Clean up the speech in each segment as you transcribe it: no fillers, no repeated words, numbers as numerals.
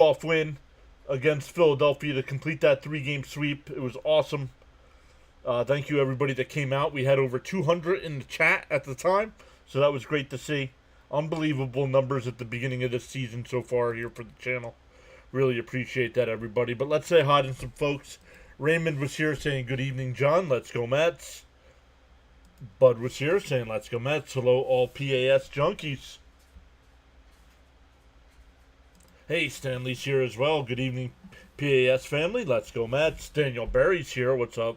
off win against Philadelphia to complete that 3-game sweep. It was awesome. Thank you, everybody that came out. We had over 200 in the chat at the time, so that was great to see. Unbelievable numbers at the beginning of this season so far here for the channel. Really appreciate that, everybody. But let's say hi to some folks. Raymond was here saying, good evening, John. Let's go, Mets. Bud was here saying, let's go, Mets. Hello, all PAS junkies. Hey, Stanley's here as well. Good evening, PAS family. Let's go, Mets. Daniel Berry's here. What's up?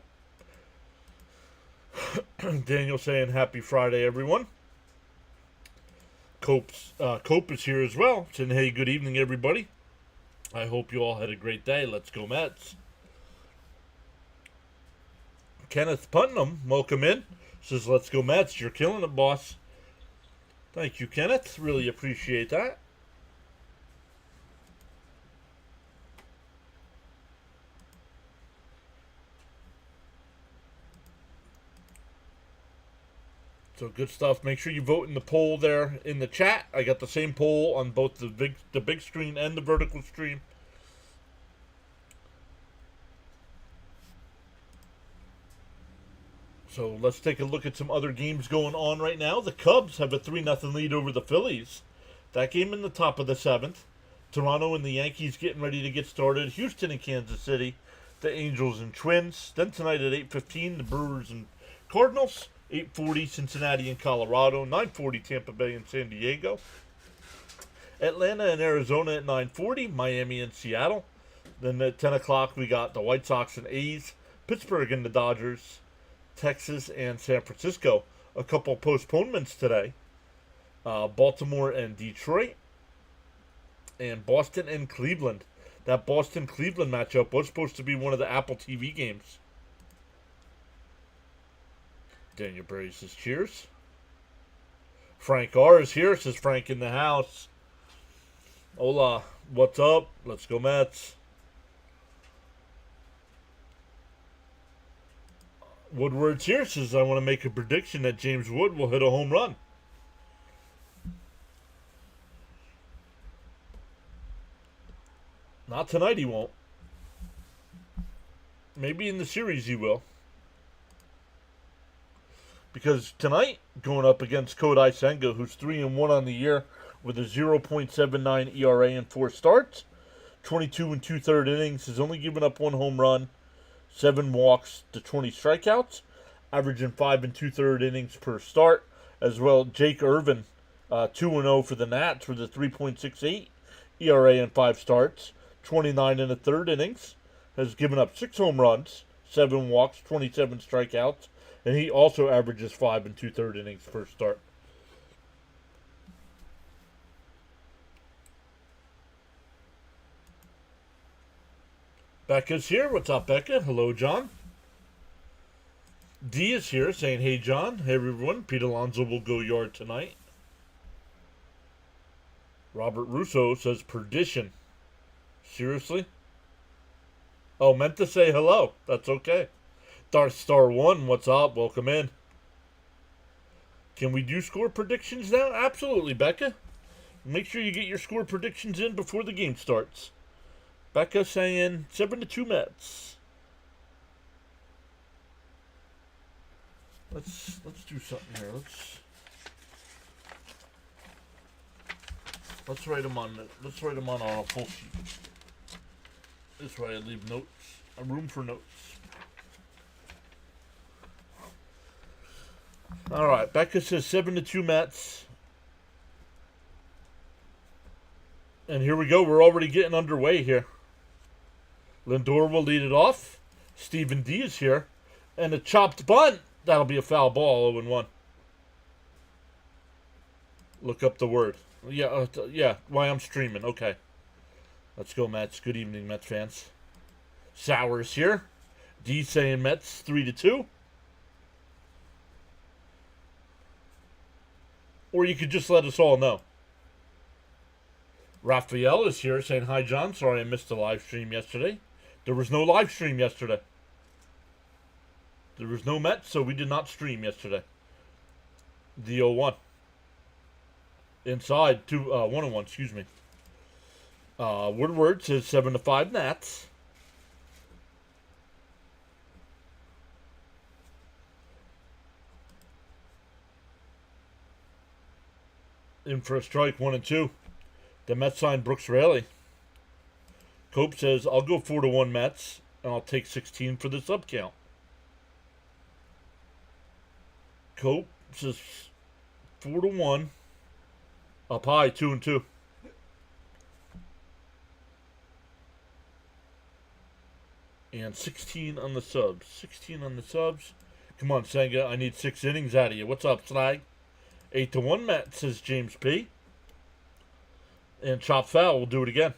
Daniel saying, happy Friday, everyone. Cope is here as well. Saying, hey, good evening, everybody. I hope you all had a great day. Let's go, Mets. Kenneth Putnam, welcome in. Says, let's go, Mets. You're killing it, boss. Thank you, Kenneth. Really appreciate that. So good stuff. Make sure you vote in the poll there in the chat. I got the same poll on both the big screen and the vertical stream. So let's take a look at some other games going on right now. The Cubs have a 3-0 lead over the Phillies. That game in the top of the 7th. Toronto and the Yankees getting ready to get started. Houston and Kansas City. The Angels and Twins. Then tonight at 8:15, the Brewers and Cardinals. 8:40, Cincinnati and Colorado. 9:40, Tampa Bay and San Diego. Atlanta and Arizona at 9:40. Miami and Seattle. Then at 10 o'clock, we got the White Sox and A's. Pittsburgh and the Dodgers. Texas and San Francisco. A couple postponements today. Baltimore and Detroit. And Boston and Cleveland. That Boston-Cleveland matchup was supposed to be one of the Apple TV games. Daniel Berry says, cheers. Frank R. is here, says Frank in the house. Hola, what's up? Let's go, Mets. Woodward's here, says, I want to make a prediction that James Wood will hit a home run. Not tonight, he won't. Maybe in the series he will. Because tonight, going up against Kodai Senga, who's 3-1 on the year with a 0.79 ERA in 4 starts, 22 and 2/3 innings, has only given up 1 home run, 7 walks to 20 strikeouts, averaging 5 and 2/3 innings per start. As well, Jake Irvin, 2-0 for the Nats with a 3.68 ERA in 5 starts, 29 and 1/3 innings, has given up 6 home runs, 7 walks, 27 strikeouts, and he also averages 5 and 2/3 innings per start. Becca's here. What's up, Becca? Hello, John. D is here saying, hey, John. Hey, everyone. Pete Alonso will go yard tonight. Robert Russo says, perdition. Seriously? Oh, meant to say hello. That's okay. Darth Star 1, what's up? Welcome in. Can we do score predictions now? Absolutely, Becca. Make sure you get your score predictions in before the game starts. Becca saying 7-2 Mets. Let's do something here. Let's write them on. Let's write them on a full sheet. This way I leave notes. A room for notes. All right, Becca says 7-2 Mets. And here we go. We're already getting underway here. Lindor will lead it off. Stephen D is here. And a chopped bunt. That'll be a foul ball, 0-1. Look up the word. Yeah, why I'm streaming. Okay. Let's go, Mets. Good evening, Mets fans. Sowers here. D saying Mets 3-2. Or you could just let us all know. Raphael is here saying, hi, John. Sorry I missed the live stream yesterday. There was no live stream yesterday. There was no Mets, so we did not stream yesterday. The 0-1. Inside, 1-1, excuse me. Woodward says 7-5 Nats. In for a strike, 1-2. The Mets signed Brooks Raley. Cope says, I'll go 4-1 Mets, and I'll take 16 for the sub count. Cope says 4-1. Up high, 2-2. And 16 on the subs. 16 on the subs. Come on, Senga. I need 6 innings out of you. What's up, Slag? 8-1 Mets, says James P. And chop foul. We'll do it again.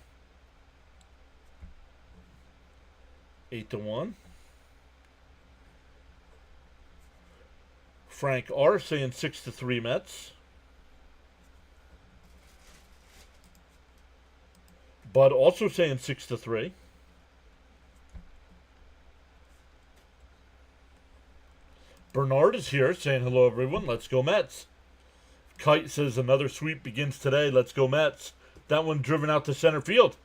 8-1. Frank R. saying 6-3 Mets. Bud also saying 6-3. Bernard is here saying hello, everyone. Let's go Mets. Kite says another sweep begins today. Let's go Mets. That one driven out to center field.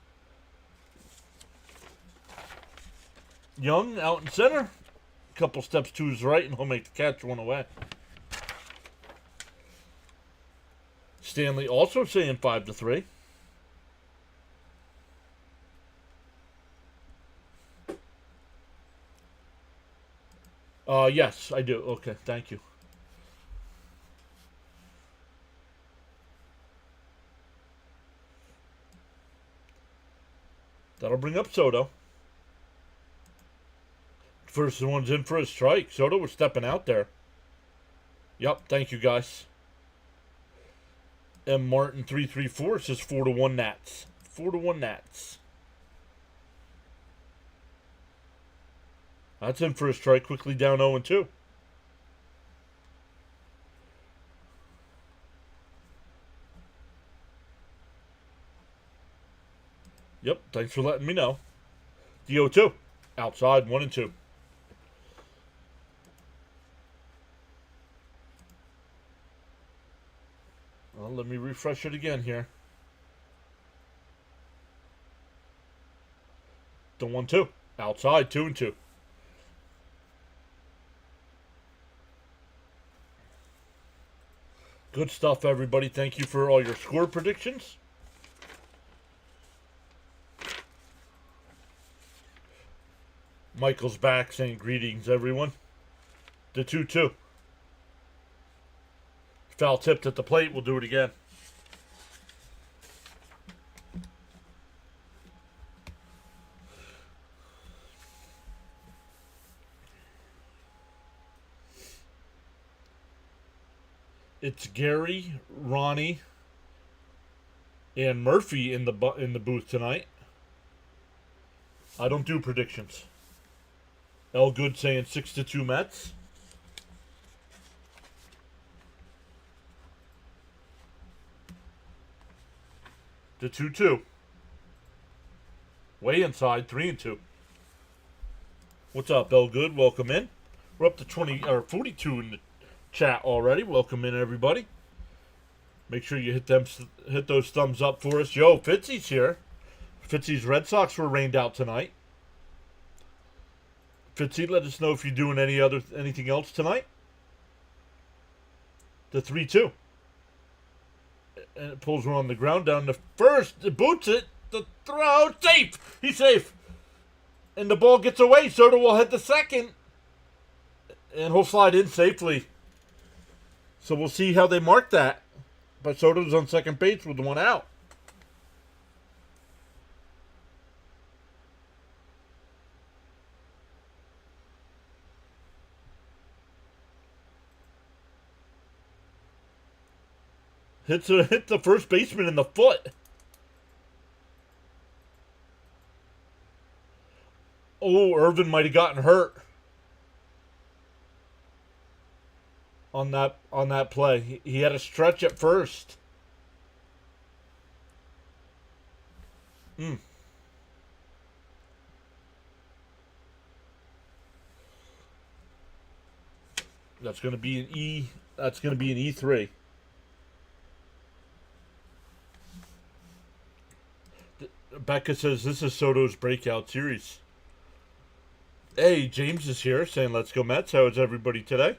Young out in center. Couple steps to his right, and he'll make the catch, one away. Stanley also saying 5-3. Yes, I do. Okay, thank you. That'll bring up Soto. First one's in for a strike. Soto was stepping out there. Yep, thank you guys. M. Martin 334 says 4-1 Nats. 4-1 Nats. That's in for a strike. Quickly down 0-2. Yep, thanks for letting me know. The 0-2. Outside, 1-2. Well, let me refresh it again here. The 1-2. Outside, 2-2. Good stuff, everybody. Thank you for all your score predictions. Michael's back saying greetings, everyone. The 2-2. Foul tipped at the plate. We'll do it again. It's Gary, Ronnie, and Murphy in the booth tonight. I don't do predictions. L. Good saying 6-2 Mets. The 2-2. Way inside, 3-2. What's up, L. Good? Welcome in. We're up to 20 or 42 in the chat already. Welcome in, everybody. Make sure you hit those thumbs up for us. Yo, Fitzy's here. Fitzy's Red Sox were rained out tonight. Fitzy, let us know if you're doing anything else tonight. The 3-2. And it pulls one on the ground down to first. It boots it. The throw. Safe. He's safe. And the ball gets away. Soto will hit the second. And he'll slide in safely. So we'll see how they mark that. But Soto's on second base with the one out. Hit the first baseman in the foot. Oh, Irvin might have gotten hurt on that play. He had a stretch at first. That's going to be an E. That's going to be an E3. Becca says this is Soto's breakout series. Hey, James is here saying let's go Mets. How is everybody today?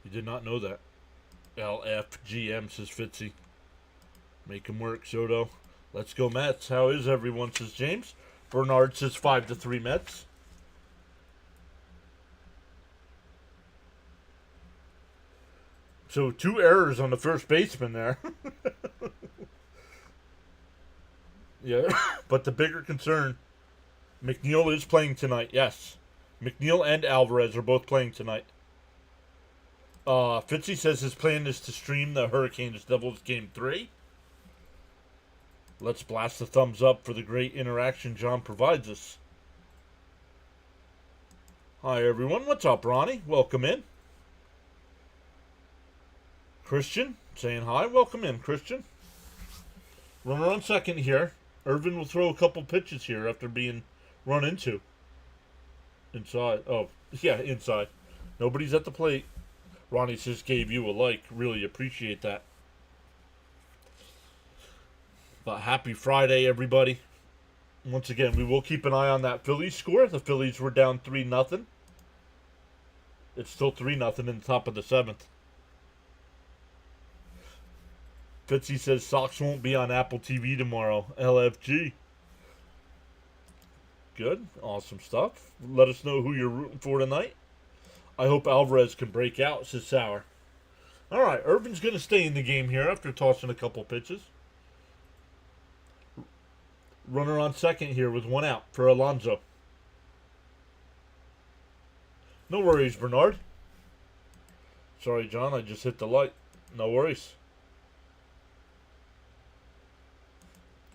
You did not know that. LFGM says Fitzy. Make him work, Soto. Let's go Mets. How is everyone, says James. Bernard says 5-3 Mets. So 2 errors on the first baseman there. Yeah, but the bigger concern, McNeil is playing tonight, yes. McNeil and Alvarez are both playing tonight. Fitzy says his plan is to stream the Hurricanes Devils Game 3. Let's blast the thumbs up for the great interaction John provides us. Hi, everyone. What's up, Ronnie? Welcome in. Christian saying hi. Welcome in, Christian. Runner on second here. Irvin will throw a couple pitches here after being run into. Inside. Oh, yeah, inside. Nobody's at the plate. Ronnie says gave you a like. Really appreciate that. But happy Friday, everybody. Once again, we will keep an eye on that Phillies score. The Phillies were down 3-0. It's still 3-0 in the top of the 7th. Fitzy says Sox won't be on Apple TV tomorrow. LFG. Good. Awesome stuff. Let us know who you're rooting for tonight. I hope Alvarez can break out, says Sauer. All right, Irvin's going to stay in the game here after tossing a couple pitches. Runner on second here with 1 out for Alonso. No worries, Bernard. Sorry, John, I just hit the light. No worries.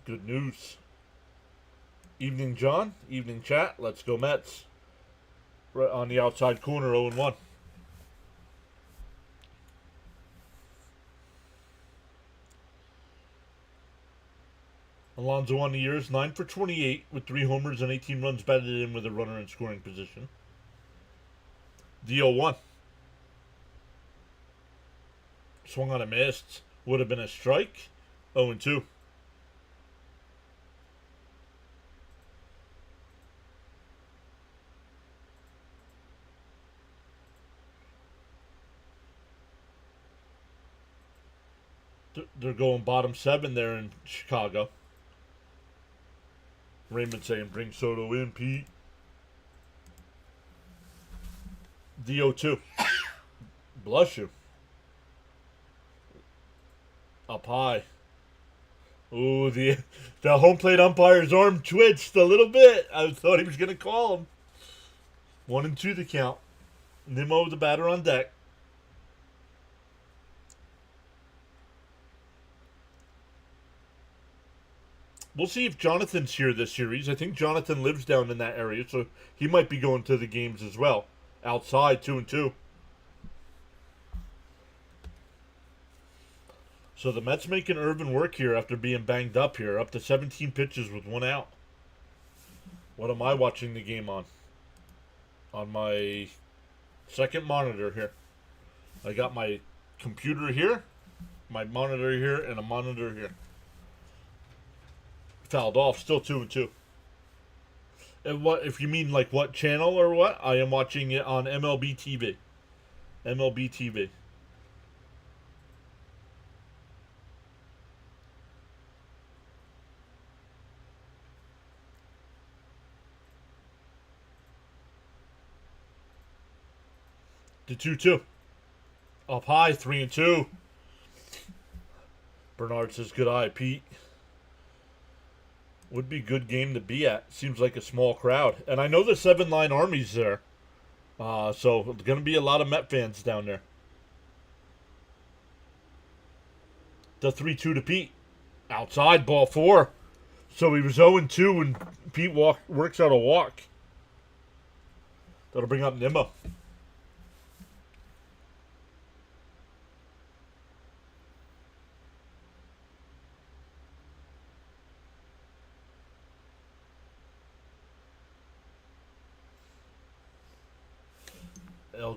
Good news. Evening, John. Evening, chat. Let's go Mets. Right on the outside corner, 0-1. Alonso on the years, 9 for 28 with 3 homers and 18 runs batted in with a runner in scoring position. The 0-1. Swung on a miss. Would have been a strike. 0-2. They're going bottom 7 there in Chicago. Raymond saying, bring Soto in, Pete. DO2. Bless you. Up high. Ooh, the home plate umpire's arm twitched a little bit. I thought he was going to call him. 1-2 the count. Nimmo, the batter on deck. We'll see if Jonathan's here this series. I think Jonathan lives down in that area, so he might be going to the games as well. Outside, 2-2. So the Mets making Irvin work here after being banged up here. Up to 17 pitches with 1 out. What am I watching the game on? On my second monitor here. I got my computer here, my monitor here, and a monitor here. Fouled off, still 2-2. And what, if you mean like what channel or what? I am watching it on MLB TV. MLB TV. The 2-2. Up high, 3-2. Bernard says good eye, Pete. Would be a good game to be at. Seems like a small crowd. And I know the 7-line army's there. So there's going to be a lot of Met fans down there. The 3-2 to Pete. Outside, ball 4. So he was 0-2 when Pete works out a walk. That'll bring up Nimmo.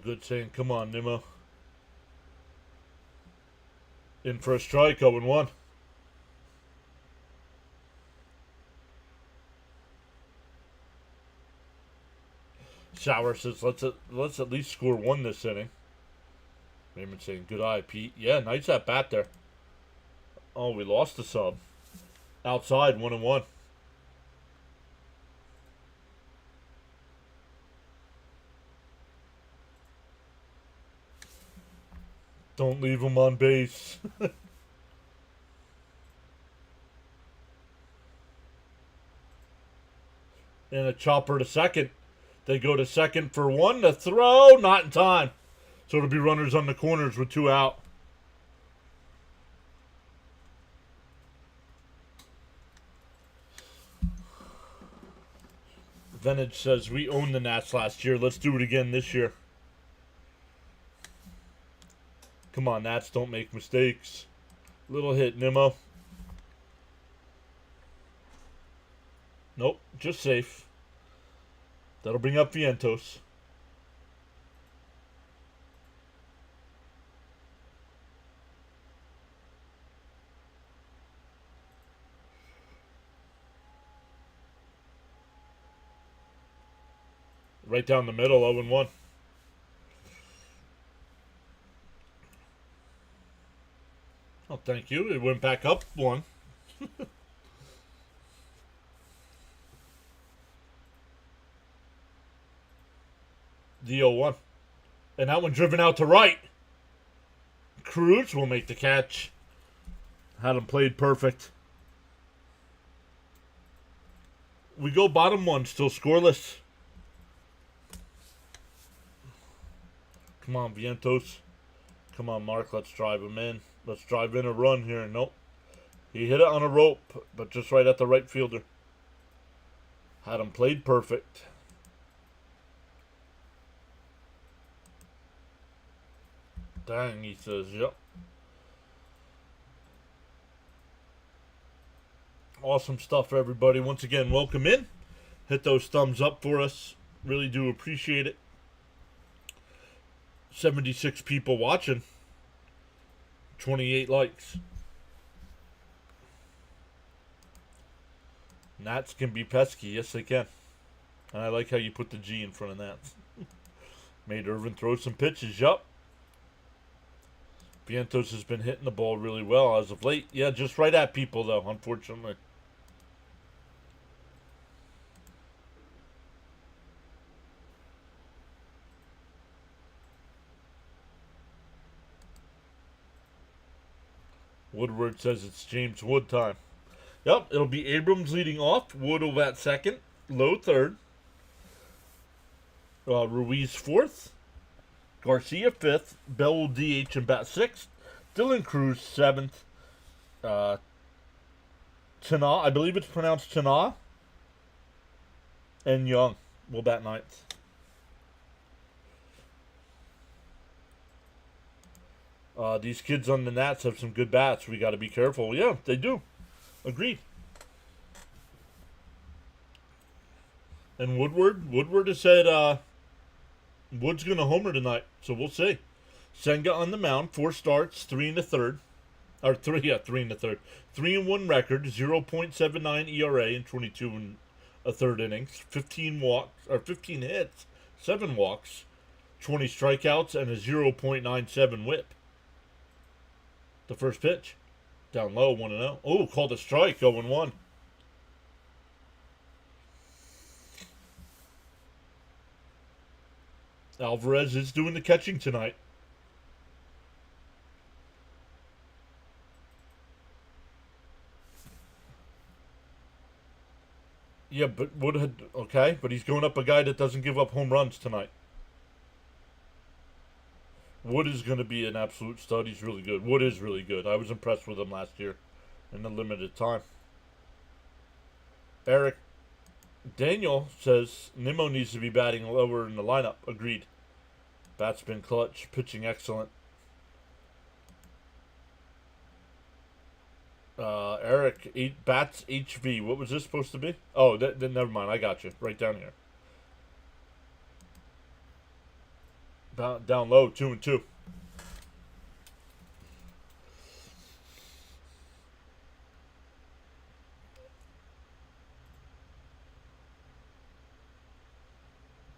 Good saying, come on, Nimmo. In for a strike, 0-1. Sauer says, let's at least score one this inning. Raymond saying, good eye, Pete. Yeah, nice at bat there. Oh, we lost the sub. Outside, 1-1. Don't leave him on base. And a chopper to second. They go to second for one. The throw, not in time. So it'll be runners on the corners with 2 out. Venage says, we owned the Nats last year. Let's do it again this year. Come on, Nats, don't make mistakes. Little hit, Nimmo. Nope, just safe. That'll bring up Vientos. Right down the middle, 0-1. Oh, thank you. It went back up 1. The 0-1. And that one driven out to right. Cruz will make the catch. Had him played perfect. We go bottom 1, still scoreless. Come on, Vientos. Come on, Mark. Let's drive him in. Let's drive in a run here. Nope. He hit it on a rope, but just right at the right fielder. Had him played perfect. Dang, he says, yep. Awesome stuff, everybody. Once again, welcome in. Hit those thumbs up for us. Really do appreciate it. 76 people watching. 28 likes. Nats can be pesky. Yes, they can. And I like how you put the G in front of Nats. Made Irvin throw some pitches. Yup. Vientos has been hitting the ball really well as of late. Yeah, just right at people, though, unfortunately. Woodward says it's James Wood time. Yep, it'll be Abrams leading off. Wood will bat second. Low third. Ruiz fourth. Garcia fifth. Bell will DH and bat sixth. Dylan Cruz seventh. Tana, I believe it's pronounced Tana. And Young will bat ninth. These kids on the Nats have some good bats. We got to be careful. Yeah, they do. Agreed. And Woodward has said Wood's going to homer tonight, so we'll see. Senga on the mound, 4 starts, 3 1/3. Or 3 1/3. 3-1 record, 0.79 ERA in 22 1/3 innings, 15 hits, 7 walks, 20 strikeouts, and a 0.97 whip. The first pitch. Down low, 1-0. Oh, called a strike, 0-1. Alvarez is doing the catching tonight. Yeah, but Wood okay, but he's going up a guy that doesn't give up home runs tonight. Wood is going to be an absolute stud. He's really good. Wood is really good. I was impressed with him last year in the limited time. Eric Daniel says Nimmo needs to be batting lower in the lineup. Agreed. Bat's been clutch. Pitching excellent. Eric, Bats HV. What was this supposed to be? Oh, never mind. I got you. Right down here. Down low, 2-2.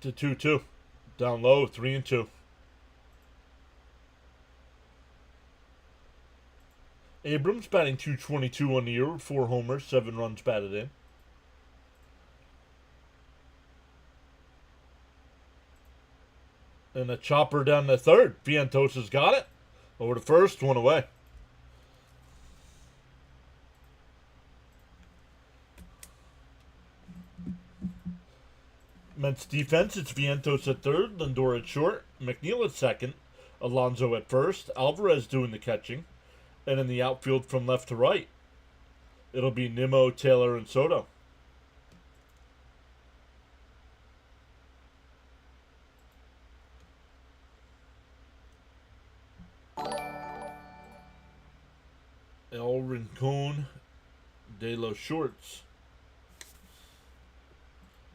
to 2-2. Down low, 3-2. Abrams batting .222 on the year with 4 homers, 7 runs batted in. And a chopper down the third. Vientos has got it. Over to first, 1 away. Mets defense, it's Vientos at third, Lindor at short, McNeil at second, Alonso at first, Alvarez doing the catching, and in the outfield from left to right, it'll be Nimmo, Taylor, and Soto. El Rincon de los Shorts.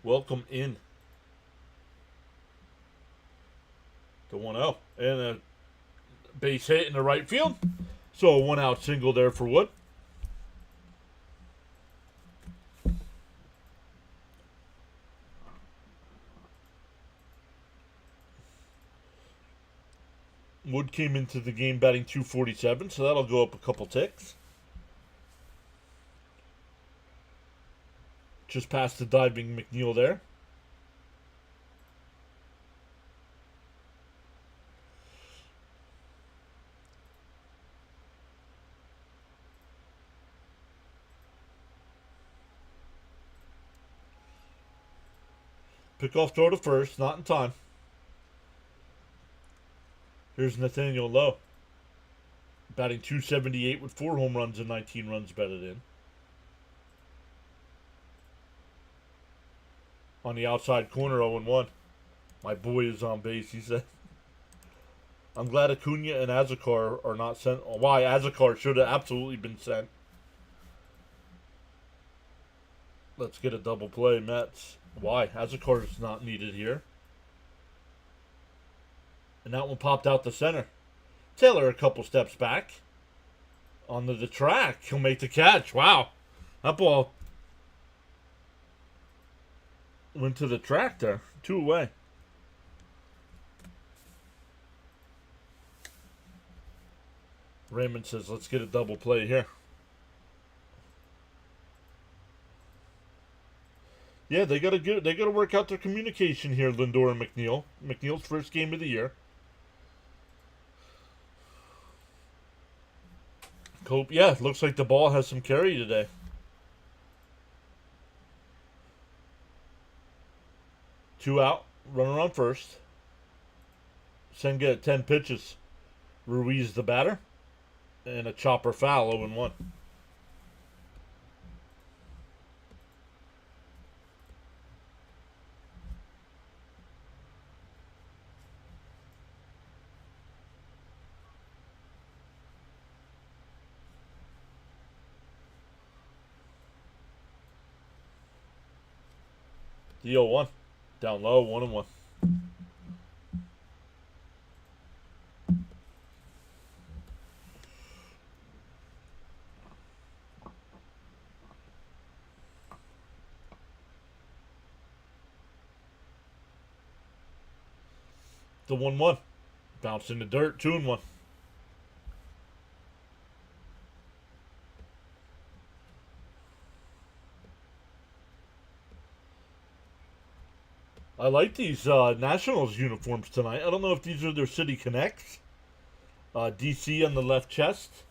Welcome in. The 1-0. And a base hit in the right field. So a 1-out single there for Wood. Wood came into the game batting .247, so that'll go up a couple ticks. Just past the diving McNeil there. Pickoff throw to first, not in time. Here's Nathaniel Lowe. Batting .278 with 4 home runs and 19 runs batted in. On the outside corner, 0-1. My boy is on base, he said. I'm glad Acuna and Azekar are not sent. Why? Azekar should have absolutely been sent. Let's get a double play, Mets. Why? Azekar is not needed here. And that one popped out the center. Taylor a couple steps back. Onto the track. He'll make the catch. Wow. That ball went to the track there. 2 away. Raymond says, let's get a double play here. Yeah, they gotta work out their communication here, Lindor and McNeil. McNeil's first game of the year. Cope, yeah, looks like the ball has some carry today. Two out, runner on first. Senga at 10 pitches. Ruiz the batter. And a chopper foul, 0-1. The 0-1. Down low, 1-1. The 1-1. Bounced in the dirt, 2-1. I like these Nationals uniforms tonight. I don't know if these are their City Connects. DC on the left chest.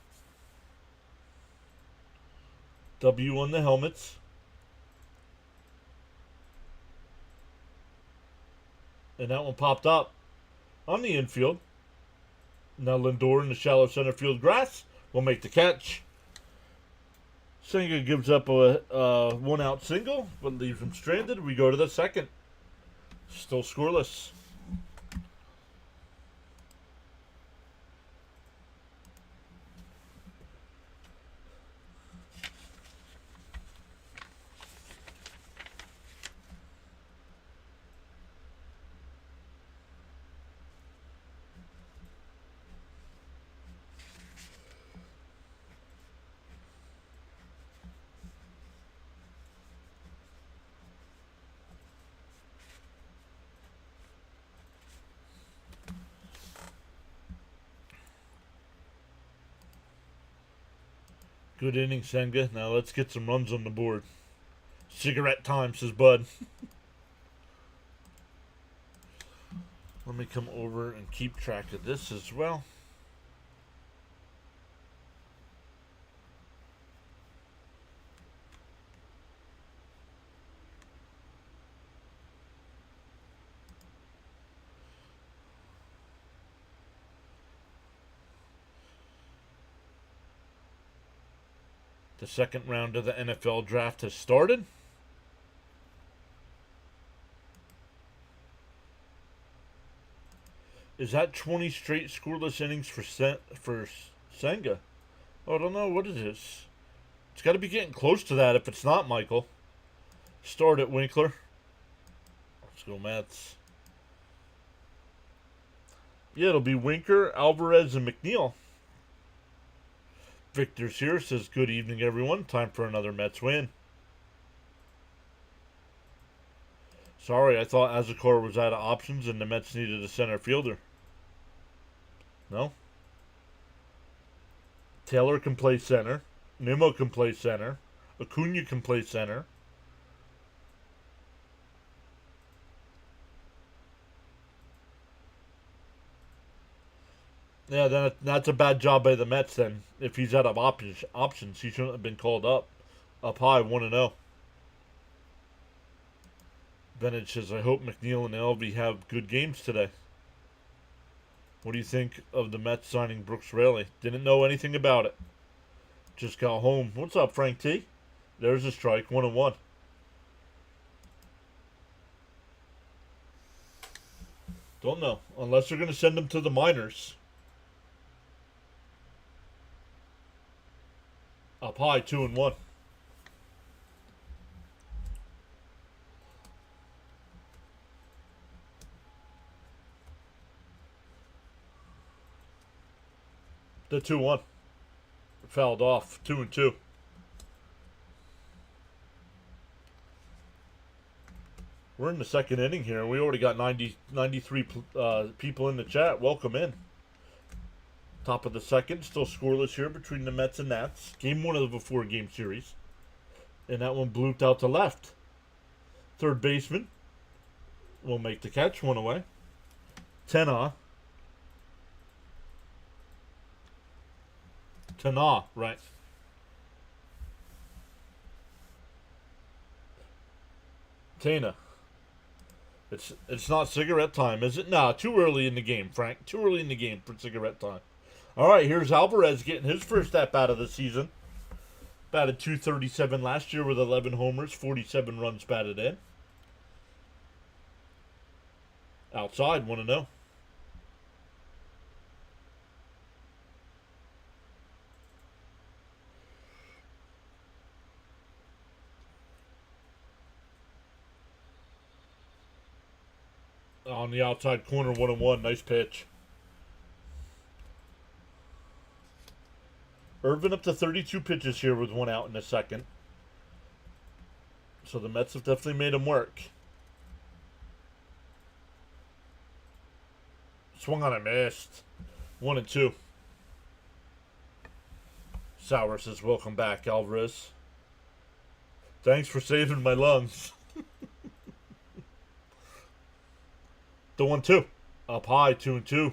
W on the helmets. And that one popped up on the infield. Now Lindor in the shallow center field grass will make the catch. Senga gives up a 1-out single, but leaves him stranded. We go to the second. Still scoreless. Good inning, Senga. Now let's get some runs on the board. Cigarette time, says Bud. Let me come over and keep track of this as well. The second round of the NFL draft has started. Is that 20 straight scoreless innings for Senga? Oh, I don't know what it is. It's got to be getting close to that if it's not, Michael. Start it, Winkler. Let's go, Mets. Yeah, it'll be Winker, Alvarez, and McNeil. Victor's here, says good evening, everyone. Time for another Mets win. Sorry, I thought Azekar was out of options and the Mets needed a center fielder. No? Taylor can play center. Nimmo can play center. Acuna can play center. Yeah, then that's a bad job by the Mets then. If he's out of options, he shouldn't have been called up. Up high, 1-0. Bennett says, I hope McNeil and Elvie have good games today. What do you think of the Mets signing Brooks Raley? Didn't know anything about it. Just got home. What's up, Frank T? There's a strike, 1-1. Don't know. Unless they're going to send him to the minors. Up high, 2-1. The 2-1. Fouled off, 2-2. We're in the second inning here, and we already got 93 people in the chat. Welcome in. Top of the second, still scoreless here between the Mets and Nats. Game 1 of a 4-game series. And that one blooped out to left. Third baseman will make the catch, one away. Tana, right. Tana. It's not cigarette time, is it? Nah, too early in the game, Frank. Too early in the game for cigarette time. All right, here's Alvarez getting his first at-bat of the season. Batted .237 last year with 11 homers, 47 runs batted in. Outside, 1-0. On the outside corner, 1-1. Nice pitch. Irvin up to 32 pitches here with one out in the second. So the Mets have definitely made him work. Swung on and missed. 1-2. Sauer says, welcome back, Alvarez. Thanks for saving my lungs. The 1-2. Up high, 2-2.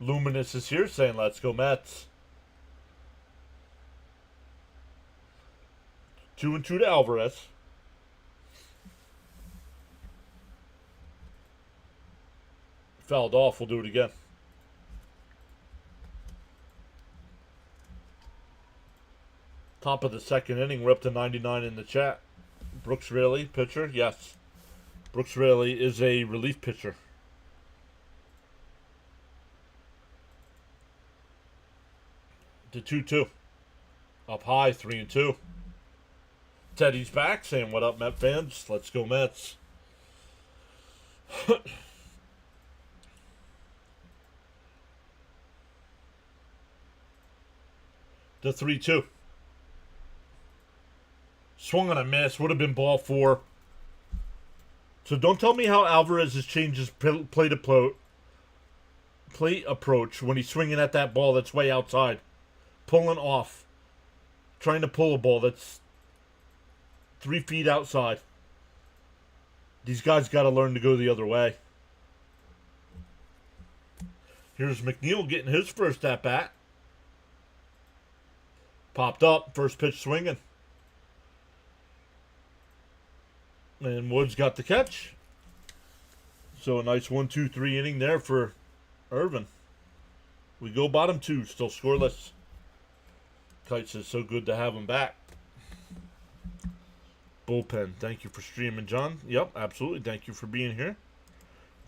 Luminous is here saying, let's go Mets. 2-2 to Alvarez. Fouled off. We'll do it again. Top of the second inning. We're up to 99 in the chat. Brooks Raley, pitcher? Yes. Brooks Raley is a relief pitcher. To 2-2. Up high, 3-2. Teddy's back saying, what up, Met fans? Let's go Mets. The 3-2. Swung on a miss. Would have been ball 4. So don't tell me how Alvarez has changed his plate approach when he's swinging at that ball that's way outside, pulling off, trying to pull a ball that's 3 feet outside. These guys got to learn to go the other way. Here's McNeil getting his first at bat. Popped up, first pitch swinging. And Woods got the catch. So a nice 1-2-3 inning there for Irvin. We go bottom 2, still scoreless. Kite says so good to have him back. Bullpen, thank you for streaming, John. Yep, absolutely. Thank you for being here.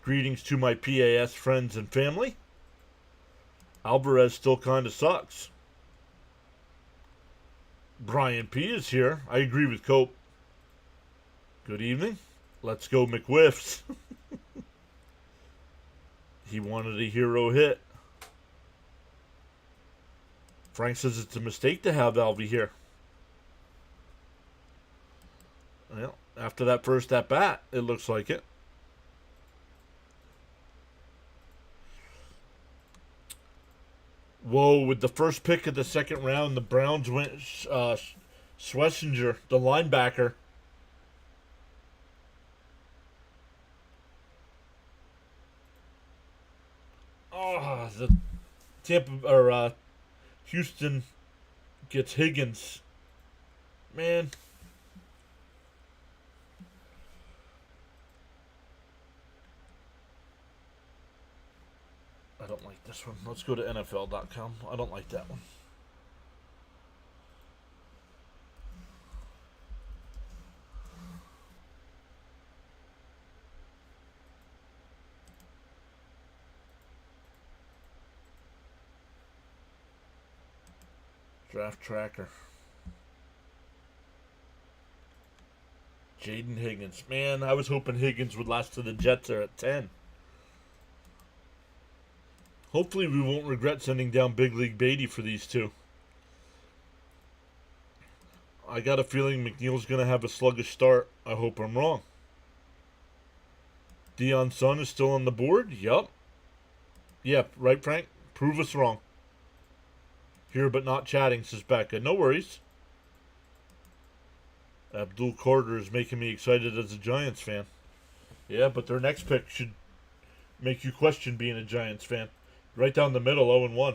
Greetings to my PAS friends and family. Alvarez still kind of sucks. Brian P. is here. I agree with Cope. Good evening. Let's go McWhiffs. He wanted a hero hit. Frank says it's a mistake to have Alvy here. Well, after that first at bat, it looks like it. Whoa, with the first pick of the second round, the Browns went Schlesinger, the linebacker. Oh, the Houston gets Higgins. Man. I don't like this one. Let's go to NFL.com. I don't like that one. Draft tracker. Jaden Higgins. Man, I was hoping Higgins would last to the Jets are at 10. Hopefully we won't regret sending down Big League Beatty for these two. I got a feeling McNeil's going to have a sluggish start. I hope I'm wrong. Deion's son is still on the board? Yup. Yep, right, Frank? Prove us wrong. Here but not chatting, says Becca. No worries. Abdul Carter is making me excited as a Giants fan. Yeah, but their next pick should make you question being a Giants fan. Right down the middle, 0-1.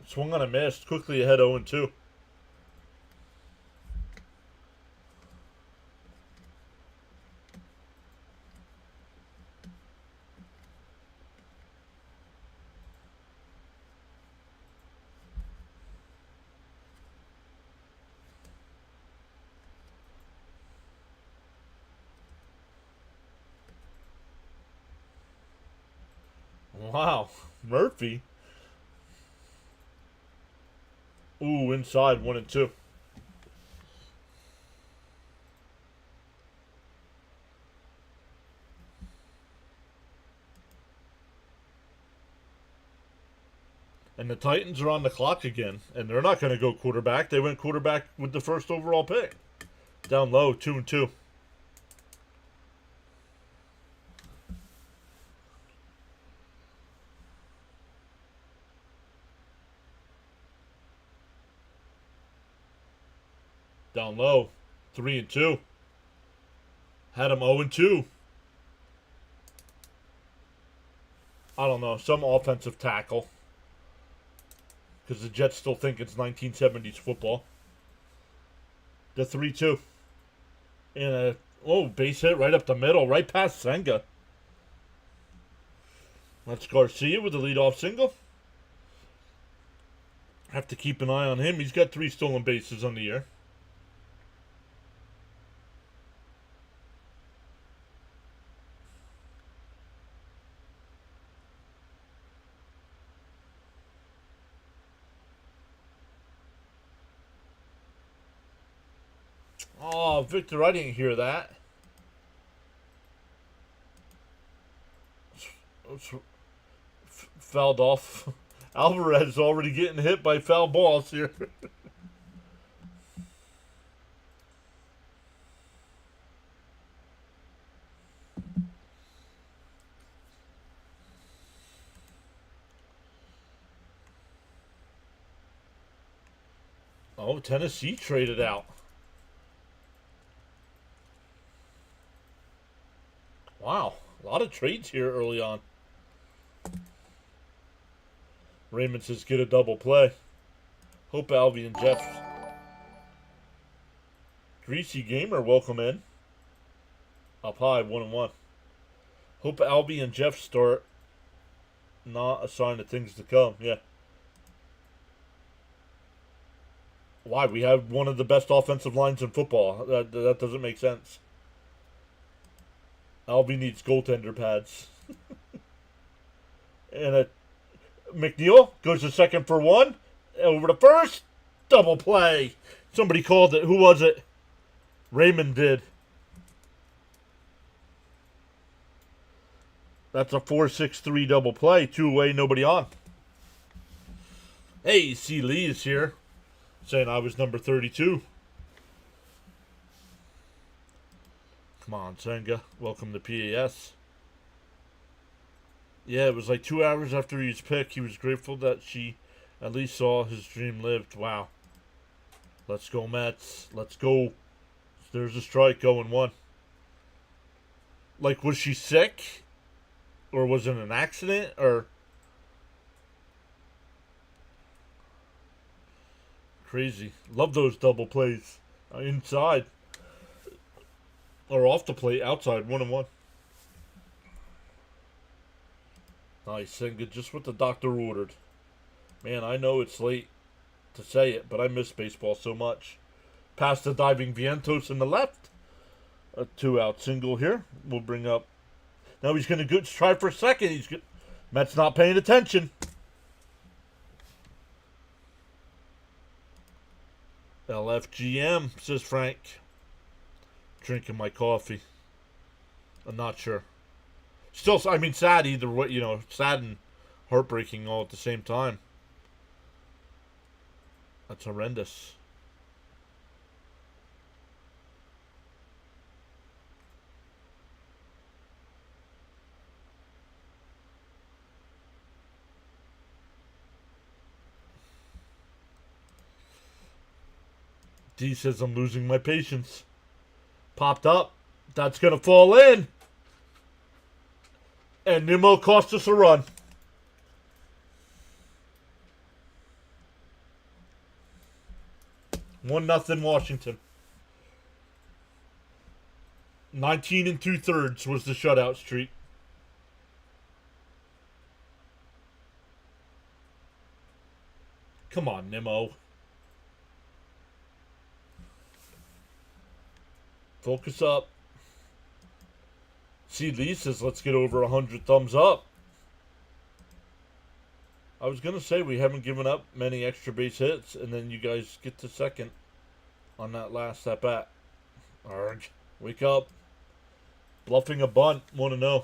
Swung on a miss, quickly ahead 0-2. Wow, Murphy. Ooh, inside 1-2. And the Titans are on the clock again, and they're not going to go quarterback. They went quarterback with the first overall pick. Down low, 2-2. Down low, 3-2. Had him 0-2. I don't know, some offensive tackle. Because the Jets still think it's 1970s football. The 3-2. And a base hit right up the middle, right past Senga. That's Garcia with the leadoff single. Have to keep an eye on him. He's got 3 stolen bases on the year. Oh, Victor, I didn't hear that. Fouled off. Alvarez already getting hit by foul balls here. Oh, Tennessee traded out. Wow, a lot of trades here early on. Raymond says get a double play. Hope Alvy and Jeff. Greasy Gamer, welcome in. Up high, 1-1. Hope Alvy and Jeff start. Not a sign of things to come. Yeah. Why? We have one of the best offensive lines in football. That doesn't make sense. Alvy needs goaltender pads. And McNeil goes to second for one. Over to first. Double play. Somebody called it. Who was it? Raymond did. That's a 4-6-3 double play. 2 away, nobody on. Hey, C. Lee is here. Saying I was number 32. Come on, Senga. Welcome to PAS. Yeah, it was like 2 hours after his pick. He was grateful that she at least saw his dream lived. Wow. Let's go, Mets. Let's go. There's a strike, 0-1. Like, was she sick? Or was it an accident? Or... Crazy. Love those double plays. Inside. Or off the plate, outside, 1-1. Nice, Senga, just what the doctor ordered. Man, I know it's late to say it, but I miss baseball so much. Past the diving Vientos in the left. A 2-out single here. We'll bring up. Now he's going to try for second. He's good. Mets not paying attention. LFGM, says Frank. Drinking my coffee. I'm not sure. Still, I mean, sad either way, sad and heartbreaking all at the same time. That's horrendous. D says I'm losing my patience. Popped up. That's going to fall in. And Nimmo cost us a run. One nothing Washington. 19 2/3 was the shutout streak. Come on, Nimmo. Focus up. See, Lee says, let's get over 100 thumbs up. I was going to say we haven't given up many extra base hits, and then you guys get to second on that last at bat. Arg, wake up. Bluffing a bunt, want to know.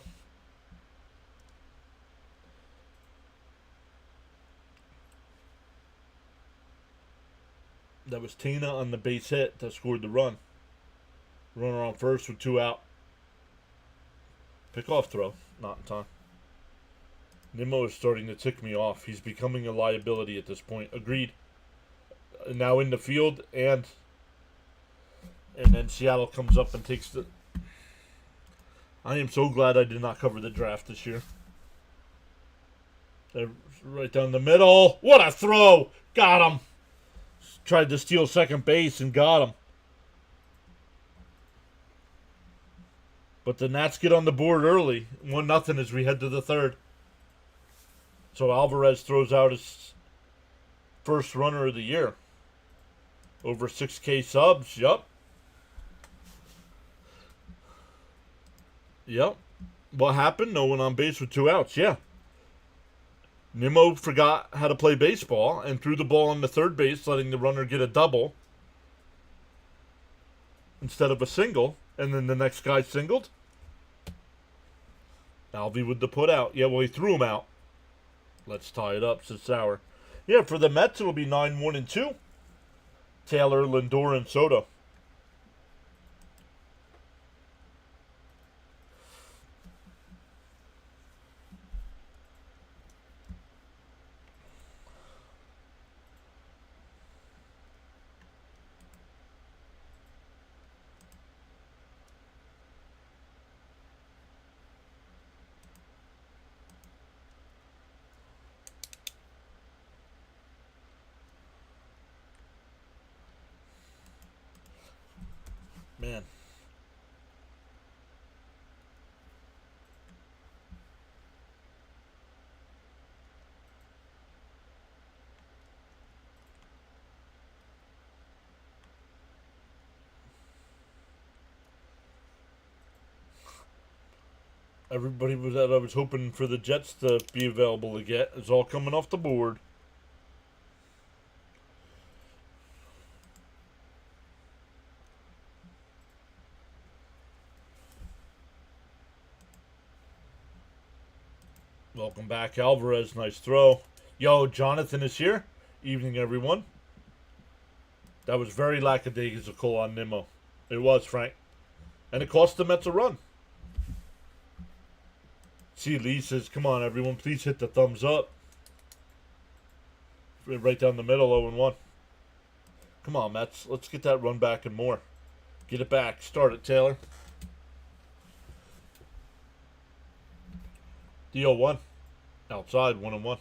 That was Tina on the base hit that scored the run. Runner on first with 2 out. Pick-off throw. Not in time. Nimmo is starting to tick me off. He's becoming a liability at this point. Agreed. Now in the field, and then Seattle comes up and takes the... I am so glad I did not cover the draft this year. They're right down the middle. What a throw! Got him! Tried to steal second base and got him. But the Nats get on the board early. 1-0 as we head to the third. So Alvarez throws out his first runner of the year. Over 6K subs. Yup. Yep. What happened? No one on base with 2 outs. Yeah. Nimmo forgot how to play baseball and threw the ball on the third base, letting the runner get a double. instead of a single, and then the next guy singled. Alvy with the put out. Yeah, well, he threw him out. Let's tie it up, says Sauer. Yeah, for the Mets, it'll be 9-1-2. Taylor, Lindor, and Soto. Man. Everybody that I was hoping for the Jets to be available to get is all coming off the board. Welcome back, Alvarez. Nice throw. Yo, Jonathan is here. Evening, everyone. That was very lackadaisical on Nimmo. It was, Frank. And it cost the Mets a run. See, Lee says, come on, everyone, please hit the thumbs up. Right down the middle, 0-1. Come on, Mets. Let's get that run back and more. Get it back. Start it, Taylor. The 0-1. Outside, 1-1.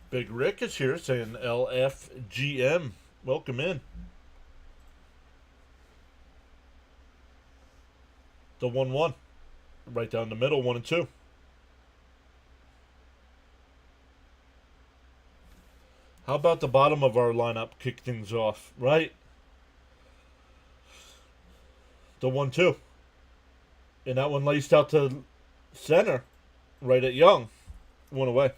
Big Rick is here saying LFGM. Welcome in. The 1-1. Right down the middle, 1-2. How about the bottom of our lineup kick things off, right? The 1-2. And that one laced out to center, right at Young. One away.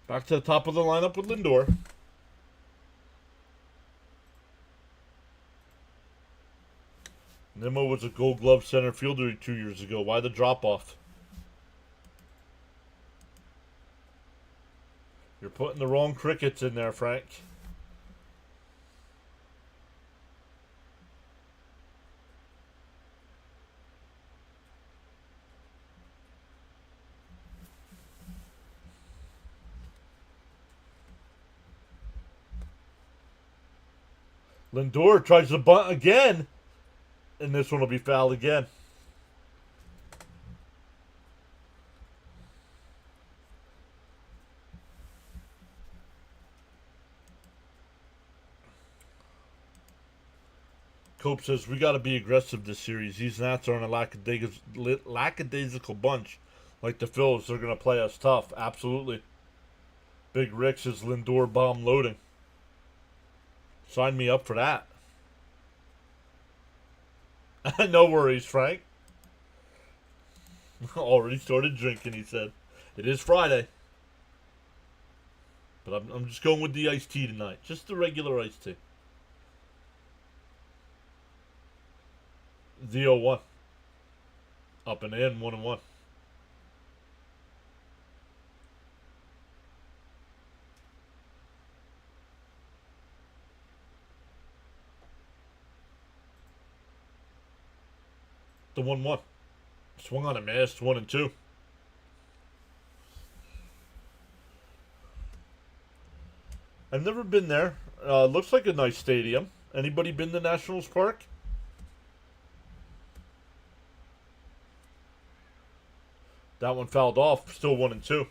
Back to the top of the lineup with Lindor. Nimmo was a Gold Glove center fielder 2 years ago. Why the drop-off? You're putting the wrong crickets in there, Frank. Lindor tries to bunt again. And this one will be fouled again. Cope says, we got to be aggressive this series. These Nats aren't a lackadaisical bunch like the Phils. They're going to play us tough. Absolutely. Big Rick says Lindor bomb loading. Sign me up for that. No worries, Frank. Already started drinking, he said. It is Friday. But I'm just going with the iced tea tonight. Just the regular iced tea. The 0-1. Up and in, 1-1. The 1-1. Swung on a miss, 1-2. I've never been there. Looks like a nice stadium. Anybody been to Nationals Park? That one fouled off. Still 1-2.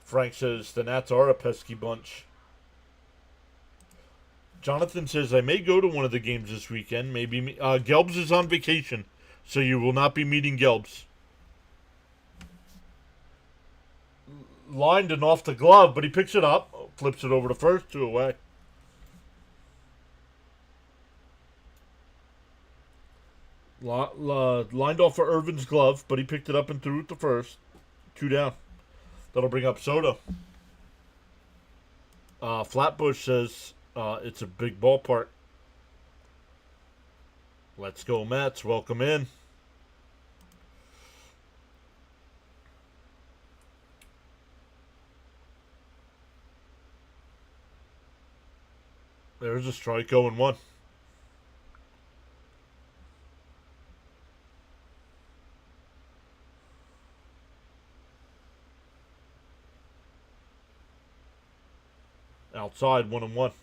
Frank says the Nats are a pesky bunch. Jonathan says, I may go to one of the games this weekend. Maybe Gelbs is on vacation, so you will not be meeting Gelbs. Lined and off the glove, but he picks it up. Flips it over to first, 2 away. Lined off for Irvin's glove, but he picked it up and threw it to first. 2 down. That'll bring up Soto. Flatbush says, It's a big ballpark. Let's go, Mets. Welcome in. There's a strike, 0-1. Outside, 1-1.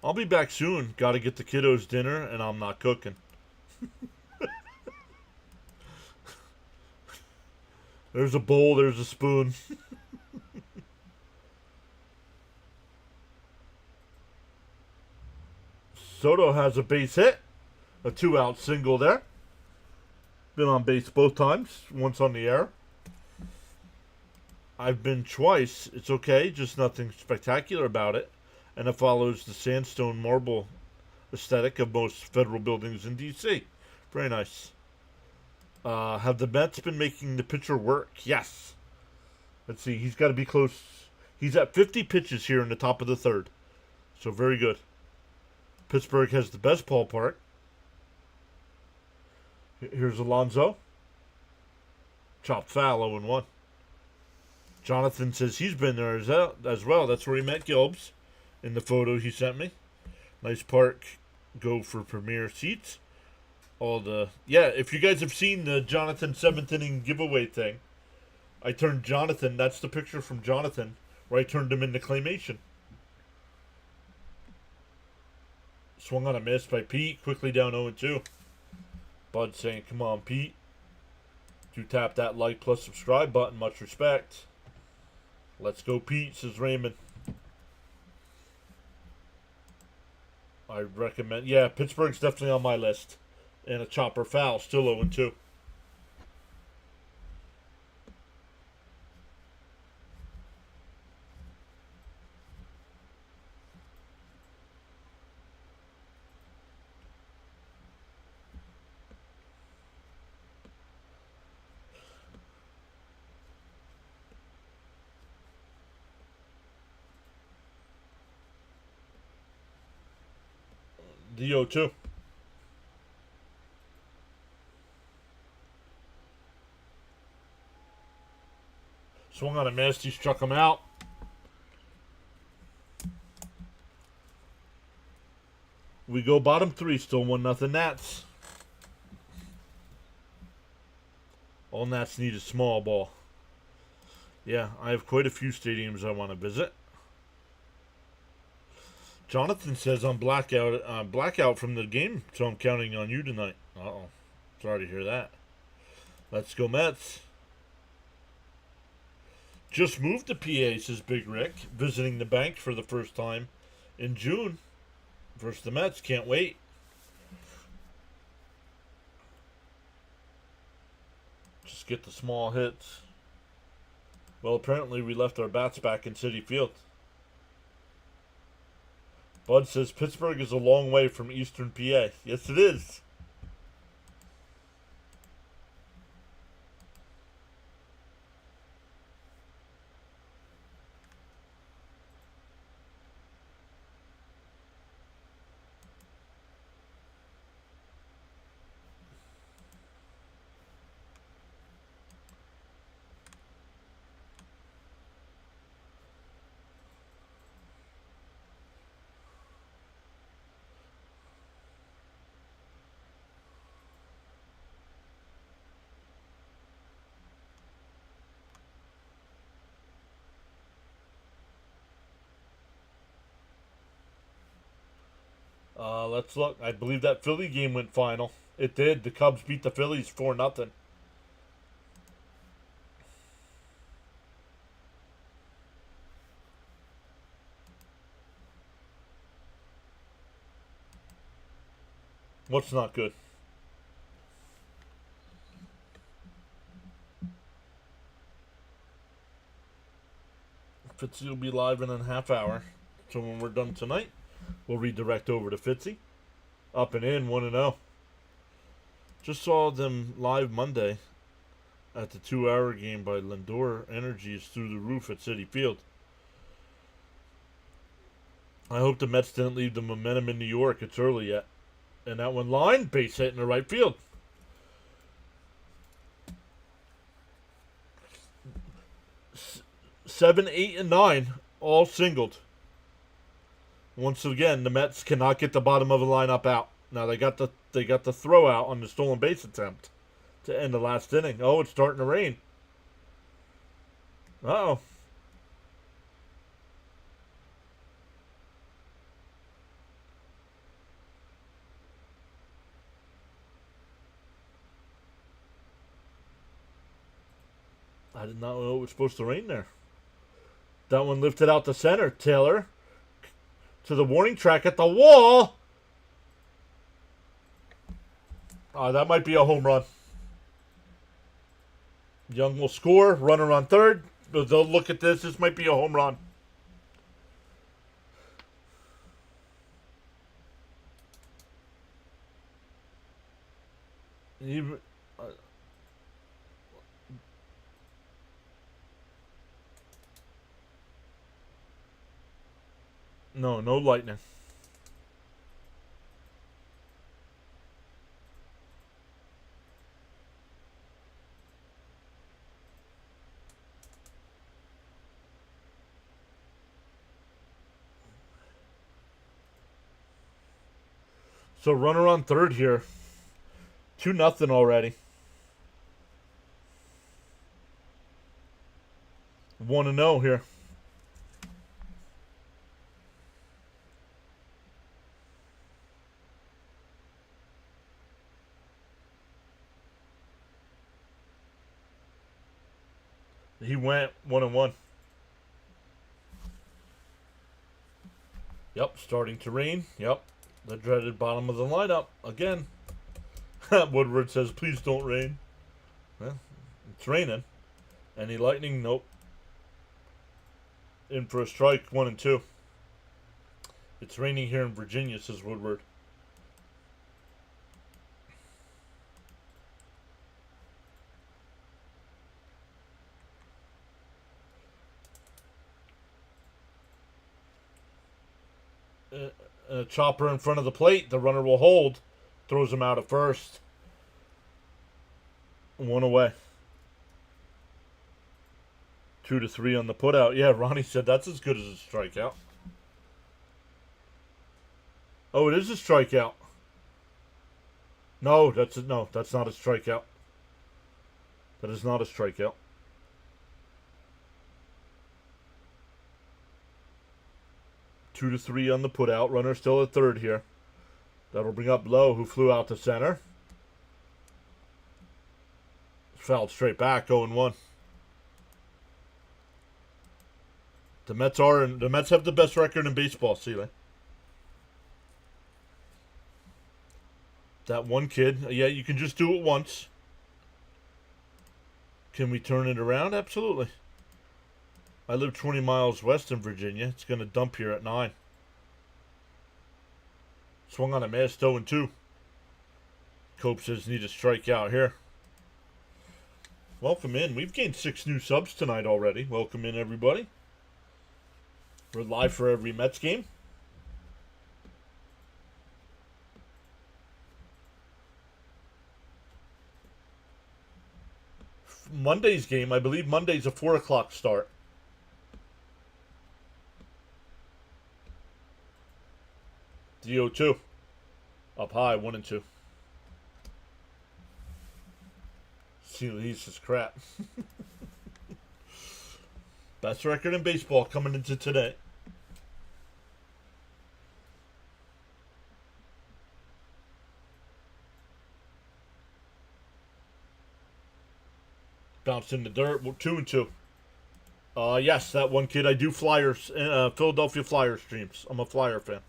I'll be back soon. Got to get the kiddos dinner, and I'm not cooking. There's a bowl, there's a spoon. Soto has a base hit. A 2-out single there. Been on base both times. Once on the air. I've been twice. It's okay. Just nothing spectacular about it. And it follows the sandstone marble aesthetic of most federal buildings in D.C. Very nice. Have the Mets been making the pitcher work? Yes. Let's see. He's got to be close. He's at 50 pitches here in the top of the third. So very good. Pittsburgh has the best ballpark. Here's Alonso. Chopped foul, 0-1. Jonathan says he's been there as well. That's where he met Gilbs in the photo he sent me. Nice park. Go for premier seats. If you guys have seen the Jonathan 7th inning giveaway thing, I turned Jonathan, that's the picture from Jonathan, where I turned him into claymation. Swung on a miss by Pete, quickly down 0-2. Bud saying, come on, Pete. Do tap that like plus subscribe button. Much respect. Let's go, Pete, says Raymond. I recommend, Pittsburgh's definitely on my list. And a chopper foul, still 0-2. The 0-2. Swung on a miss. He struck him out. We go bottom 3. Still 1-0 Nats. All Nats need a small ball. Yeah, I have quite a few stadiums I want to visit. Jonathan says I'm blackout from the game, so I'm counting on you tonight. Uh-oh. Sorry to hear that. Let's go Mets. Just moved to PA, says Big Rick. Visiting the bank for the first time in June. Versus the Mets. Can't wait. Just get the small hits. Well, apparently we left our bats back in Citi Field. Bud says Pittsburgh is a long way from Eastern PA. Yes, it is. Let's look. I believe that Philly game went final. It did. The Cubs beat the Phillies 4-0. What's not good? Fitzy will be live in a half hour. So when we're done tonight, we'll redirect over to Fitzy. Up and in, 1-0. Just saw them live Monday at the 2-hour game by Lindor. Energy is through the roof at Citi Field. I hope the Mets didn't leave the momentum in New York. It's early yet. And that one line, base hit in the right field. 7, 8, and 9 all singled. Once again, the Mets cannot get the bottom of the lineup out. Now they got the throw out on the stolen base attempt to end the last inning. Oh, it's starting to rain. Uh-oh. I did not know it was supposed to rain there. That one lifted out to center. Taylor to the warning track at the wall. That might be a home run. Young will score. Runner on third. They'll look at this. This might be a home run. No lightning. So runner on third here. 2-0 already. 1-0 here. He went 1-1. Yep, starting to rain. Yep, the dreaded bottom of the lineup again. Woodward says, please don't rain. Well, it's raining. Any lightning? Nope. In for a strike, 1 and 2. It's raining here in Virginia, says Woodward. A chopper in front of the plate. The runner will hold. Throws him out at first. 1 away. 2-3 on the putout. Yeah, Ronnie said that's as good as a strikeout. Oh, it is a strikeout. No, that's not a strikeout. That is not a strikeout. 2-3 on the putout. Runner still at third here. That'll bring up Lowe, who flew out to center. Fouled straight back, 0-1. The Mets have the best record in baseball, Seeley. That one kid, yeah, you can just do it once. Can we turn it around? Absolutely. I live 20 miles west in Virginia. It's going to dump here at 9. Swung on a miss, 0-2. Cope says need a strikeout here. Welcome in. We've gained 6 new subs tonight already. Welcome in, everybody. We're live for every Mets game. Monday's game, I believe Monday's a 4 o'clock start. DO2. Up high, 1 and 2. See, he's just crap. Best record in baseball coming into today. Bounced in the dirt, 2 and 2. Yes, that one kid. I do Flyers, Philadelphia Flyers streams. I'm a Flyer fan.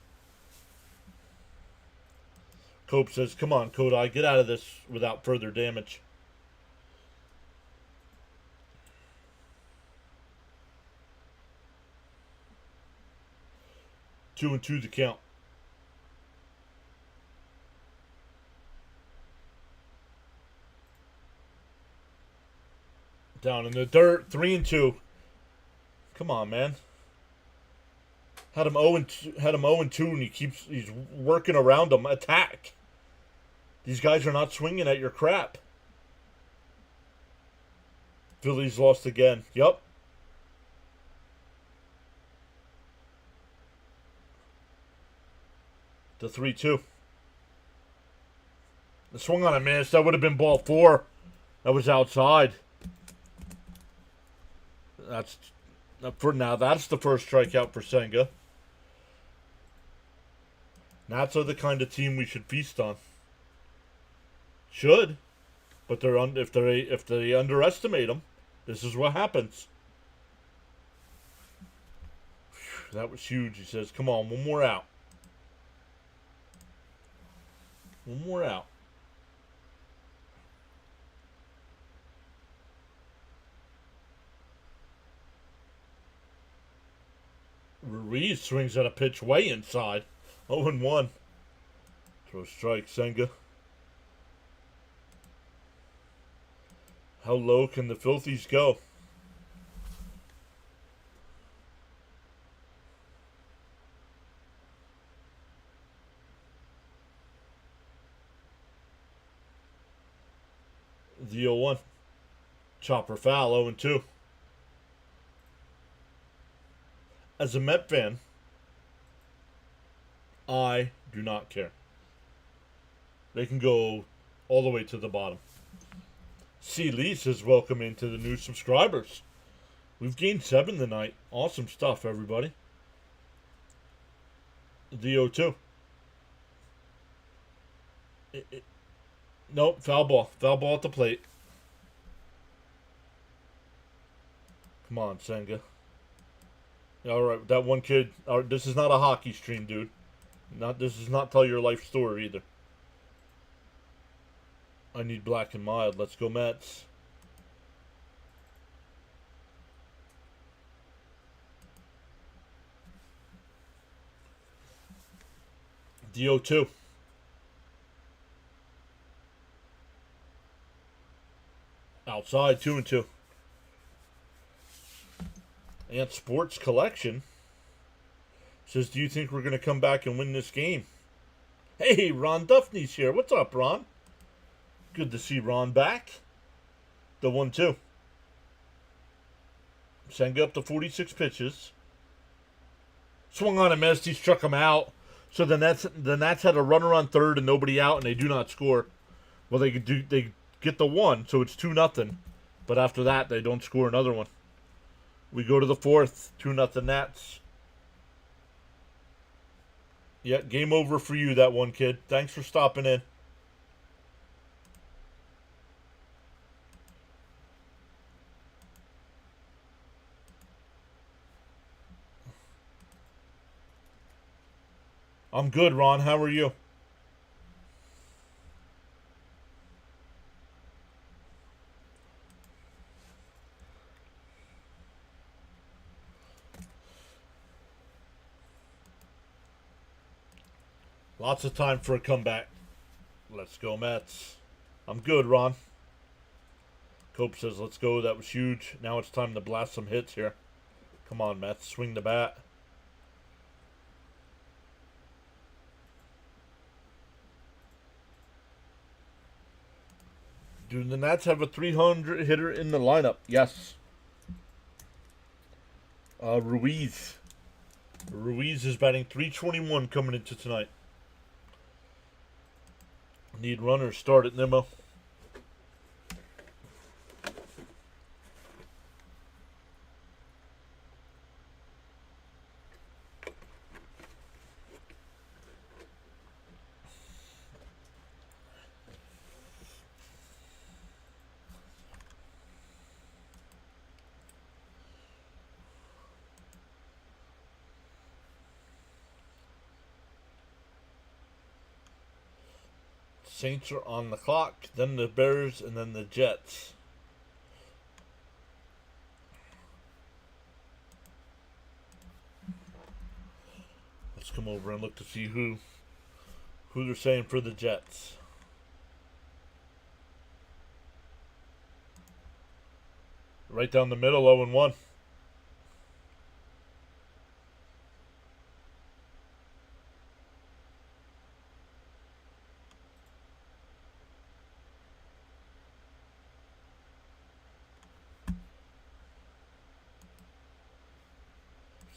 Cope says, come on, Kodai, get out of this without further damage. Two and 2 to count. Down in the dirt, 3 and 2. Come on, man. Had him 0 and 2, had him 0 and 2, and he's working around him. Attack. These guys are not swinging at your crap. Phillies lost again. Yup. The 3-2. The swing on a miss. That would have been ball 4. That was outside. That's for now. That's the first strikeout for Senga. Nats are the kind of team we should feast on. Should, but if they underestimate them, this is what happens. Whew, that was huge. He says, "Come on, one more out. One more out." Ruiz swings at a pitch way inside. 0-1. Throw strike, Senga. How low can the Filthies go? The 0-1. Chopper foul, 0-2. As a Met fan, I do not care. They can go all the way to the bottom. C. Lee says, welcome into the new subscribers. We've gained 7 tonight. Awesome stuff, everybody. The 0-2. Nope, foul ball. Foul ball at the plate. Come on, Senga. All right, that one kid. This is not a hockey stream, dude. This is not tell your life story either. I need black and mild. Let's go Mets. The 0-2. Outside, 2-2. And Sports Collection says, do you think we're going to come back and win this game? Hey, Ron Duffney's here. What's up, Ron? Good to see Ron back. The 1-2. Senga up to 46 pitches. Swung on a miss. He struck him out. So the Nats had a runner on third and nobody out, and they do not score. Well, they get the 1, so it's 2-0. But after that, they don't score another one. We go to the 4th, 2-0 Nats. Yeah, game over for you, that one kid. Thanks for stopping in. I'm good, Ron. How are you? Lots of time for a comeback. Let's go, Mets. I'm good, Ron. Cope says, let's go. That was huge. Now it's time to blast some hits here. Come on, Mets. Swing the bat. Do the Nats have a 300 hitter in the lineup? Yes. Ruiz. Ruiz is batting .321 coming into tonight. Need runners. Start at Nimmo. Saints are on the clock, then the Bears, and then the Jets. Let's come over and look to see who they're saying for the Jets. Right down the middle, 0-1.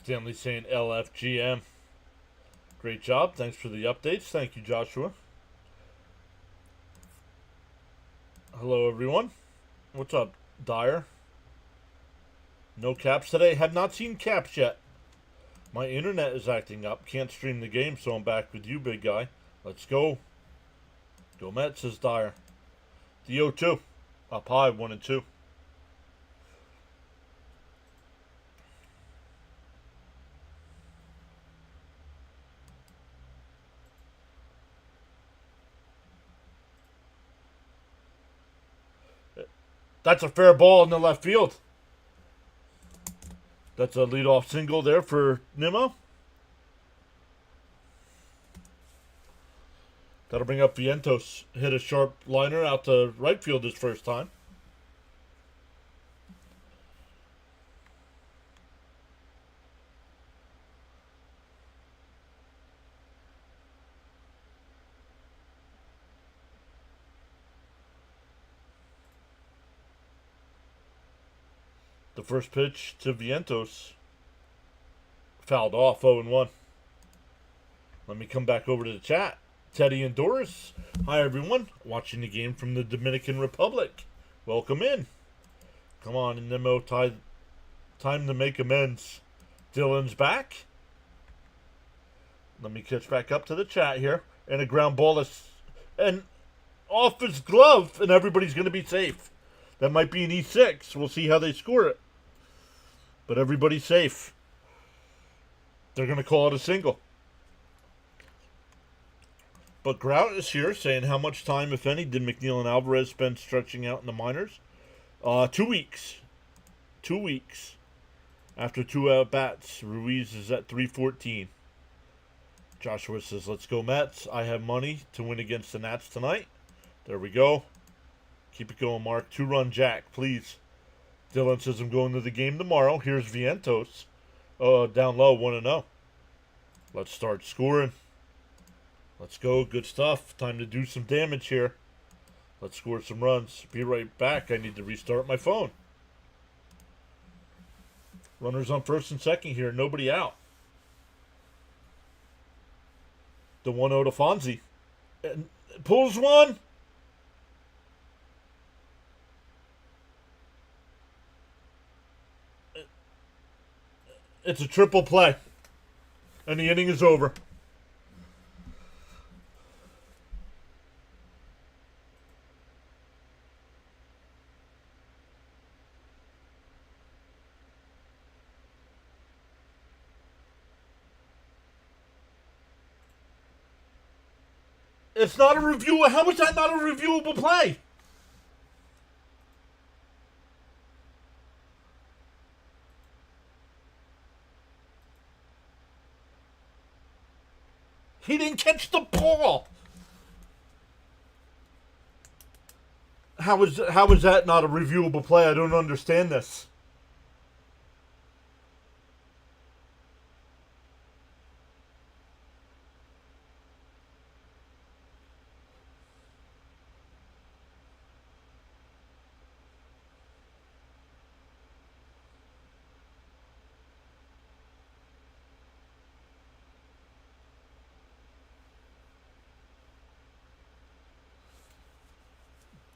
Stanley saying LFGM. Great job. Thanks for the updates. Thank you, Joshua. Hello, everyone. What's up, Dyer? No caps today? Have not seen caps yet. My internet is acting up. Can't stream the game, so I'm back with you, big guy. Let's go. Go Mets, says Dyer. The 0-2. Up high, 1-2. That's a fair ball in the left field. That's a leadoff single there for Nimmo. That'll bring up Vientos. Hit a sharp liner out to right field his first time. The first pitch to Vientos fouled off, 0-1. Let me come back over to the chat. Teddy and Doris. Hi, everyone. Watching the game from the Dominican Republic. Welcome in. Come on, Nimmo. Time to make amends. Dylan's back. Let me catch back up to the chat here. And a ground ball is and off his glove, and everybody's going to be safe. That might be an E6. We'll see how they score it. But everybody's safe. They're going to call it a single. But Grout is here saying how much time, if any, did McNeil and Alvarez spend stretching out in the minors? 2 weeks. 2 weeks. After 2 at-bats, Ruiz is at 314. Joshua says, let's go Mets. I have money to win against the Nats tonight. There we go. Keep it going, Mark. 2-run jack, please. Dylan says, I'm going to the game tomorrow. Here's Vientos. Down low, 1-0. Let's start scoring. Let's go. Good stuff. Time to do some damage here. Let's score some runs. Be right back. I need to restart my phone. Runners on first and second here. Nobody out. The 1-0 to Fonzie. And pulls one. It's a triple play. And the inning is over. It's not a review. How is that not a reviewable play? He didn't catch the ball. How is that not a reviewable play? I don't understand this.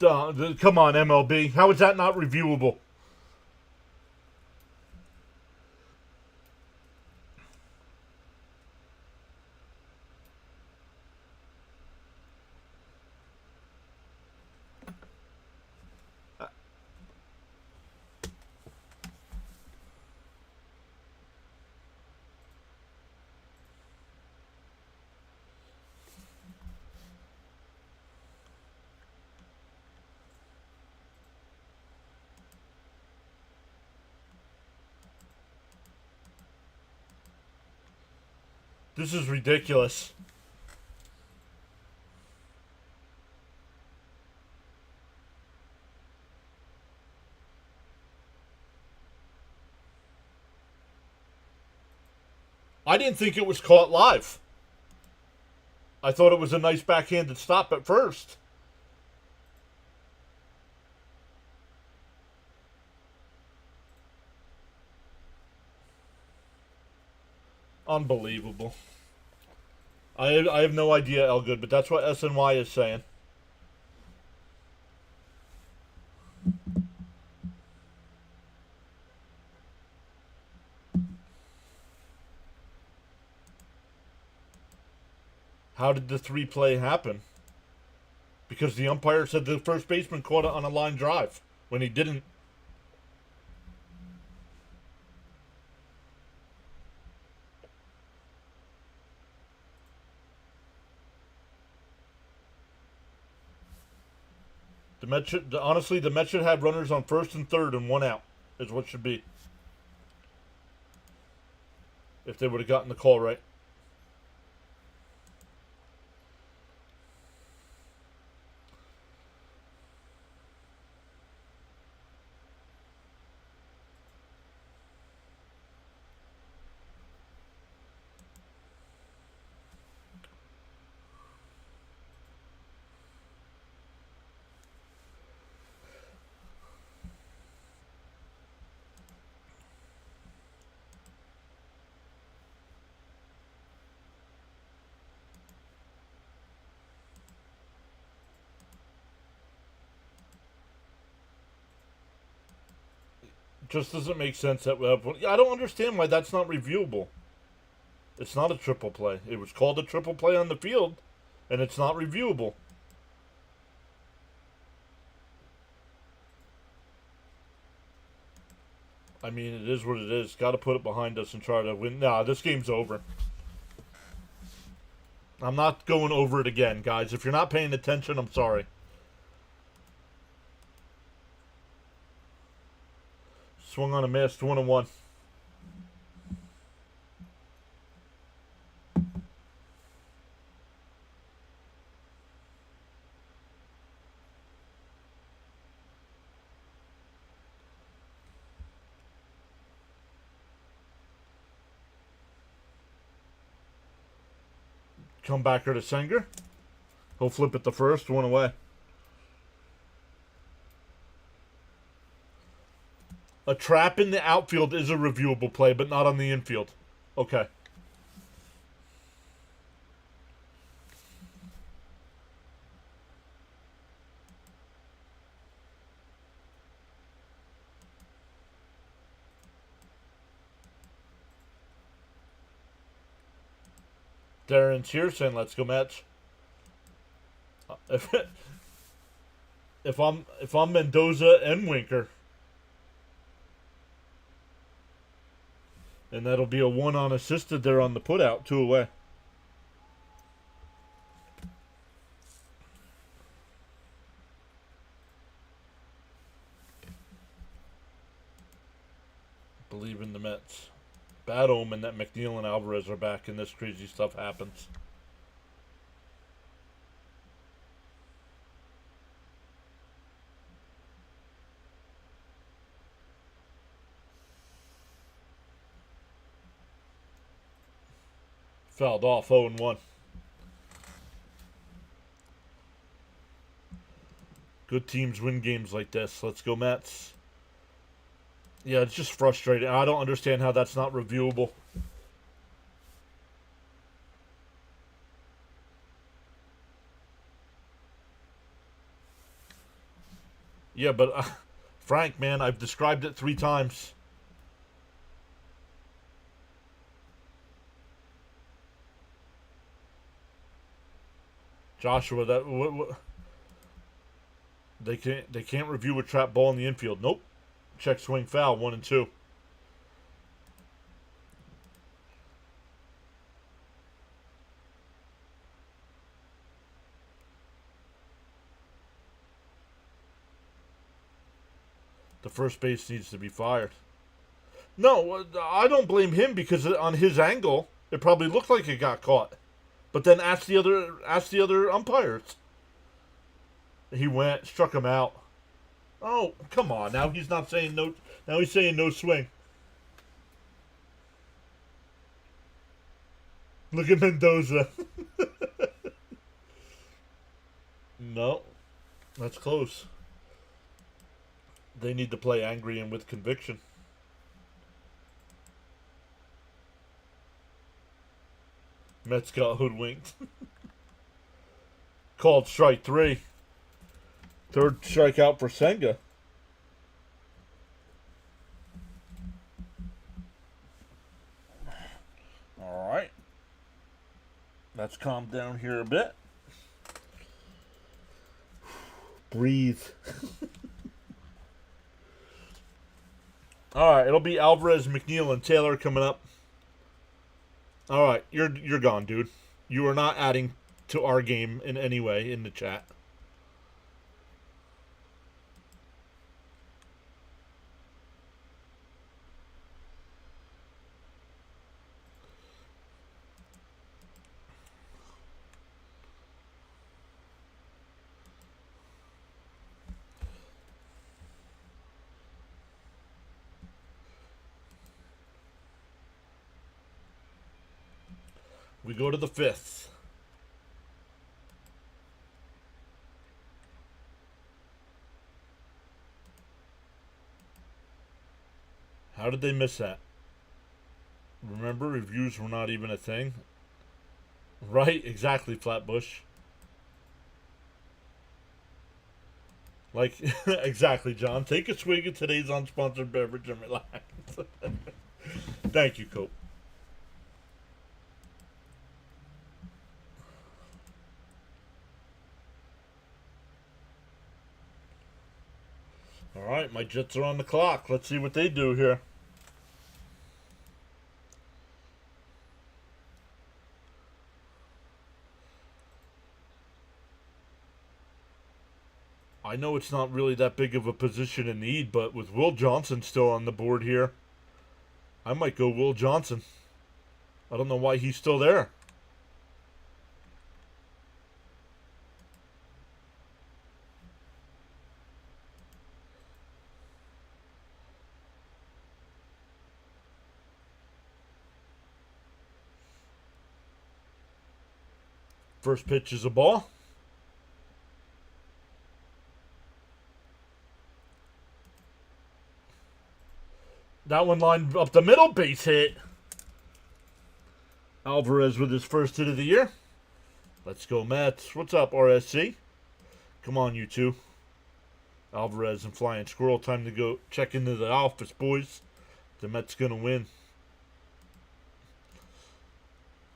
Come on, MLB. How is that not reviewable? This is ridiculous. I didn't think it was caught live. I thought it was a nice backhanded stop at first. Unbelievable. I have no idea, Elgood, but that's what SNY is saying. How did the 3-play happen? Because the umpire said the first baseman caught it on a line drive when he didn't. Honestly, the Mets should have runners on first and third and 1 out, is what should be. If they would have gotten the call right. Just doesn't make sense that I don't understand why that's not reviewable. It's not a triple play. It was called a triple play on the field, and it's not reviewable. I mean, it is what it is. Got to put it behind us and try to win. Nah, this game's over. I'm not going over it again, guys. If you're not paying attention, I'm sorry. Swung on a miss, 1-1. Come back here to Senga. He'll flip it the first, 1 away. A trap in the outfield is a reviewable play, but not on the infield. Okay. Darren's here saying, "Let's go Mets." If I'm Mendoza and Winker, and that'll be a 1 unassisted there on the putout, 2 away. Believe in the Mets. Bad omen that McNeil and Alvarez are back and this crazy stuff happens. Fouled off, 0-1. Good teams win games like this. Let's go Mets. Yeah, it's just frustrating. I don't understand how that's not reviewable. Yeah, but Frank, man, I've described it 3 times. Joshua, they can't review a trap ball in the infield. Nope. Check swing foul, 1 and 2. The first base needs to be fired. No, I don't blame him because on his angle, it probably looked like it got caught. But then ask the other umpires. He went, struck him out. Oh, come on. Now he's not saying no. Now he's saying no swing. Look at Mendoza. No. That's close. They need to play angry and with conviction. Mets got hoodwinked. Called strike 3. Third strikeout for Senga. All right. Let's calm down here a bit. Breathe. All right, it'll be Alvarez, McNeil, and Taylor coming up. All right, you're gone, dude. You are not adding to our game in any way in the chat. We go to the 5th. How did they miss that? Remember, reviews were not even a thing. Right, exactly, Flatbush. Like, exactly, John. Take a swig of today's unsponsored beverage and relax. Thank you, Cope. All right, my Jets are on the clock. Let's see what they do here. I know it's not really that big of a position in need, but with Will Johnson still on the board here, I might go Will Johnson. I don't know why he's still there. First pitch is a ball. That one lined up the middle, base hit. Alvarez with his first hit of the year. Let's go, Mets. What's up, RSC? Come on, you two. Alvarez and Flying Squirrel. Time to go check into the office, boys. The Mets going to win.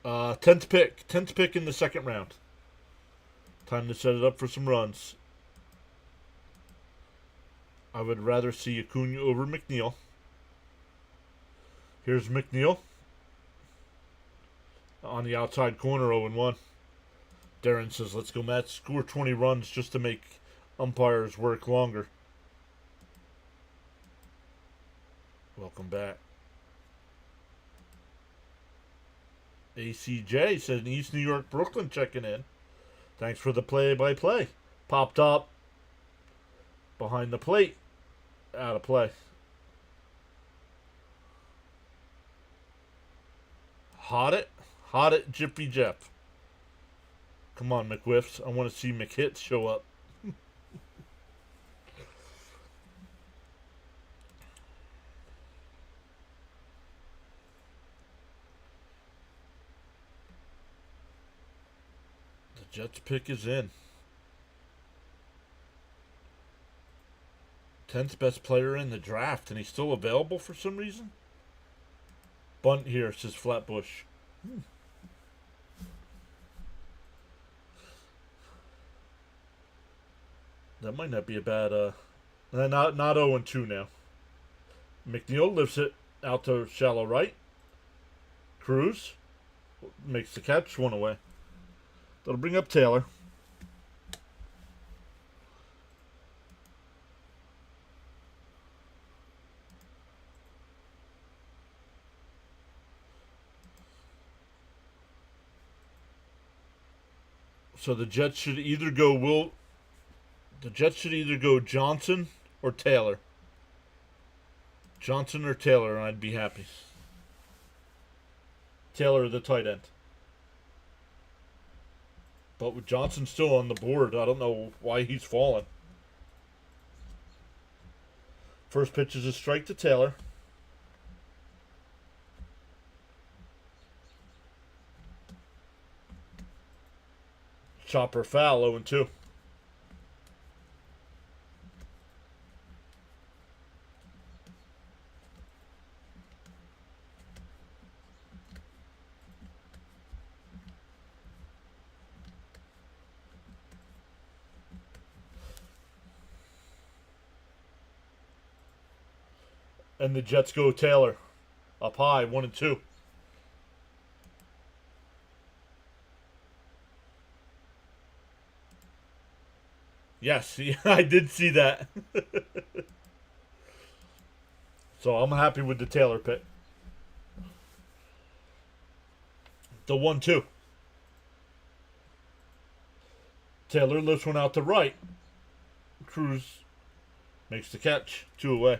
10th pick. 10th pick in the second round. Time to set it up for some runs. I would rather see Acuna over McNeil. Here's McNeil. On the outside corner, 0-1. Darren says, let's go, Mets. Score 20 runs just to make umpires work longer. Welcome back. ACJ said East New York, Brooklyn checking in. Thanks for the play-by-play. Popped up. Behind the plate. Out of play. Hot it, Jiffy Jeff. Come on, McWhiffs. I want to see McHits show up. The Jets pick is in. 10th best player in the draft, and he's still available for some reason? Bunt here, says Flatbush. That might not be a bad, not 0-2 now. McNeil lifts it out to shallow right. Cruz makes the catch, one away. That'll bring up Taylor. So the Jets should either go Johnson or Taylor. Johnson or Taylor, and I'd be happy. Taylor, the tight end. But with Johnson still on the board, I don't know why he's fallen. First pitch is a strike to Taylor. Chopper foul, 0-2. And the Jets go Taylor. Up high, 1-2. Yes, I did see that. So I'm happy with the Taylor pick. The 1-2. Taylor lifts one out to right. Cruz makes the catch. 2 away.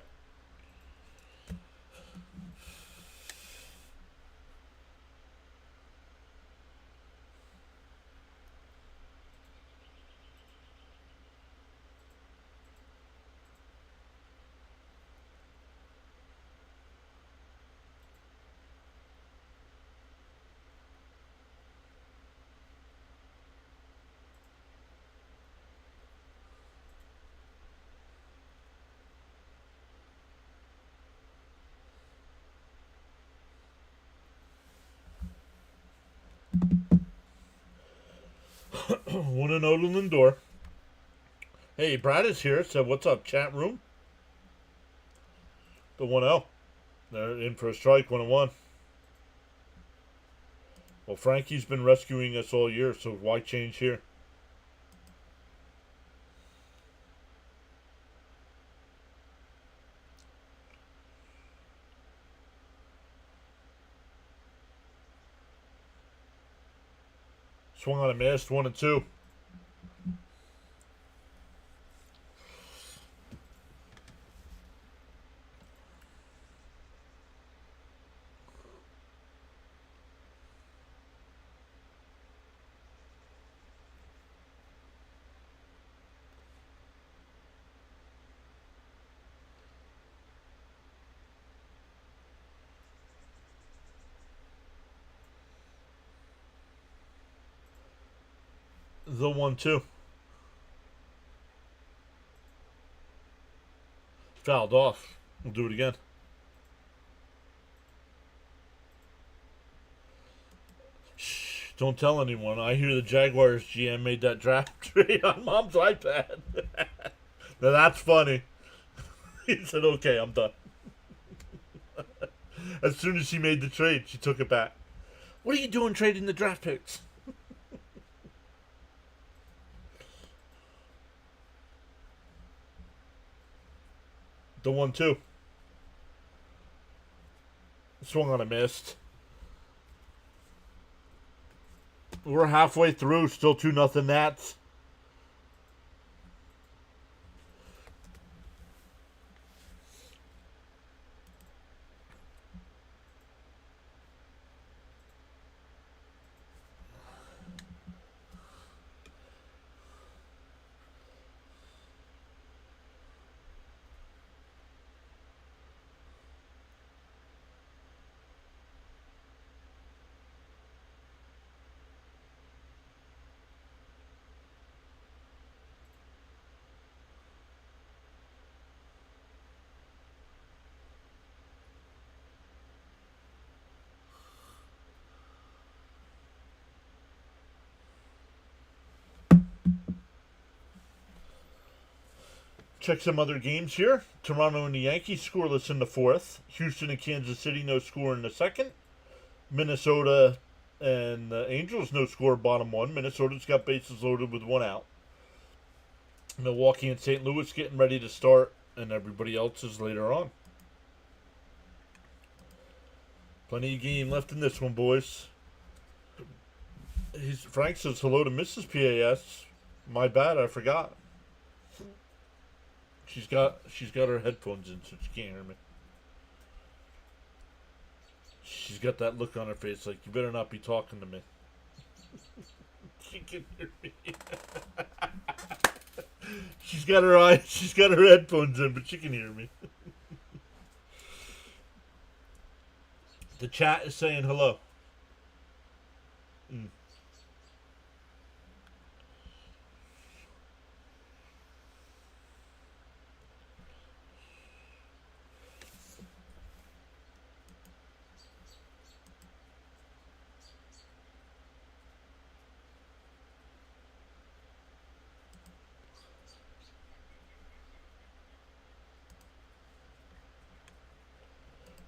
One and zero to Lindor. Hey, Brad is here. So what's up, chat room? The 1-0. They're in for a strike, 1-1. Well, Frankie's been rescuing us all year, so why change here? Swung on a miss, 1-2. The 1-2. Fouled off. We'll do it again. Shh, don't tell anyone. I hear the Jaguars GM made that draft trade on Mom's iPad. Now that's funny. He said, okay, I'm done. As soon as she made the trade, she took it back. What are you doing trading the draft picks? The 1-2. Swung on a missed. We're halfway through, still 2-0 Nats. Check some other games here. Toronto and the Yankees scoreless in the fourth. Houston and Kansas City no score in the second. Minnesota and the Angels no score bottom one. Minnesota's got bases loaded with 1 out. Milwaukee and St. Louis getting ready to start, and everybody else is later on. Plenty of game left in this one, boys. Frank says hello to Mrs. PAS. My bad, I forgot. She's got her headphones in, so she can't hear me. She's got that look on her face like, you better not be talking to me. She can hear me. She's got her headphones in, but she can hear me. The chat is saying hello.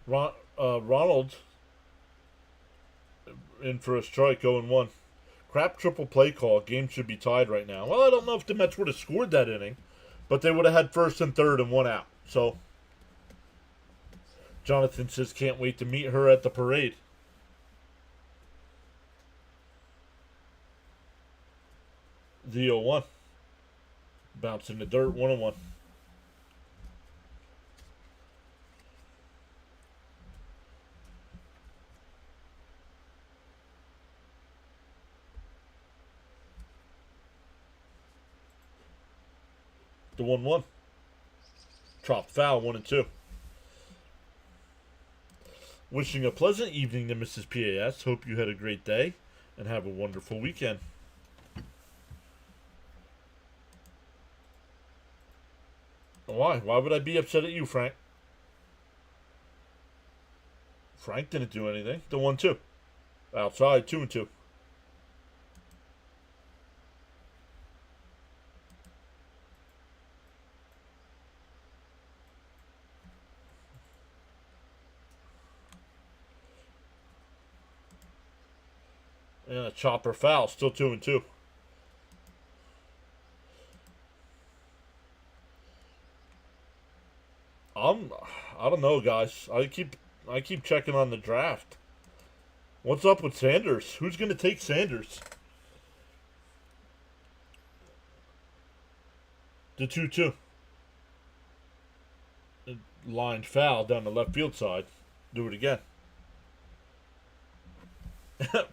Ronald in for a strike, 0-1. Crap triple play call. Game should be tied right now. Well, I don't know if the Mets would have scored that inning, but they would have had first and third and one out. So, Jonathan says can't wait to meet her at the parade. The 0-1. Bounce in the dirt, 1-1. The 1-1. Chopped foul, 1-2. Wishing a pleasant evening to Mrs. PAS. Hope you had a great day and have a wonderful weekend. Why? Why would I be upset at you, Frank? Frank didn't do anything. The 1-2. Outside, 2-2. And a chopper foul, still 2-2. I don't know, guys. I keep checking on the draft. What's up with Sanders? Who's going to take Sanders? The 2-2. Lined foul down the left field side. Do it again.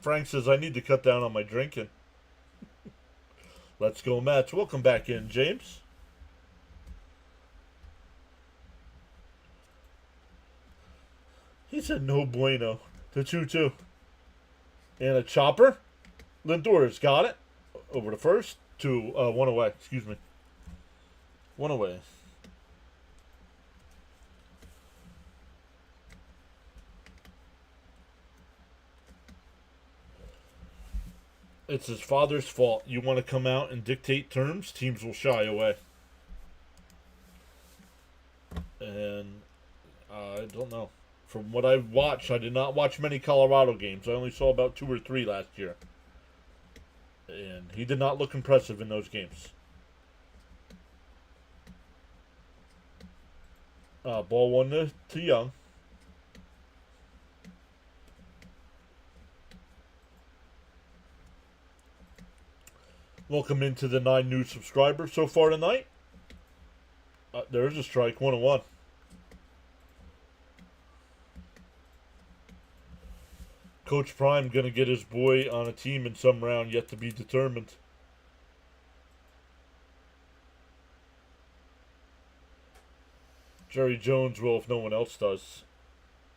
Frank says, I need to cut down on my drinking. Let's go, Mets. Welcome back in, James. He said no bueno. The 2-2. And a chopper. Lindor's got it. Over to first. One away. Excuse me. One away. It's his father's fault. You want to come out and dictate terms, teams will shy away. And I don't know. From what I've watched, I did not watch many Colorado games. I only saw about 2 or 3 last year. And he did not look impressive in those games. Ball 1 to Young. Welcome into the 9 new subscribers so far tonight. There's a strike, 1-1. Coach Prime going to get his boy on a team in some round yet to be determined. Jerry Jones will if no one else does.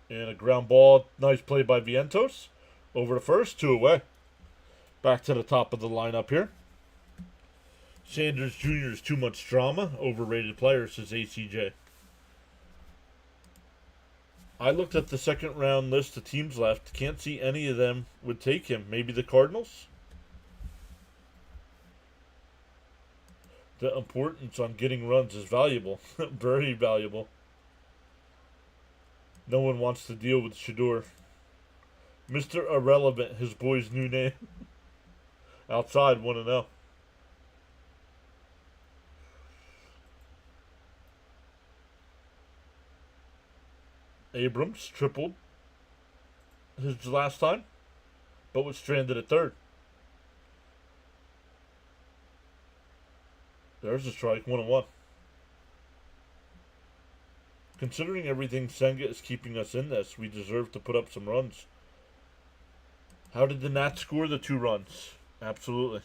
And a ground ball. Nice play by Vientos. Over to first, 2 away. Back to the top of the lineup here. Sanders Jr. is too much drama. Overrated player, says ACJ. I looked at the second round list of teams left. Can't see any of them would take him. Maybe the Cardinals? The importance on getting runs is valuable. Very valuable. No one wants to deal with Shador. Mr. Irrelevant, his boy's new name. Outside, 1-0. Abrams tripled his last time, but was stranded at third. There's a strike, 1-1. Considering everything Senga is keeping us in this, we deserve to put up some runs. How did the Nats score the 2 runs? Absolutely.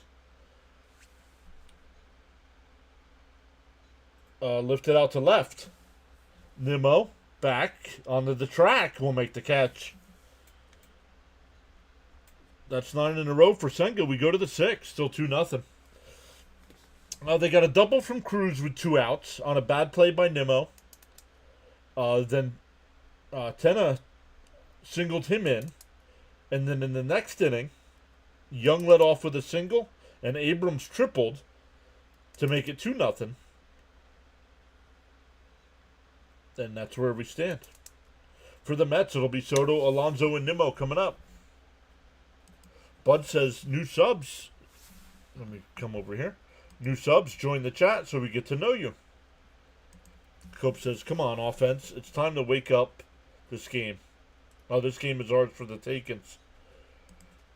Lifted out to left. Nimmo. Back onto the track will make the catch. That's 9 in a row for Senga. We go to the 6. Still 2-0. They got a double from Cruz with 2 outs on a bad play by Nimmo. Then Tenna singled him in. And then in the next inning, Young led off with a single. And Abrams tripled to make it 2-0. And that's where we stand. For the Mets, it'll be Soto, Alonso, and Nimmo coming up. Bud says, new subs. Let me come over here. New subs, join the chat so we get to know you. Cope says, come on, offense. It's time to wake up this game. Oh, this game is ours for the takings.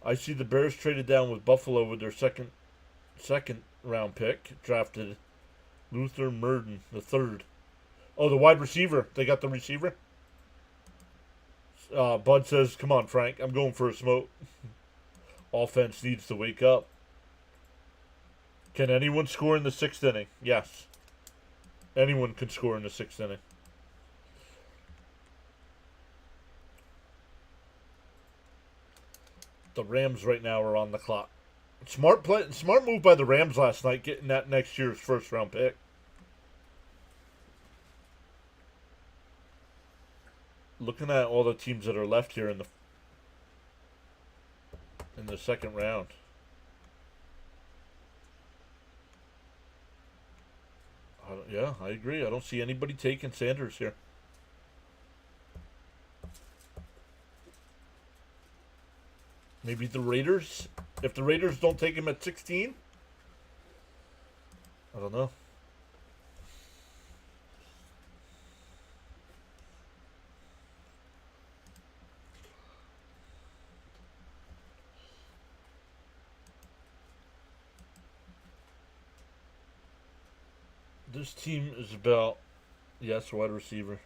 I see the Bears traded down with Buffalo with their second round pick. Drafted Luther Murden, the third. Oh, the wide receiver. They got the receiver? Bud says, come on, Frank. I'm going for a smoke. Offense needs to wake up. Can anyone score in the 6th inning? Yes. Anyone can score in the 6th inning. The Rams right now are on the clock. Smart move by the Rams last night, getting that next year's first round pick. Looking at all the teams that are left here in the second round. Yeah, I agree. I don't see anybody taking Sanders here. Maybe the Raiders? If the Raiders don't take him at 16? I don't know. This team is about, yes, wide receiver.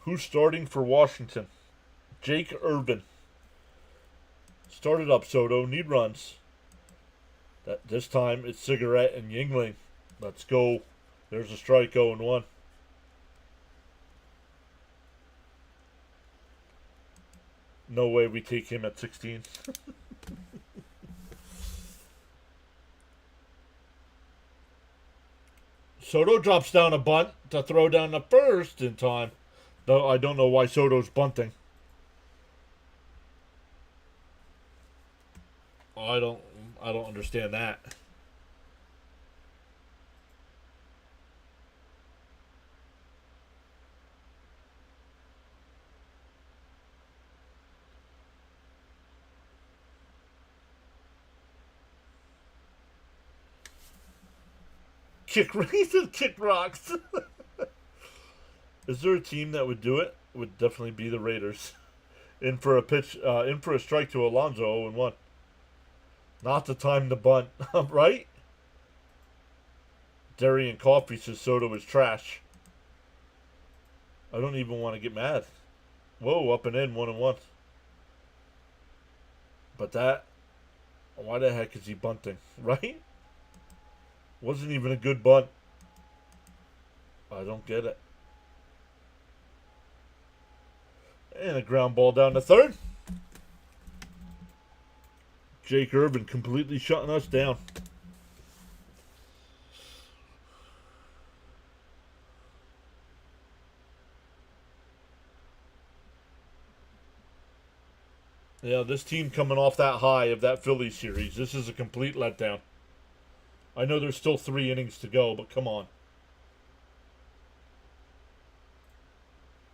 Who's starting for Washington? Jake Irvin. Started up Soto, need runs. This time it's Cigarette and Yingling. Let's go. There's a strike, 0-1. No way we take him at 16. Soto drops down a bunt to throw down the first in time. Though I don't know why Soto's bunting. I don't understand that. He said kick rocks. Is there a team that would do it? Would definitely be the Raiders. In for a strike to Alonso, 0-1. Not the time to bunt, right? Dairy and Coffee says Soto is trash. I don't even want to get mad. Whoa, up and in, 1-1. But that, why the heck is he bunting, right? Wasn't even a good bunt. I don't get it. And a ground ball down to third. Jake Irvin completely shutting us down. Yeah, this team coming off that high of that Phillies series, this is a complete letdown. I know there's still 3 innings to go, but come on.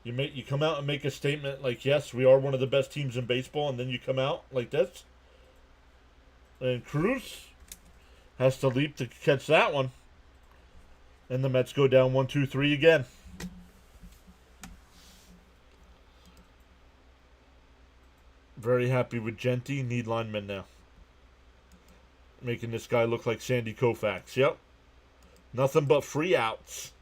You come out and make a statement like, yes, we are one of the best teams in baseball, and then you come out like this. And Cruz has to leap to catch that one. And the Mets go down 1-2-3 again. Very happy with Genty. Need linemen now. Making this guy look like Sandy Koufax. Yep. Nothing but free outs.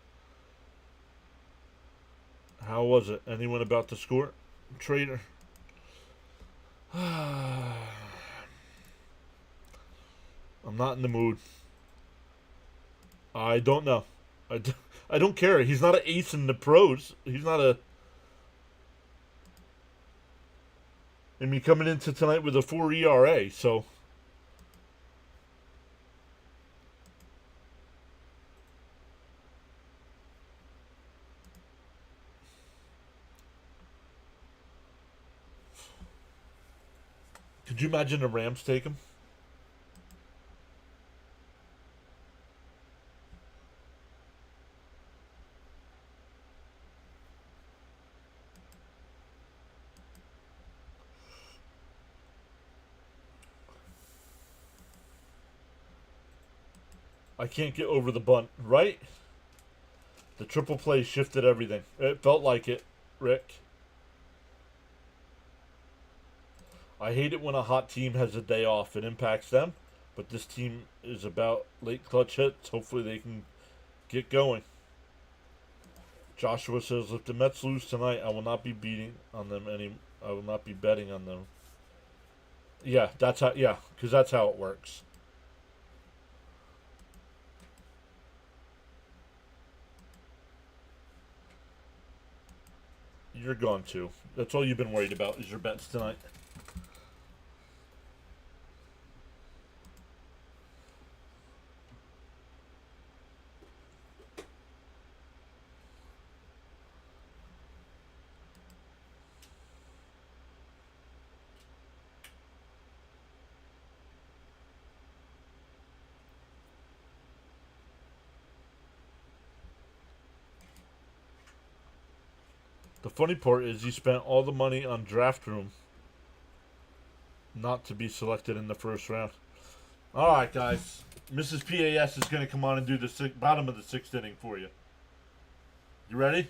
How was it? Anyone about to score? Trader. I'm not in the mood. I don't know. I don't care. He's not an ace in the pros. He's not a... I mean, coming into tonight with a 4 ERA, so... Could you imagine the Rams take him? I can't get over the bunt, right? The triple play shifted everything. It felt like it, Rick. I hate it when a hot team has a day off. It impacts them, but this team is about late clutch hits. Hopefully they can get going. Joshua says, if the Mets lose tonight, I will not be beating on them any. I will not be betting on them. Yeah, that's how. Yeah, because that's how it works. You're going to. That's all you've been worried about is your bets tonight. The funny part is you spent all the money on draft room not to be selected in the first round. All right, guys. Mrs. PAS is going to come on and do the bottom of the sixth inning for you. You ready?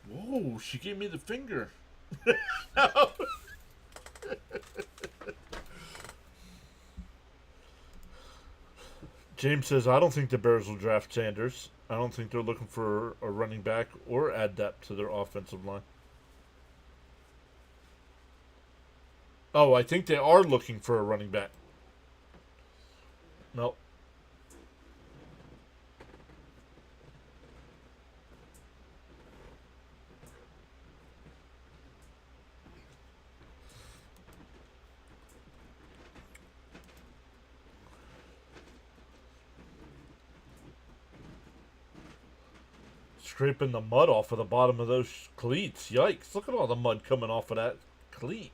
Whoa, she gave me the finger. No. James says, I don't think the Bears will draft Sanders. I don't think they're looking for a running back or add depth to their offensive line. Oh, I think they are looking for a running back. Nope. Scraping the mud off of the bottom of those cleats. Yikes. Look at all the mud coming off of that cleat.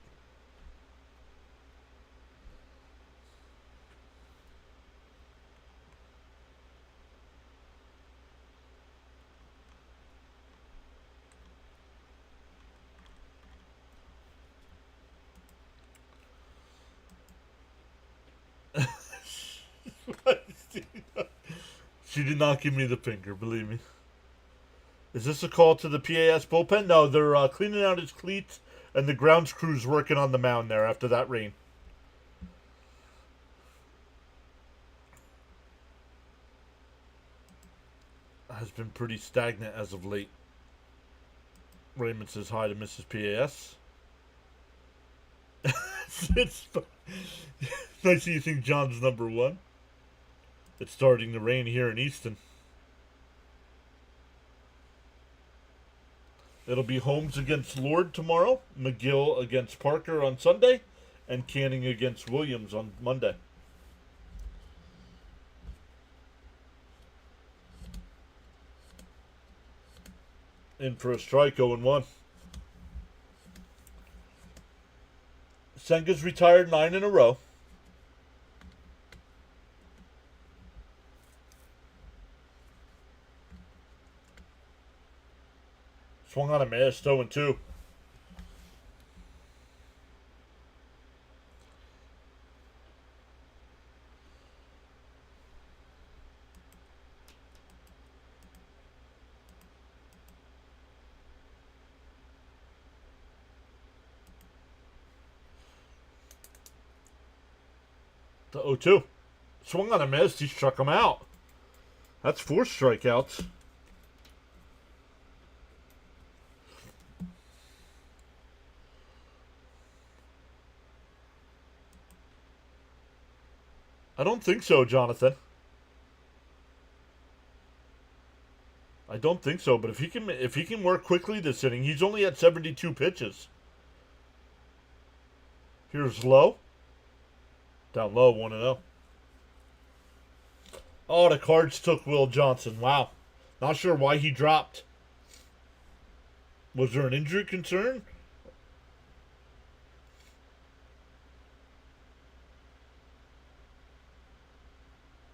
She did not give me the finger, believe me. Is this a call to the PAS bullpen? No, they're cleaning out his cleats, and the grounds crew's working on the mound there after that rain. Has been pretty stagnant as of late. Raymond says hi to Mrs. PAS. It's nice that you think John's number one. It's starting to rain here in Easton. It'll be Holmes against Lord tomorrow, McGill against Parker on Sunday, and Canning against Williams on Monday. In for a strike, 0-1. Senga's retired 9 in a row. Swung on a miss, 0-2. The 0-2. Swung on a miss, he struck him out. That's 4 strikeouts. I don't think so, Jonathan. I don't think so, but if he can work quickly this inning, he's only at 72 pitches. Here's low. Down low, 1-0. Oh, the Cards took Will Johnson. Wow. Not sure why he dropped. Was there an injury concern?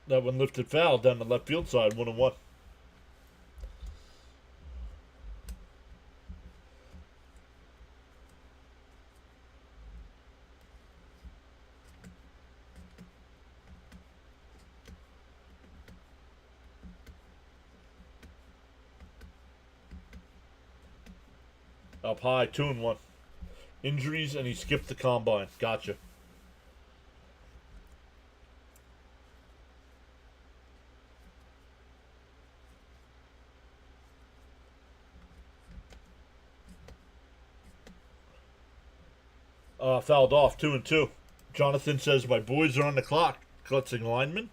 That one lifted foul down the left field side, 1-1. Up high, 2-1. Injuries, and he skipped the combine. Gotcha. Fouled off, 2-2. Jonathan says, my boys are on the clock. Clutching lineman.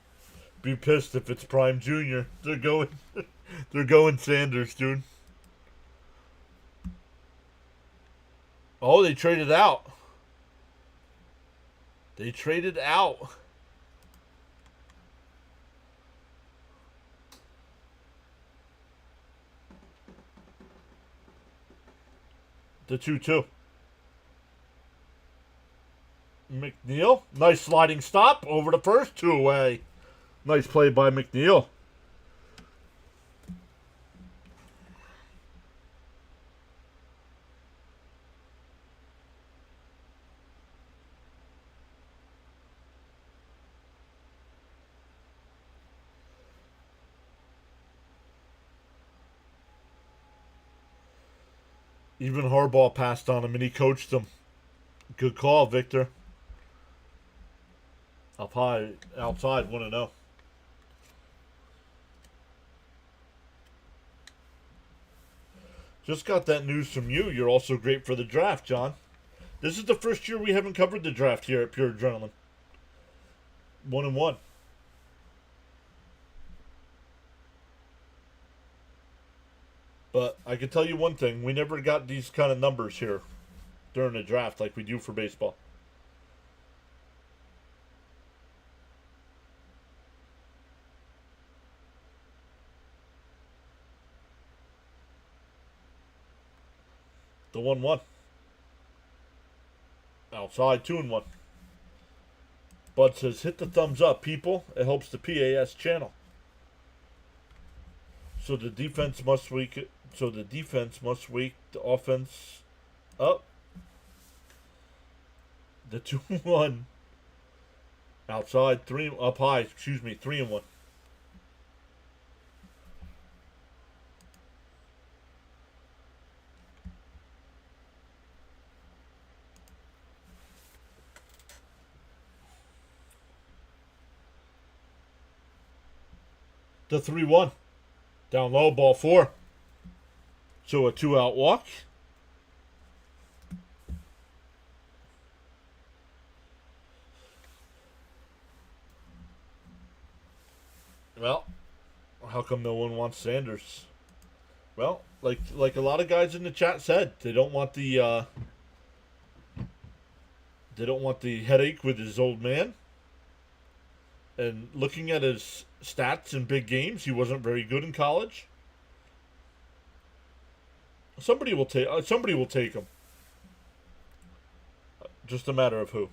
Be pissed if it's Prime Junior. They're going, they're going Sanders, dude. Oh, they traded out. They traded out. The 2-2. McNeil. Nice sliding stop over the first, 2 away. Nice play by McNeil. Even Harbaugh passed on him and he coached him. Good call, Victor. Up high, outside, 1-0. Just got that news from you. You're also great for the draft, John. This is the first year we haven't covered the draft here at Pure Adrenaline. 1-1. But I can tell you one thing. We never got these kind of numbers here during the draft like we do for baseball. The 1-1. Outside, 2-1. Bud says, hit the thumbs up, people. It helps the PAS channel. So the defense must wake the offense up. The 2-1. Outside, 3 up high, 3-1. The 3-1. Down low, ball 4. So a 2-out walk. Well, how come no one wants Sanders? Well, like a lot of guys in the chat said, they don't want the headache with his old man. And looking at his stats in big games, he wasn't very good in college. Somebody will take him. Just a matter of who.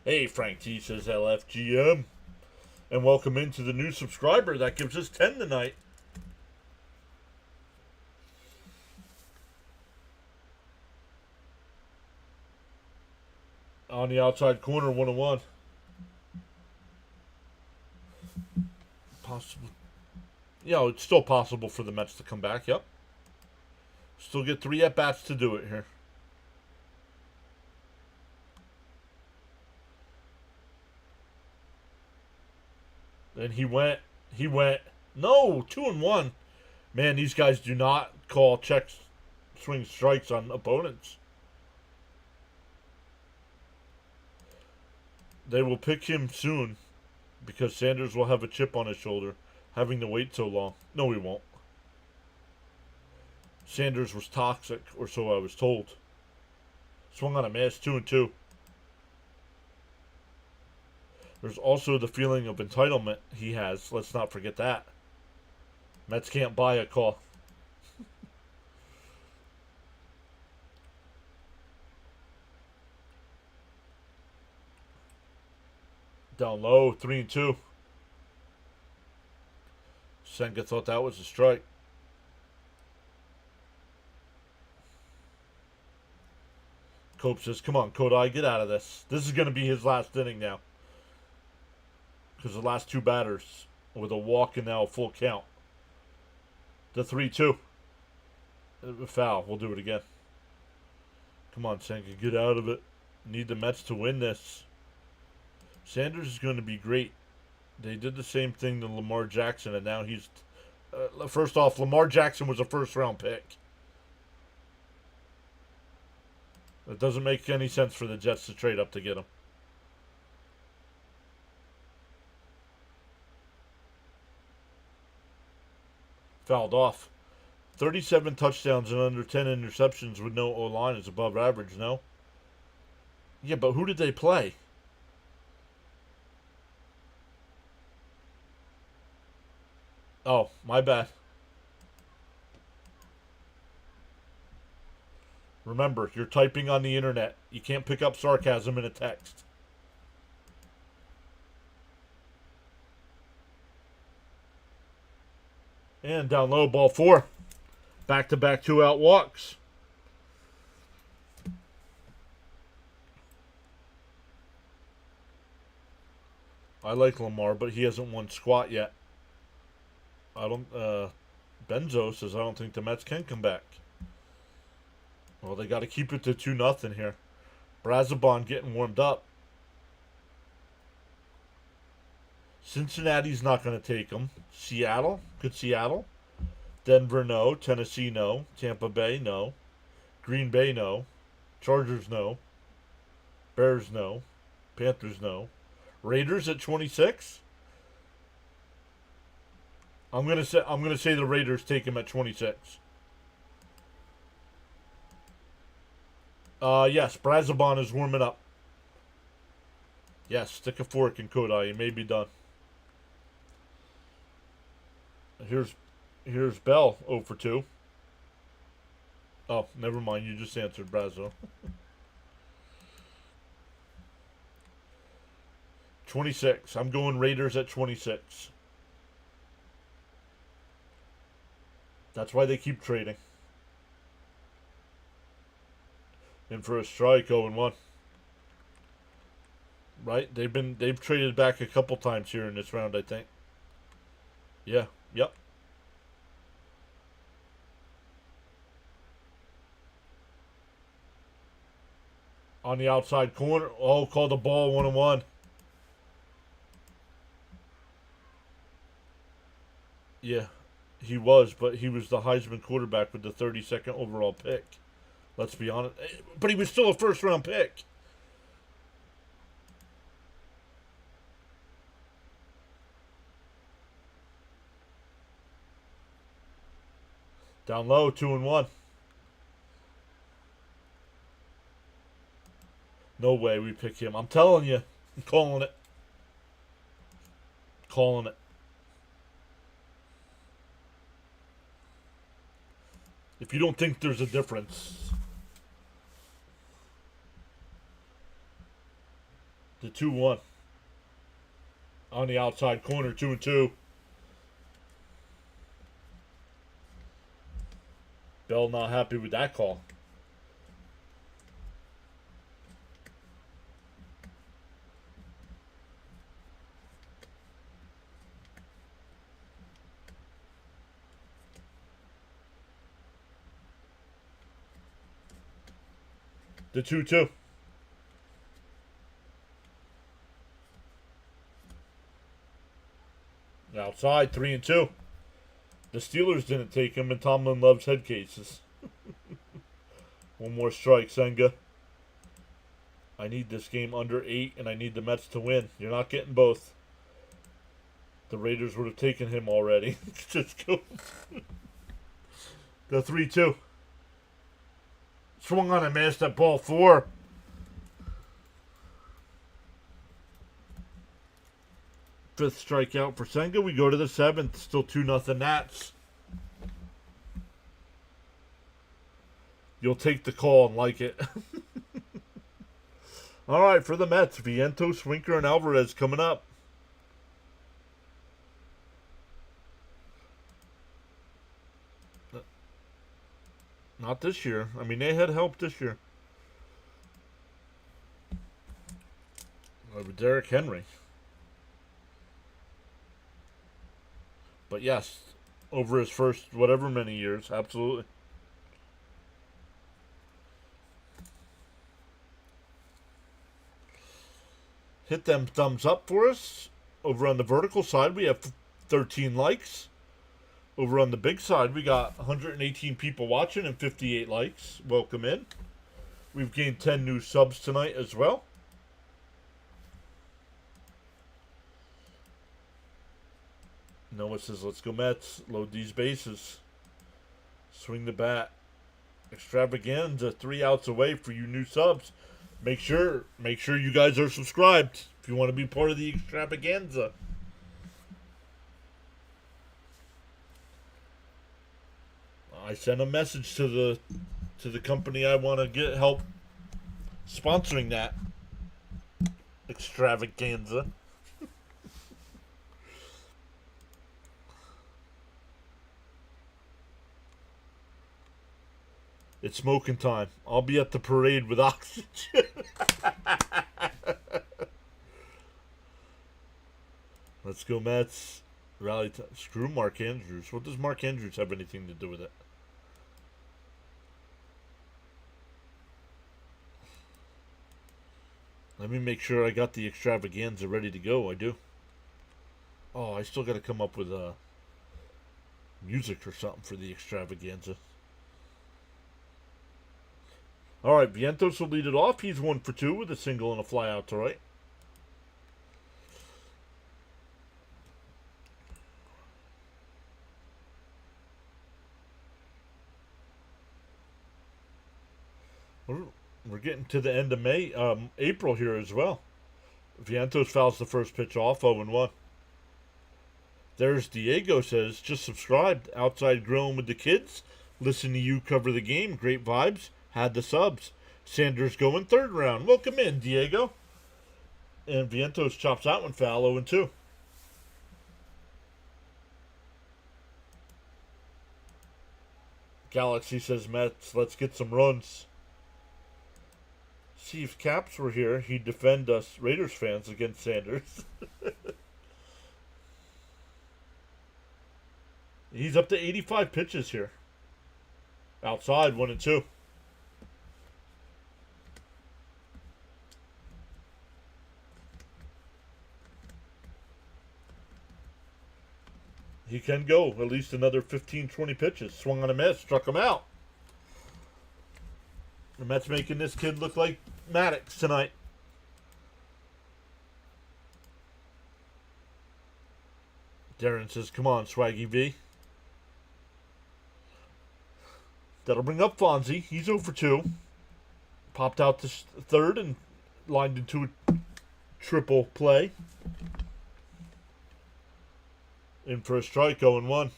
Hey, Frank T says LFGM. And welcome into the new subscriber. That gives us 10 tonight. On the outside corner, 1-1. Possible. Yeah, it's still possible for the Mets to come back. Yep. Still get 3 at-bats to do it here. And he went. No, 2-1. Man, these guys do not call check swing strikes on opponents. They will pick him soon because Sanders will have a chip on his shoulder having to wait so long. No, he won't. Sanders was toxic, or so I was told. Swung on a miss, 2-2. There's also the feeling of entitlement he has. Let's not forget that. Mets can't buy a call. Down low, 3-2. Senga thought that was a strike. Cope says, come on, Kodai, get out of this. This is going to be his last inning now. Because the last 2 batters with a walk and now a full count. The 3-2. Foul. We'll do it again. Come on, Senga, get out of it. Need the Mets to win this. Sanders is going to be great. They did the same thing to Lamar Jackson, and now he's... first off, Lamar Jackson was a first-round pick. It doesn't make any sense for the Jets to trade up to get him. Fouled off. 37 touchdowns and under 10 interceptions with no O-line is above average, no? Yeah, but who did they play? Oh, my bad. Remember, you're typing on the internet. You can't pick up sarcasm in a text. And down low, ball 4. Back-to-back 2-out walks. I like Lamar, but he hasn't won squat yet. Benzo says I don't think the Mets can come back. Well, they got to keep it to 2-0 here. Brazabon getting warmed up. Cincinnati's not going to take them. Seattle? Could Seattle? Denver, no. Tennessee, no. Tampa Bay, no. Green Bay, no. Chargers, no. Bears, no. Panthers, no. Raiders at 26? I'm gonna say the Raiders take him at 26. Yes, Brazabon is warming up. Yes, stick a fork in Kodai. You may be done. Here's Bell 0 for 2. Oh, never mind. You just answered Brazo. 26. I'm going Raiders at 26. That's why they keep trading. In for a strike, 0-1. Right? They've traded back a couple times here in this round, I think. Yeah. Yep. On the outside corner. Oh, called the ball 1-1. Yeah, he was, but he was the Heisman quarterback with the 32nd overall pick. Let's be honest. But he was still a first-round pick. Down low, 2-1. No way we pick him. I'm telling you. I'm calling it. Calling it. If you don't think there's a difference. The 2-1. On the outside corner, 2-2. Bell not happy with that call. The 2-2. Outside, 3-2. The Steelers didn't take him, and Tomlin loves head cases. One more strike, Senga. I need this game under 8, and I need the Mets to win. You're not getting both. The Raiders would have taken him already. Just go. The 3-2. Swung on and missed at ball 4. Fifth strikeout for Senga. We go to the 7th. Still 2-0 Nats. You'll take the call and like it. All right, for the Mets, Vientos, Winker, and Alvarez coming up. Not this year. I mean, they had help this year. Over Derrick Henry. But yes, over his first whatever many years, absolutely. Hit them thumbs up for us. Over on the vertical side, we have 13 likes. Over on the big side, we got 118 people watching and 58 likes. Welcome in. We've gained 10 new subs tonight as well. Noah says, let's go Mets. Load these bases. Swing the bat. Extravaganza, 3 outs away for you new subs. Make sure you guys are subscribed if you want to be part of the extravaganza. I sent a message to the company I want to get help sponsoring that extravaganza. It's smoking time. I'll be at the parade with oxygen. Let's go Mets. Rally time. Screw Mark Andrews. What does Mark Andrews have anything to do with it? Let me make sure I got the extravaganza ready to go. I do. Oh, I still got to come up with music or something for the extravaganza. All right, Vientos will lead it off. He's 1 for 2 with a single and a fly out to right. We're getting to the end of April here as well. Vientos fouls the first pitch off, 0-1. There's Diego says, just subscribed. Outside grilling with the kids. Listen to you cover the game. Great vibes. Had the subs. Sanders going 3rd round. Welcome in, Diego. And Vientos chops that one foul, 0-2. Galaxy says, Mets, let's get some runs. See, if Caps were here, he'd defend us Raiders fans against Sanders. He's up to 85 pitches here. Outside, 1-2. He can go at least another 15, 20 pitches. Swung on a miss, struck him out. The Mets making this kid look like Maddox tonight. Darren says, come on, Swaggy V. That'll bring up Fonzie. He's 0 for 2. Popped out to 3rd and lined into a triple play. In for a strike, 0-1.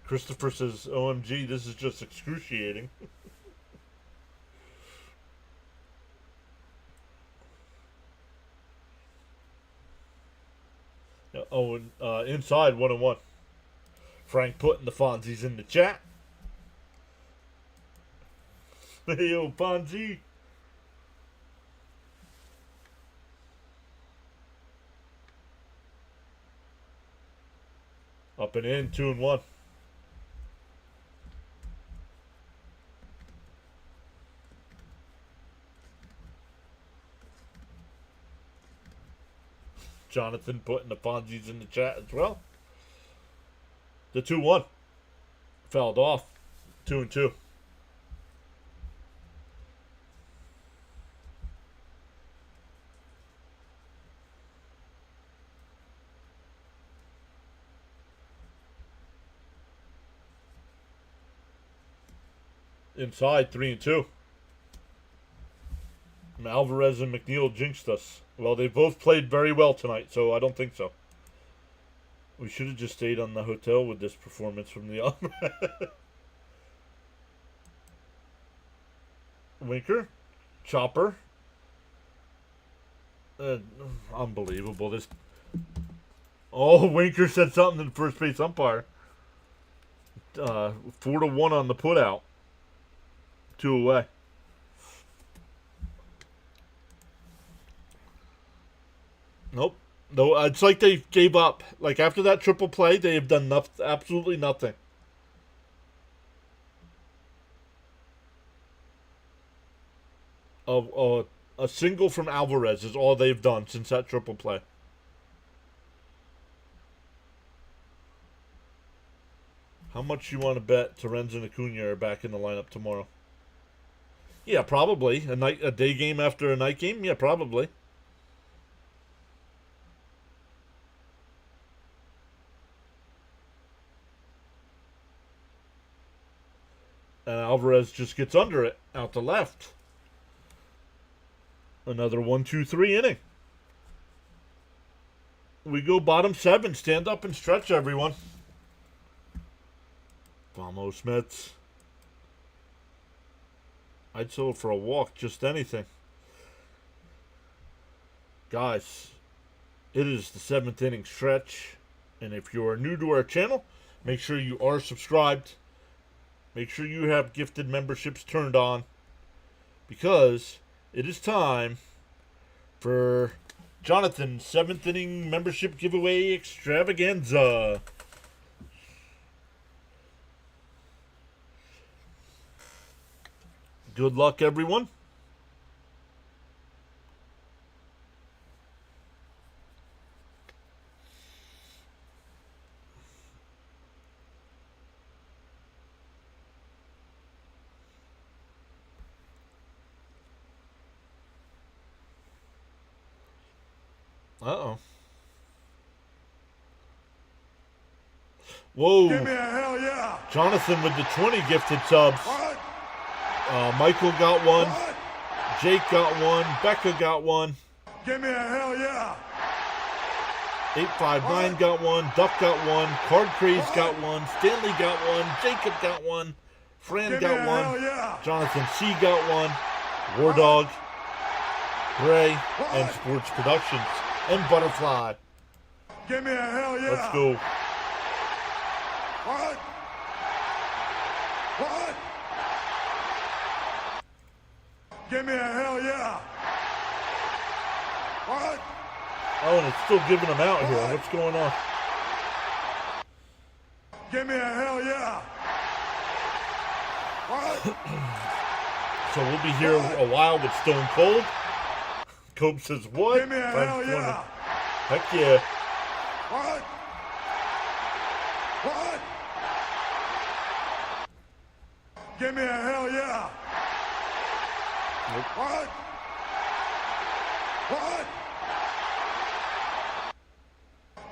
Christopher says, OMG, this is just excruciating. Inside, 1-1. Frank putting the Fonzies in the chat. Hey, yo, Fonzie. Up and in, 2-1. Jonathan putting the Fonzies in the chat as well. The 2-1. Fouled off. 2-2. Inside, 3-2. Alvarez and McNeil jinxed us. Well, they both played very well tonight, so I don't think so. We should have just stayed on the hotel with this performance from the other. Winker. Chopper. Unbelievable. This. Oh, Winker said something to the first base umpire. 4-1 on the putout. 2 away. Nope. No, it's like they gave up. Like after that triple play, they have done absolutely nothing. A single from Alvarez is all they've done since that triple play. How much you want to bet Torrens and Acuna are back in the lineup tomorrow? Yeah, probably. A day game after a night game? Yeah, probably. And Alvarez just gets under it, out to left. Another 1-2-3 inning. We go bottom 7. Stand up and stretch, everyone. Vamos, Mets. I'd sell for a walk, just anything. Guys, it is the 7th inning stretch. And if you are new to our channel, make sure you are subscribed. Make sure you have gifted memberships turned on. Because it is time for Jonathan's 7th inning membership giveaway extravaganza. Good luck, everyone. Uh-oh. Whoa. Give me a hell yeah. Jonathan with the 20 gifted subs. What? Michael got one. What? Jake got one. Becca got one. Give me a hell yeah. 859 got one. Duck got one. Card Craze got one. Stanley got one. Jacob got one. Fran Give me got a one. hell yeah. Jonathan C got one. War Dog, Gray, and Sports Productions. And Butterfly. Give me a hell yeah. Let's go. What? What? Give me a hell yeah. What? Oh, and it's still giving them out here. What's going on? Give me a hell yeah. What? So we'll be here a while with Stone Cold. Cope says what? Give me a hell yeah. Heck yeah. What? What? Give me a hell yeah. Nope. What? What?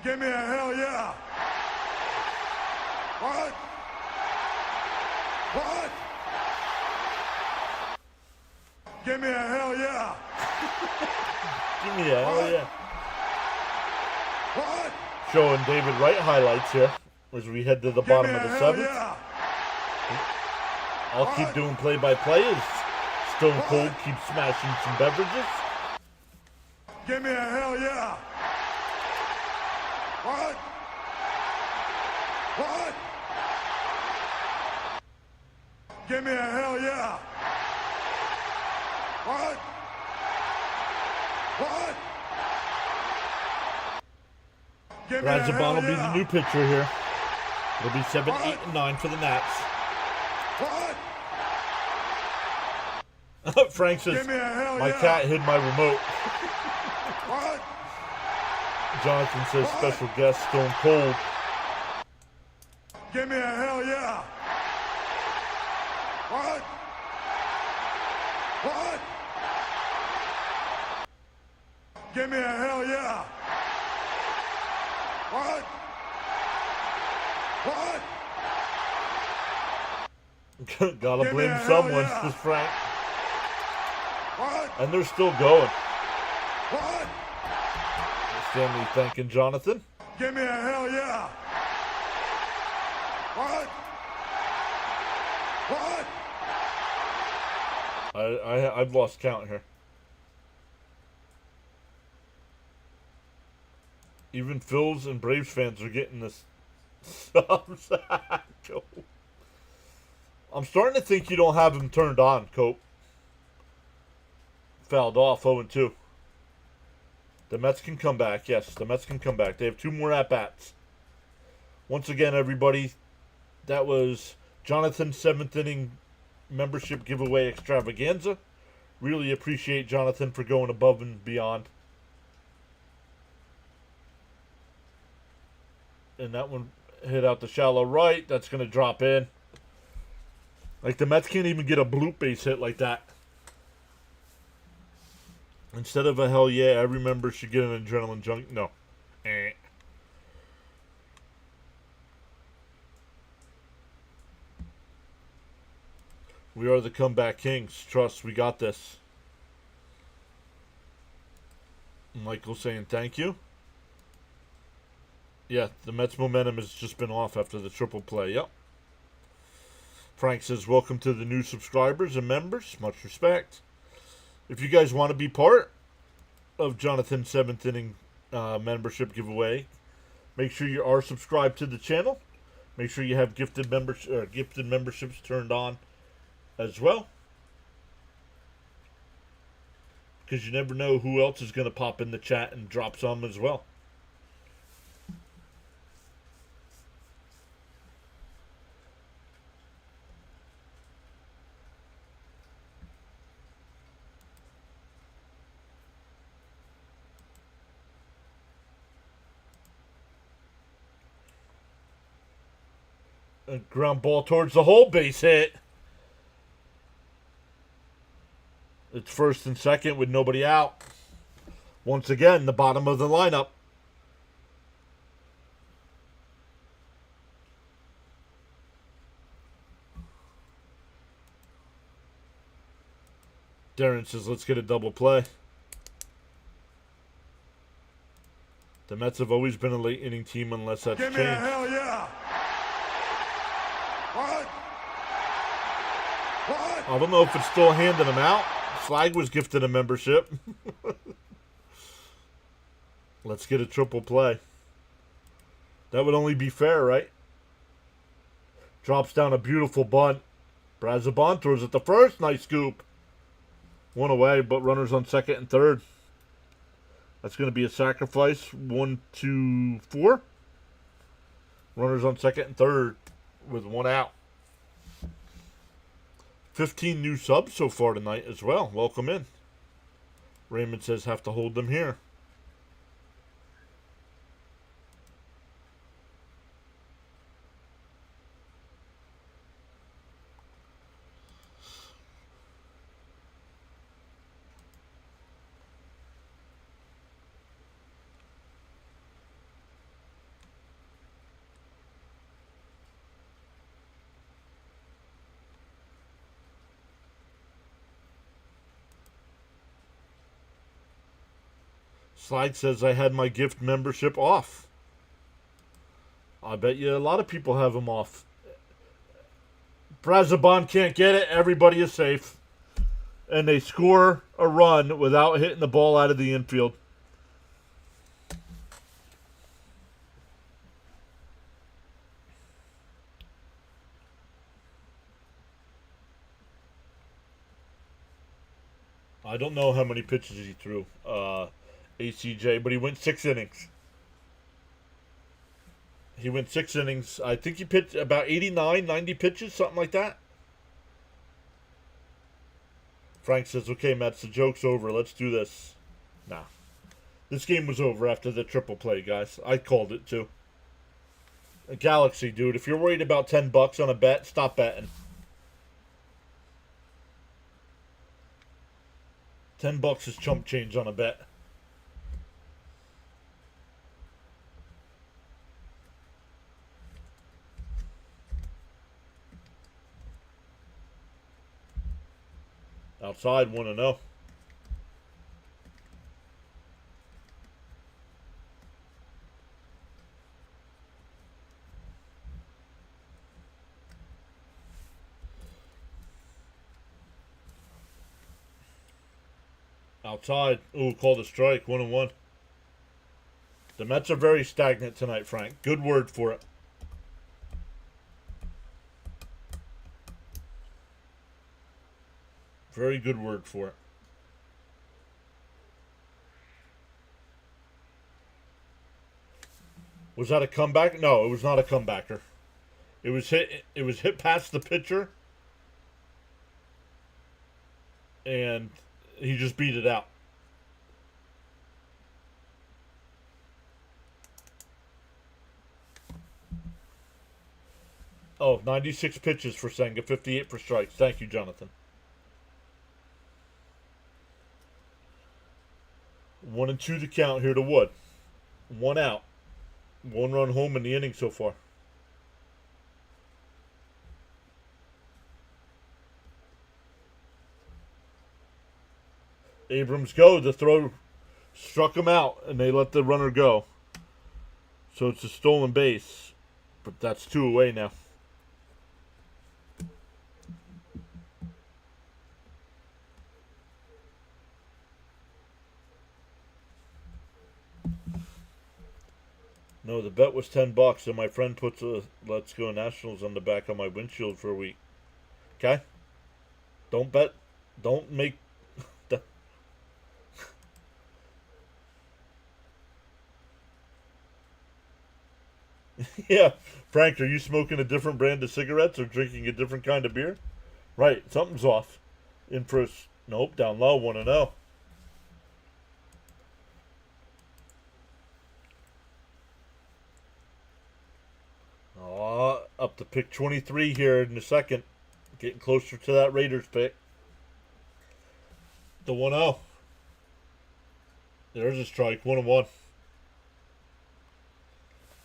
Give me a hell yeah. What? What? Give me a hell yeah. Give me a hell yeah. What? Showing David Wright highlights here as we head to the bottom of the 7th. Yeah. I'll keep doing play-by-play as Stone Cold keeps smashing some beverages. Give me a hell yeah. What? What? Give me a hell yeah. What? What? Give me a hell Rajabon will be yeah. the new pitcher here. It'll be 7, 8, and 9 for the Nats. What? Frank says, Give me a hell my yeah. cat hid my remote. What? Jonathan says, What? special guest Stone Cold. Give me a hell yeah. What? What? Give me a hell yeah. What? What? Gotta Give me blame a hell someone, yeah. says Frank. What? And they're still going. What? Stanley thanking Jonathan. Give me a hell yeah. What? What? I've lost count here. Even Phil's and Braves fans are getting this subs. I'm starting to think you don't have him turned on, Cope. Fouled off 0-2. The Mets can come back. Yes, the Mets can come back. They have 2 more at-bats. Once again, everybody, that was Jonathan's 7th inning membership giveaway extravaganza. Really appreciate Jonathan for going above and beyond. And that one hit out the shallow right. That's going to drop in. Like, the Mets can't even get a bloop base hit like that. Instead of a hell yeah, every member should get an adrenaline junk. No. We are the comeback kings. Trust, we got this. Michael saying thank you. Yeah, the Mets momentum has just been off after the triple play. Yep. Frank says, welcome to the new subscribers and members. Much respect. If you guys want to be part of Jonathan's 7th inning membership giveaway, make sure you are subscribed to the channel. Make sure you have gifted memberships turned on as well. Because you never know who else is going to pop in the chat and drop some as well. A ground ball towards the hole, base hit. It's first and second with nobody out. Once again, the bottom of the lineup. Darren says, let's get a double play. The Mets have always been a late inning team unless that's Give changed. me a hell yeah. What? What? I don't know if it's still handing them out. Slag was gifted a membership. Let's get a triple play. That would only be fair, right? Drops down a beautiful bunt. Brazabon throws it the first. Nice scoop. One away, but runners on second and third. That's going to be a sacrifice. 1, 2, 4. Runners on second and third with one out. 15 new subs so far tonight as well. Welcome in. Raymond says have to hold them here. Slide says I had my gift membership off. I bet you a lot of people have them off. Brazabon can't get it. Everybody is safe. And they score a run without hitting the ball out of the infield. I don't know how many pitches he threw. ACJ, but he went 6 innings. He went 6 innings. I think he pitched about 89, 90 pitches, something like that. Frank says, okay, Mets, the joke's over. Let's do this. Nah. This game was over after the triple play, guys. I called it, too. A Galaxy, dude. If you're worried about $10 on a bet, stop betting. $10 is chump change on a bet. Outside, 1-0. Outside. Ooh, called a strike. 1-1. The Mets are very stagnant tonight, Frank. Good word for it. Very good word for it. Was that a comeback? No, it was not a comebacker. It was hit past the pitcher. And He just beat it out. Oh, 96 pitches for Senga, 58 for strikes. Thank you, Jonathan. 1-2 the count here to Wood. 1 out. 1 run home in the inning so far. Abrams go. The throw struck him out, and they let the runner go. So it's a stolen base. But that's 2 away now. No, the bet was $10, and my friend puts a "Let's Go Nationals" on the back of my windshield for a week. Okay? Don't bet. Don't make. Yeah, Frank, are you smoking a different brand of cigarettes or drinking a different kind of beer? Right, something's off. In first, nope, down low, 1-0. Up to pick 23 here in the second. Getting closer to that Raiders pick. The 1-0. There's a strike, 1-1.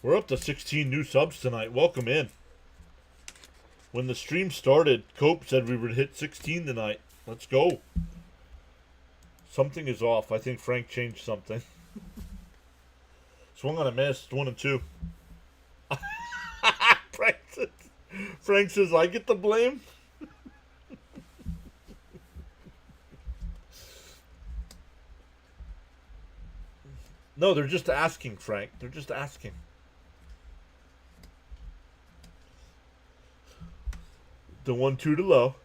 We're up to 16 new subs tonight. Welcome in. When the stream started, Cope said we would hit 16 tonight. Let's go. Something is off. I think Frank changed something. Swung on a miss, 1-2. Frank says, I get the blame. No, they're just asking, Frank. They're just asking. The 1-2 to low.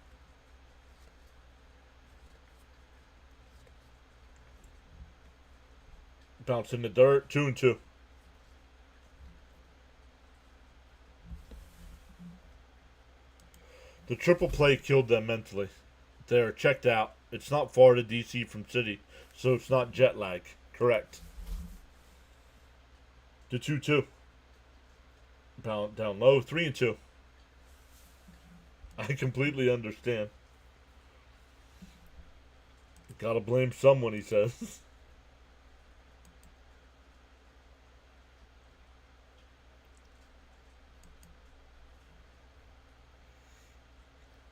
Bounce in the dirt. 2-2. The triple play killed them mentally. They're checked out. It's not far to DC from City, so it's not jet lag. Correct. The 2-2. Down low. 3-2. I completely understand. Gotta blame someone, he says.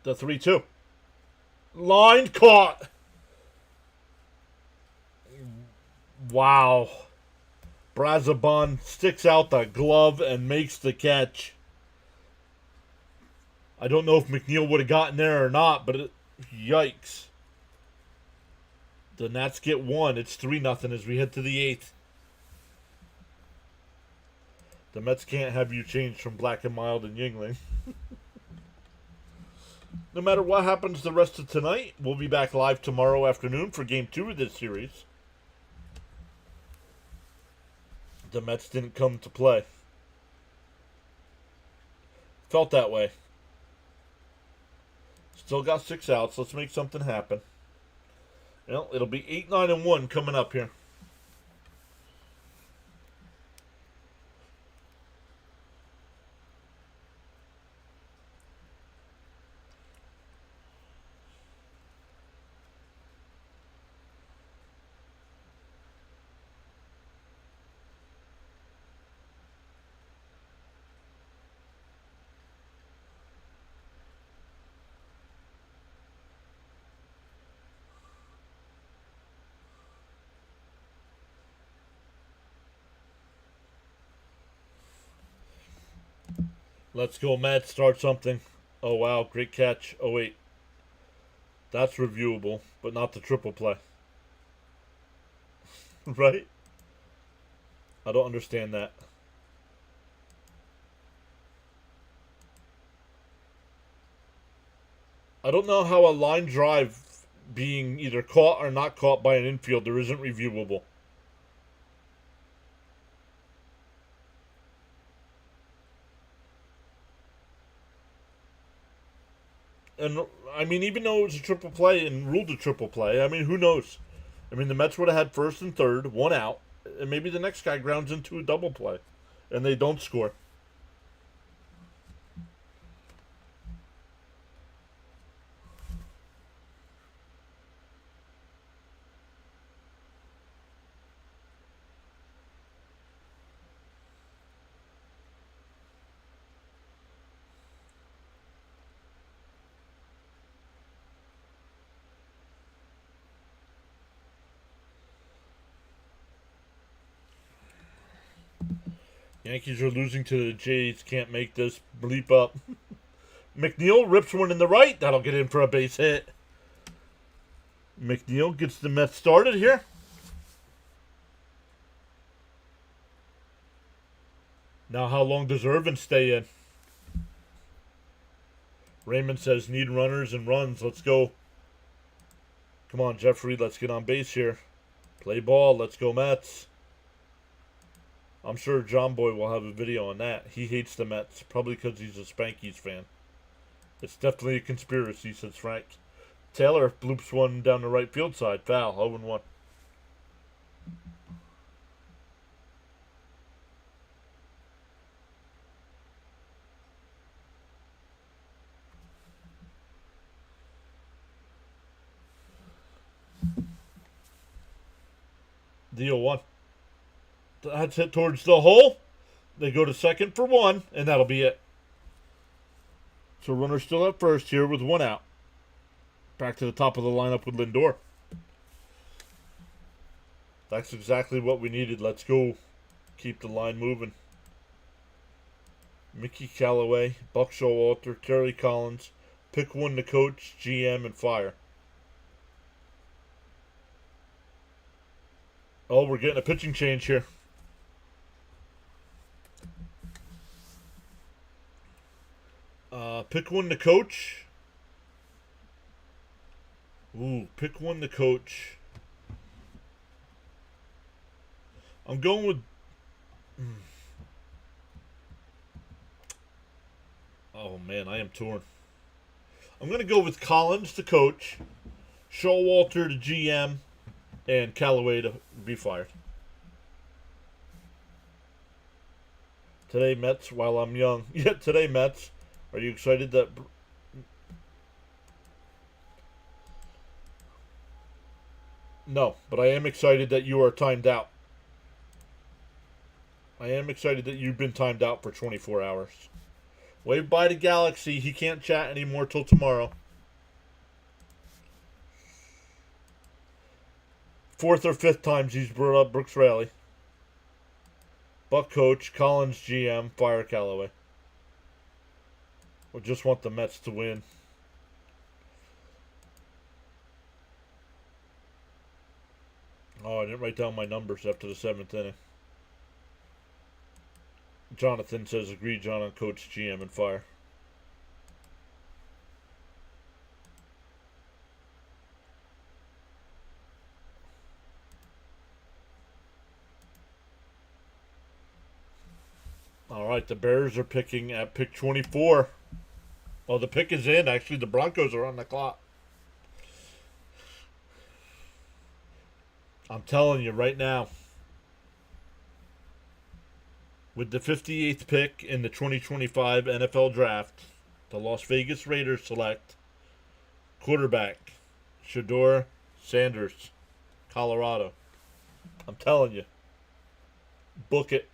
The 3-2. Line caught. Wow. Brazabon sticks out the glove and makes the catch. I don't know if McNeil would have gotten there or not, but yikes. The Nats get 1. It's 3-0 as we head to the 8th. The Mets can't have you changed from Black and Mild and Yingling. No matter what happens the rest of tonight, we'll be back live tomorrow afternoon for Game 2 of this series. The Mets didn't come to play. Felt that way. Still got 6 outs. Let's make something happen. Well, it'll be 8-9-1 coming up here. Let's go, Matt. Start something. Oh, wow. Great catch. Oh, wait. That's reviewable, but not the triple play. Right? I don't understand that. I don't know how a line drive being either caught or not caught by an infielder isn't reviewable. And, I mean, even though it was a triple play and ruled a triple play, I mean, who knows? I mean, the Mets would have had first and third, one out, and maybe the next guy grounds into a double play, and they don't score. Yankees are losing to the Jays. Can't make this. Bleep up. McNeil rips one in the right. That'll get in for a base hit. McNeil gets the Mets started here. Now how long does Irvin stay in? Raymond says need runners and runs. Let's go. Come on, Jeffrey. Let's get on base here. Play ball. Let's go, Mets. I'm sure John Boy will have a video on that. He hates the Mets, probably because he's a Spankies fan. It's definitely a conspiracy, says Frank. Taylor bloops one down the right field side. Foul, 0-1. The 0-1. That's hit towards the hole. They go to second for one, and that'll be it. So runner's still at first here with one out. Back to the top of the lineup with Lindor. That's exactly what we needed. Let's go. Keep the line moving. Mickey Callaway, Buck Showalter, Terry Collins. Pick one to coach, GM, and fire. Oh, we're getting a pitching change here. Pick one to coach. Ooh, pick one to coach. I'm going with... Oh, man, I am torn. I'm going to go with Collins to coach, Showalter to GM, and Callaway to be fired. Today, Mets, while I'm young. Yeah, today, Mets. Are you excited that... No, but I am excited that you are timed out. I am excited that you've been timed out for 24 hours. Wave bye to Galaxy. He can't chat anymore till tomorrow. Fourth or fifth times he's brought up Brooks Raley. Buck coach, Collins GM, fire Callaway. We just want the Mets to win. Oh, I didn't write down my numbers after the 7th inning. Jonathan says, agree, John, on coach, GM, and fire. All right, the Bears are picking at pick 24. Oh, the pick is in. Actually, the Broncos are on the clock. I'm telling you right now, with the 58th pick in the 2025 NFL Draft, the Las Vegas Raiders select quarterback Shedeur Sanders, Colorado. I'm telling you, book it.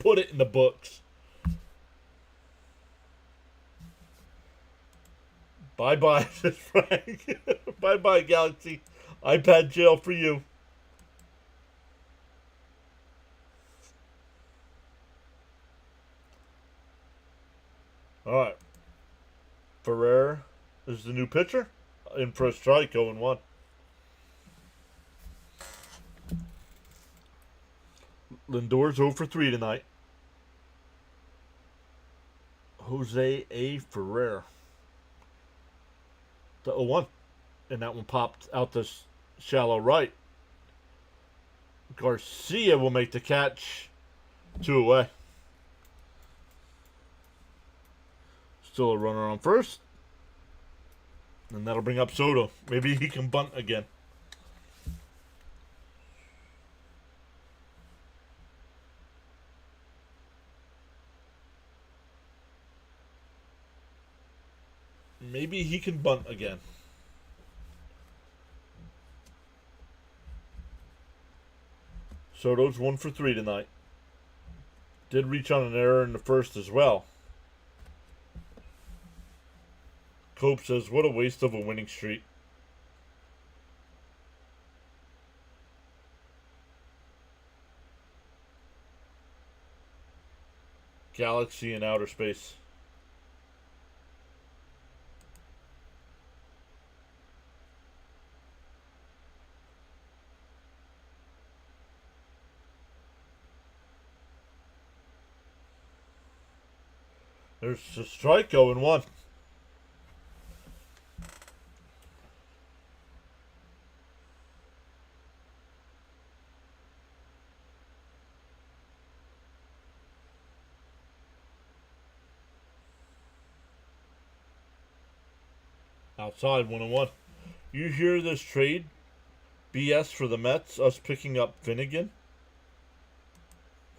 Put it in the books. Bye-bye, says Frank. Bye-bye, Galaxy. iPad jail for you. All right. Ferrer is the new pitcher. In for a strike, 0-1. Lindor's 0 for 3 tonight. Jose A. Ferrer. The 0-1. And that one popped out the shallow right. Garcia will make the catch. 2 away. Still a runner on first. And that'll bring up Soto. Maybe he can bunt again. Maybe he can bunt again. Soto's 1 for 3 tonight. Did reach on an error in the first as well. Cope says, what a waste of a winning streak. Galaxy in outer space. There's a strike going 1. Outside 1-1. You hear this trade BS for the Mets? Us picking up Finnegan?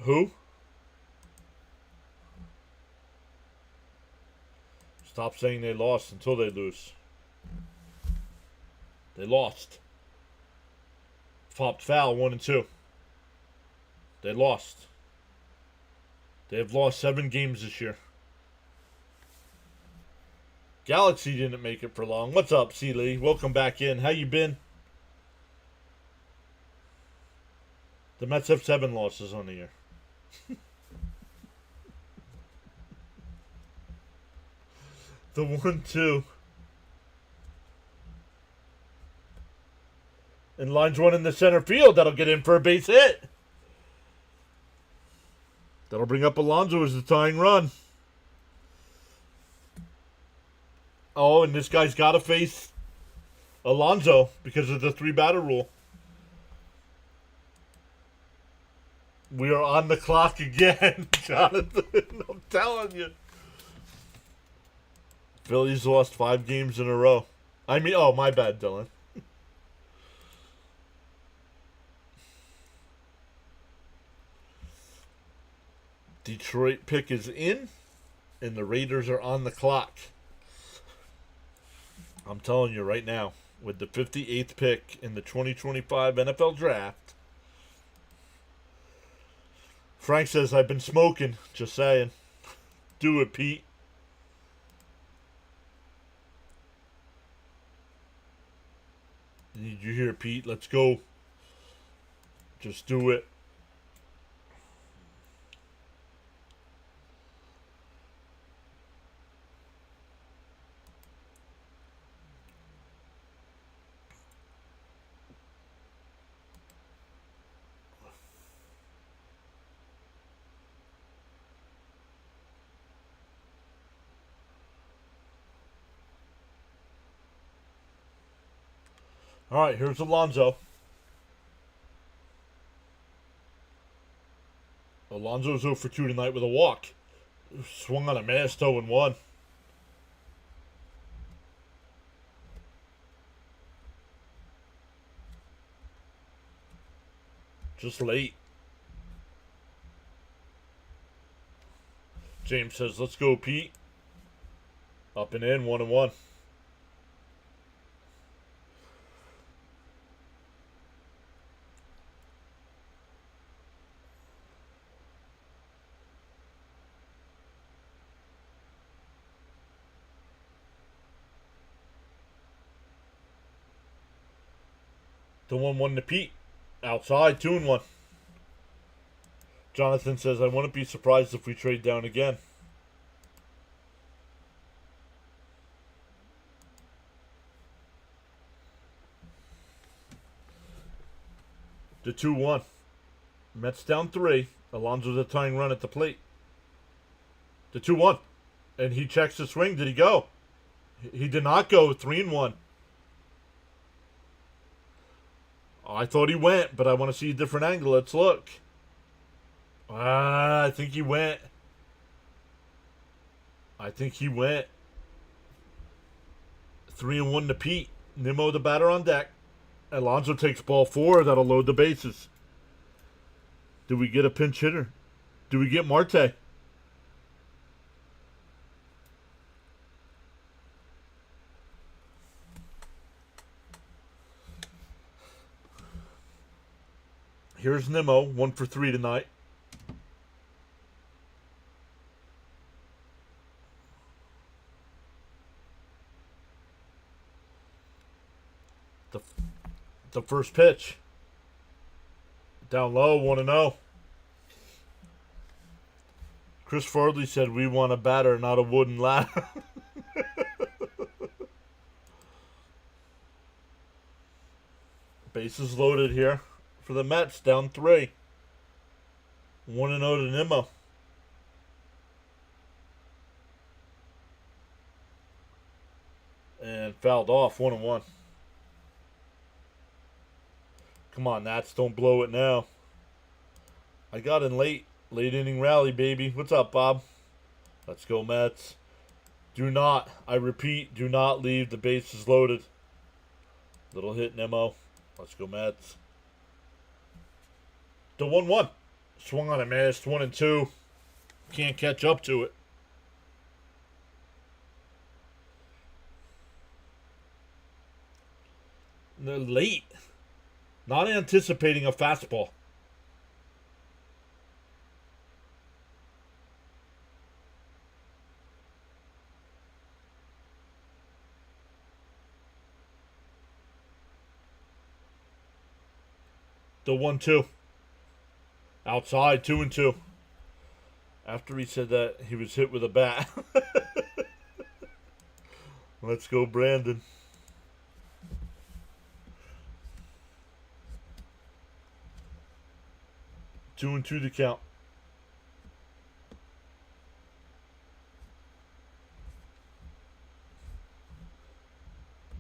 Who? Stop saying they lost until they lose. They lost. Popped foul 1-2. They lost. They have lost 7 games this year. Galaxy didn't make it for long. What's up, C. Lee? Welcome back in. How you been? The Mets have 7 losses on the year. The 1-2. And lines one in the center field. That'll get in for a base hit. That'll bring up Alonso as the tying run. Oh, and this guy's got to face Alonso because of the 3-batter rule. We are on the clock again, Jonathan. I'm telling you. Phillies lost 5 games in a row. Oh, my bad, Dylan. Detroit pick is in, and the Raiders are on the clock. I'm telling you right now, with the 58th pick in the 2025 NFL Draft, Frank says, I've been smoking. Just saying. Do it, Pete. Did you hear, Pete? Let's go. Just do it. All right, here's Alonso. Alonso's 0 for 2 tonight with a walk. Swung on a missed 0-1. Just late. James says, let's go, Pete. Up and in, 1-1. The 1-1 to Pete. Outside, 2-1. Jonathan says, I wouldn't be surprised if we trade down again. The 2-1. Mets down 3. Alonso's a tying run at the plate. The 2-1. And he checks the swing. Did he go? He did not go. 3-1. I thought he went, but I want to see a different angle. Let's look. I think he went. I think he went 3-1 to Pete. Nimmo the batter on deck. Alonso takes ball 4. That'll load the bases. Do we get a pinch hitter? Do we get Marte? Here's Nimmo, 1 for 3 tonight. The first pitch. Down low, 1-0. Chris Farley said we want a batter, not a wooden ladder. Bases loaded here for the Mets, down 3. 1-0 to Nimmo. And fouled off, 1-1. Come on, Nats, don't blow it now. I got in late. Late inning rally, baby. What's up, Bob? Let's go, Mets. Do not, I repeat, do not leave the bases loaded. Little hit, Nimmo. Let's go, Mets. The 1-1. Swung on a missed. 1-2. Can't catch up to it. They're late. Not anticipating a fastball. The 1-2. Outside, 2-2. After he said that, he was hit with a bat. Let's go, Brandon. Two and 2 to count.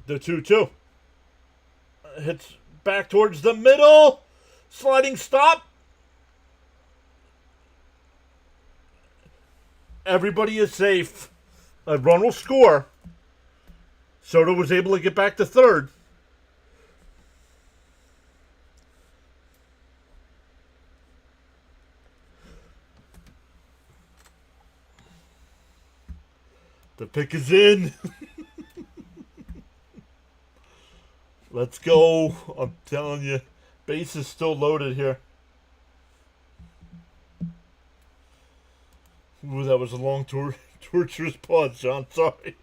The 2-2. Hits back towards the middle. Sliding stop. Everybody is safe. A run will score. Soto was able to get back to third. The pick is in. Let's go. I'm telling you. Base is still loaded here. Ooh, that was a long, torturous pause, John. Sorry.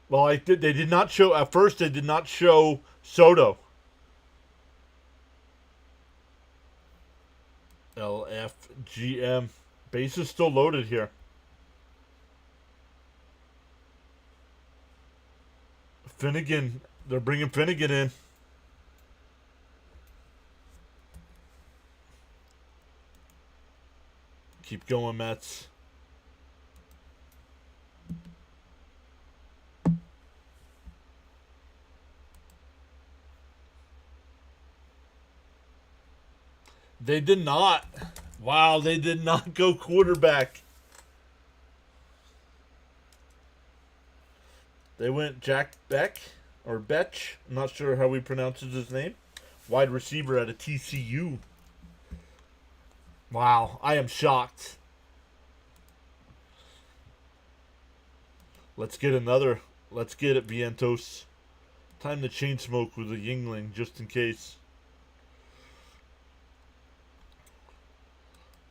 Well, they did not show... At first, they did not show Soto. LFGM. Base is still loaded here. Finnegan. They're bringing Finnegan in. Keep going, Mets. They did not. Wow, they did not go quarterback. They went Jack Beck, or Betch. I'm not sure how he pronounces his name. Wide receiver at a TCU. Wow, I am shocked. Let's get another. Let's get it, Vientos. Time to chain smoke with a Yingling, just in case.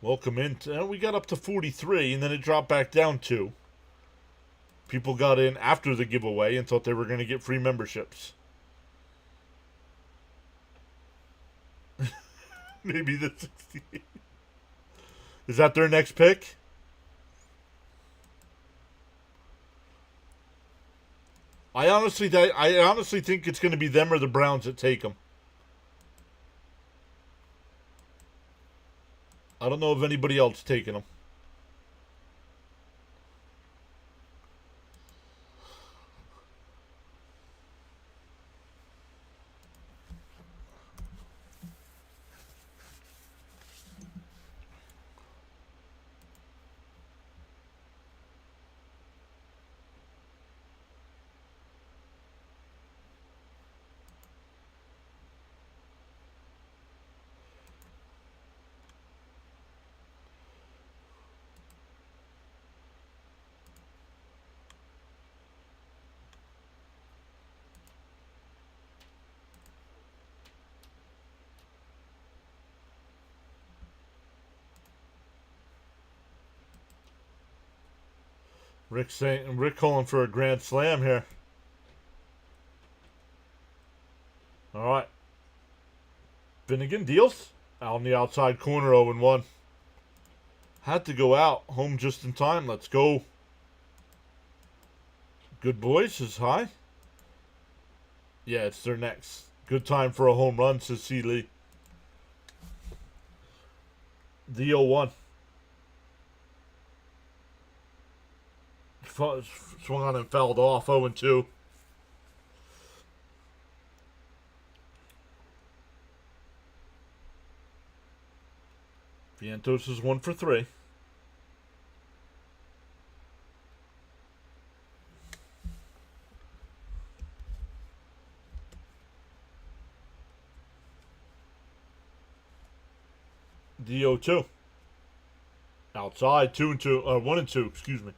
Welcome in. We got up to 43, and then it dropped back down 2. People got in after the giveaway and thought they were going to get free memberships. Maybe the 68. Is that their next pick? I honestly think it's going to be them or the Browns that take them. I don't know of anybody else taking them. Rick calling for a grand slam here. All right. Finnegan deals. Out on the outside corner, 0-1. Had to go out. Home just in time. Let's go. Good boys is high. Yeah, it's their next. Good time for a home run, says C. Lee. The 0-1. Swung on and fouled off. 0-2. Vientos is 1 for 3. DO2. Outside, 2-2, 1-2, excuse me.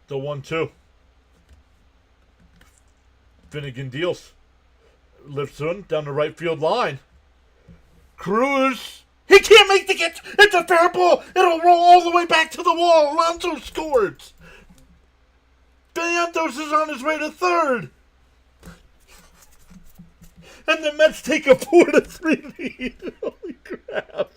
The 1-2. Finnegan deals. Lifts in down the right field line. Cruz. He can't make the catch. It's a fair ball. It'll roll all the way back to the wall. Alonso scores. Vientos is on his way to third. And the Mets take a 4-3 lead. Holy crap.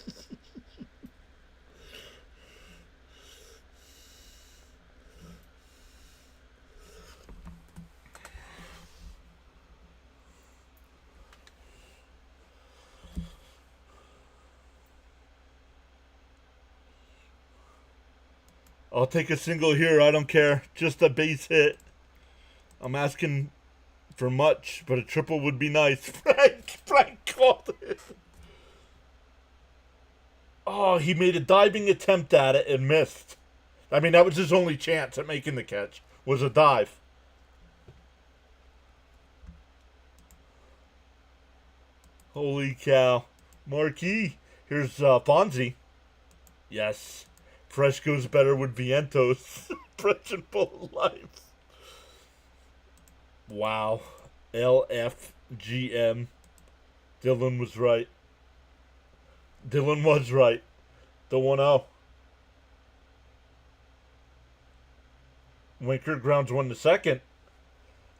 I'll take a single here. I don't care. Just a base hit. I'm asking for much, but a triple would be nice. Frank called it. Oh, he made a diving attempt at it and missed. I mean, that was his only chance at making the catch, was a dive. Holy cow. Marquee. Here's Fonzie. Yes. Fresh goes better with Vientos. Fresh and full of life. Wow. LFGM. Dylan was right. Dylan was right. The 1-0. Winker grounds one to second.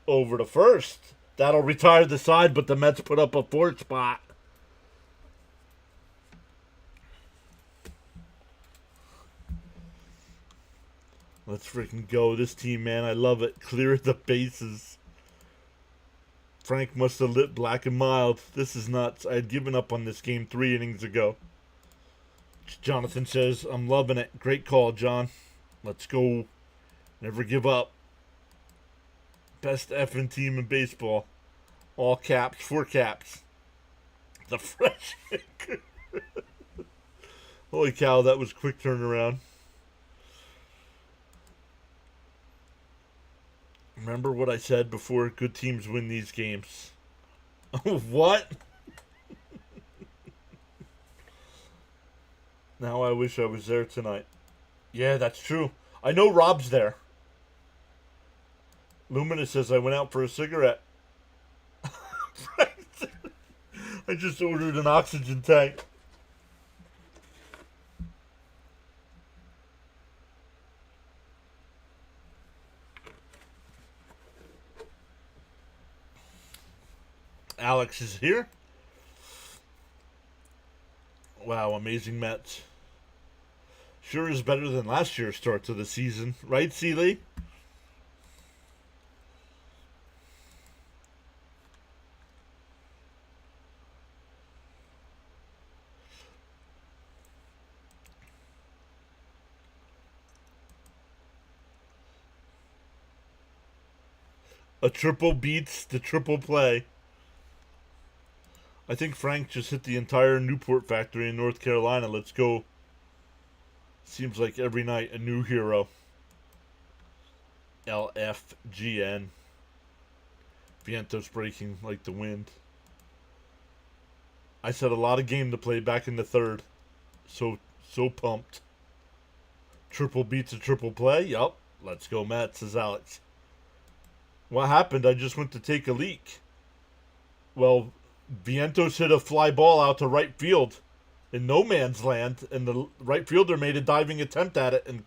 Over to first. That'll retire the side, but the Mets put up a fourth spot. Let's freaking go. This team, man, I love it. Clear the bases. Frank must have lit black and mild. This is nuts. I had given up on this game 3 innings ago. Jonathan says, I'm loving it. Great call, John. Let's go. Never give up. Best effing team in baseball. All caps, 4 caps. The fresh. Holy cow, that was quick turnaround. Remember what I said before? Good teams win these games. What? Now I wish I was there tonight. Yeah, that's true. I know Rob's there. Luminous says I went out for a cigarette. I just ordered an oxygen tank. Alex is here. Wow, amazing Mets. Sure is better than last year's start to the season. Right, Seeley? A triple beats the triple play. I think Frank just hit the entire Newport factory in North Carolina. Let's go. Seems like every night a new hero. LFGN. Vientos breaking like the wind. I said a lot of game to play back in the third. So pumped. Triple beats a triple play. Yup. Let's go, Mets, says Alex. What happened? I just went to take a leak. Well, Vientos hit a fly ball out to right field in no man's land, and the right fielder made a diving attempt at it and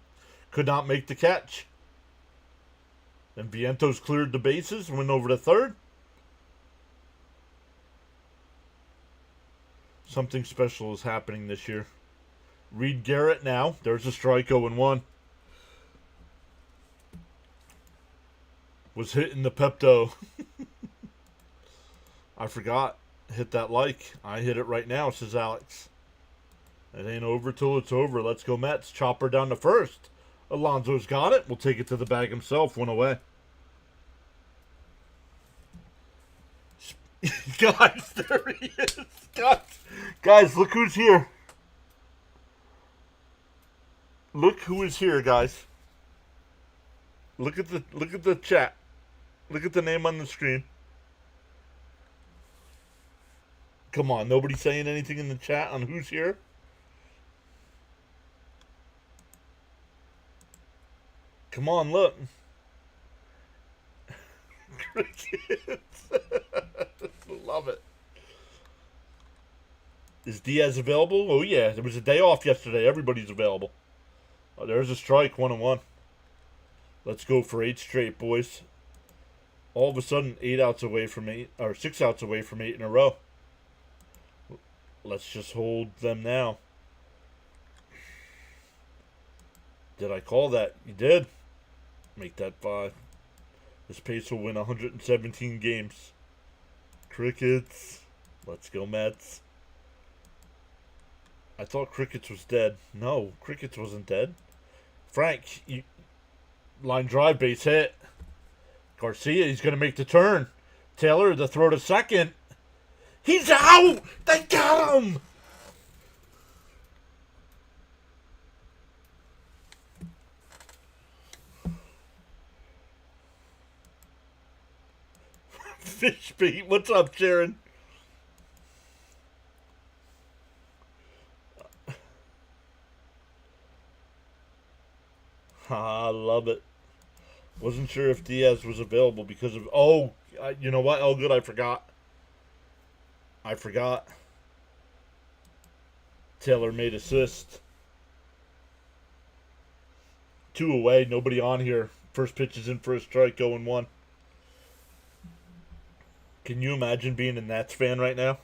could not make the catch. And Vientos cleared the bases, went over to third. Something special is happening this year. Reed Garrett now. There's a strike, 0-1. Was hitting the Pepto. I forgot. Hit that like. I hit it right now, says Alex. It ain't over till it's over. Let's go Mets. Chopper down to first. Alonso's got it. We'll take it to the bag himself. 1 away. Guys, there he is. Guys, look who's here. Look who is here, guys. Look at the chat. Look at the name on the screen. Come on, nobody saying anything in the chat on who's here? Come on, look. Crickets. Love it. Is Diaz available? Oh, yeah. There was a day off yesterday. Everybody's available. Oh, there's a strike. 1-1. Let's go for 8 straight, boys. All of a sudden, 6 outs away from 8 in a row. Let's just hold them now. Did I call that? You did. Make that 5. This pace will win 117 games. Crickets. Let's go, Mets. I thought Crickets was dead. No, Crickets wasn't dead. Frank, line drive, base hit. Garcia, he's going to make the turn. Taylor, the throw to second. He's out! They got him! Fish bait. What's up, Sharon? I love it. Wasn't sure if Diaz was available because of... Oh, you know what? Oh, good, I forgot. Taylor made assist. 2 away, nobody on here. First pitch is in for a strike, 0-1. Can you imagine being a Nats fan right now?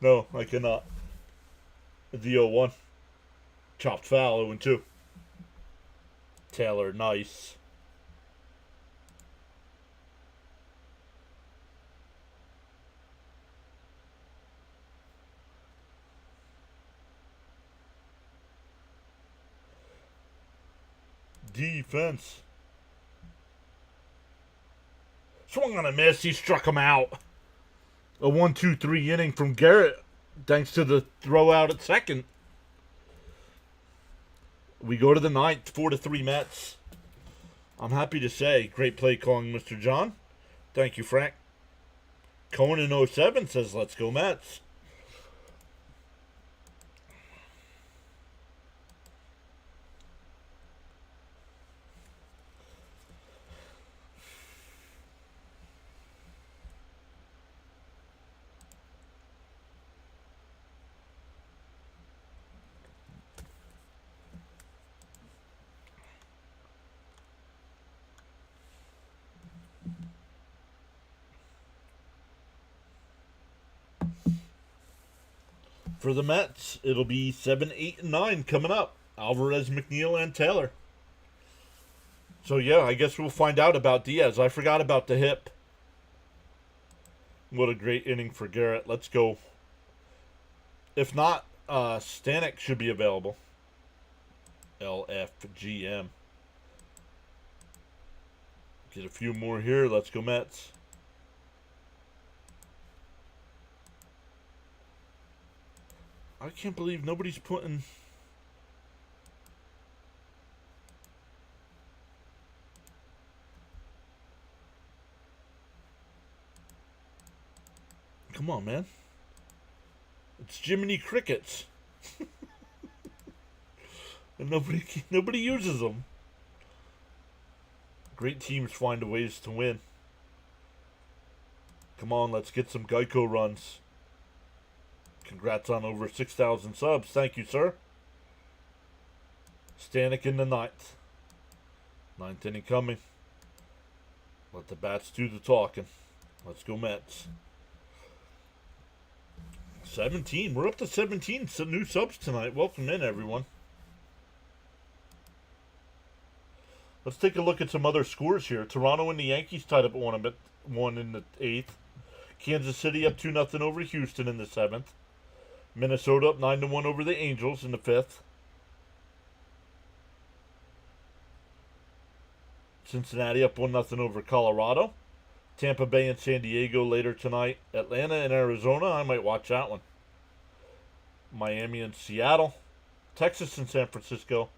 No, I cannot. The 0-1. Chopped foul, 0-2. Taylor, nice. Defense. Swung on a miss. He struck him out. A 1-2-3 inning from Garrett, thanks to the throw out at second. We go to the 9th, 4-3 Mets. I'm happy to say, great play calling, Mr. John. Thank you, Frank. Cohen in 07 says, let's go Mets. For the Mets, it'll be 7, 8, and 9 coming up. Alvarez, McNeil, and Taylor. So, yeah, I guess we'll find out about Diaz. I forgot about the hip. What a great inning for Garrett. Let's go. If not, Stanek should be available. LFGM. Get a few more here. Let's go Mets. I can't believe nobody's putting... Come on, man. It's Jiminy Crickets. And nobody uses them. Great teams find ways to win. Come on, let's get some Geico runs. Congrats on over 6,000 subs. Thank you, sir. Stanek in the ninth. Ninth inning coming. Let the bats do the talking. Let's go Mets. 17. We're up to 17 new subs tonight. Welcome in, everyone. Let's take a look at some other scores here. Toronto and the Yankees tied up 1 in the 8th. Kansas City up 2-0 over Houston in the 7th. Minnesota up 9-1 over the Angels in the 5th. Cincinnati up 1-0 over Colorado. Tampa Bay and San Diego later tonight. Atlanta and Arizona, I might watch that one. Miami and Seattle. Texas and San Francisco.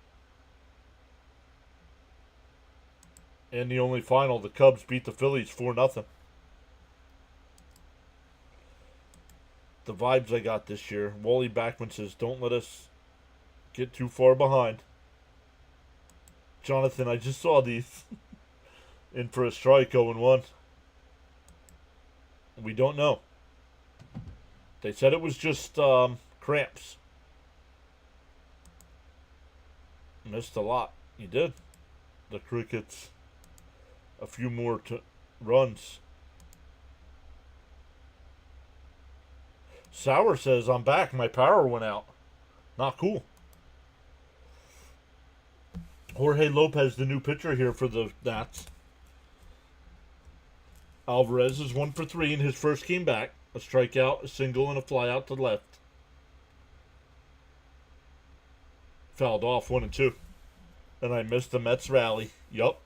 And the only final, the Cubs beat the Phillies 4-0. The vibes I got this year. Wally Backman says, don't let us get too far behind. Jonathan, I just saw these. In for a strike, 0-1. We don't know. They said it was just cramps. Missed a lot. You did. The Crickets. A few more runs. Sauer says, I'm back. My power went out. Not cool. Jorge Lopez, the new pitcher here for the Nats. Alvarez is 1 for 3 in his first game back. A strikeout, a single, and a fly out to left. Fouled off 1-2. And I missed the Mets rally. Yup.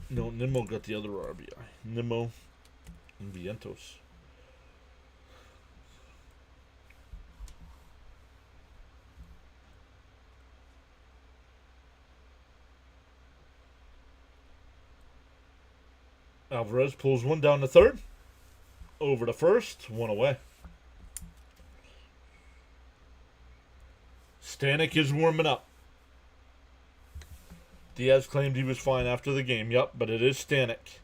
No, Nimmo got the other RBI. Nimmo and Vientos. Alvarez pulls one down to third. Over to first. One away. Stanek is warming up. Diaz claimed he was fine after the game. Yep, but it is Stanek.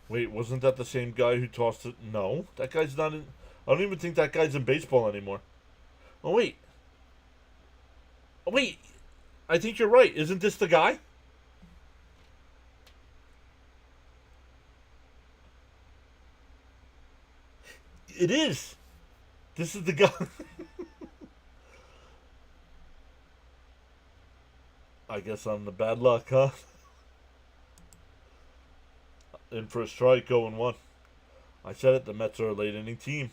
Wait, wasn't that the same guy who tossed it? No, that guy's not in... I don't even think that guy's in baseball anymore. Oh, wait. Oh, wait. I think you're right. Isn't this the guy? It is. This is the guy. I guess I'm the bad luck, huh? In for a strike, 0-1. I said it, the Mets are a late inning team.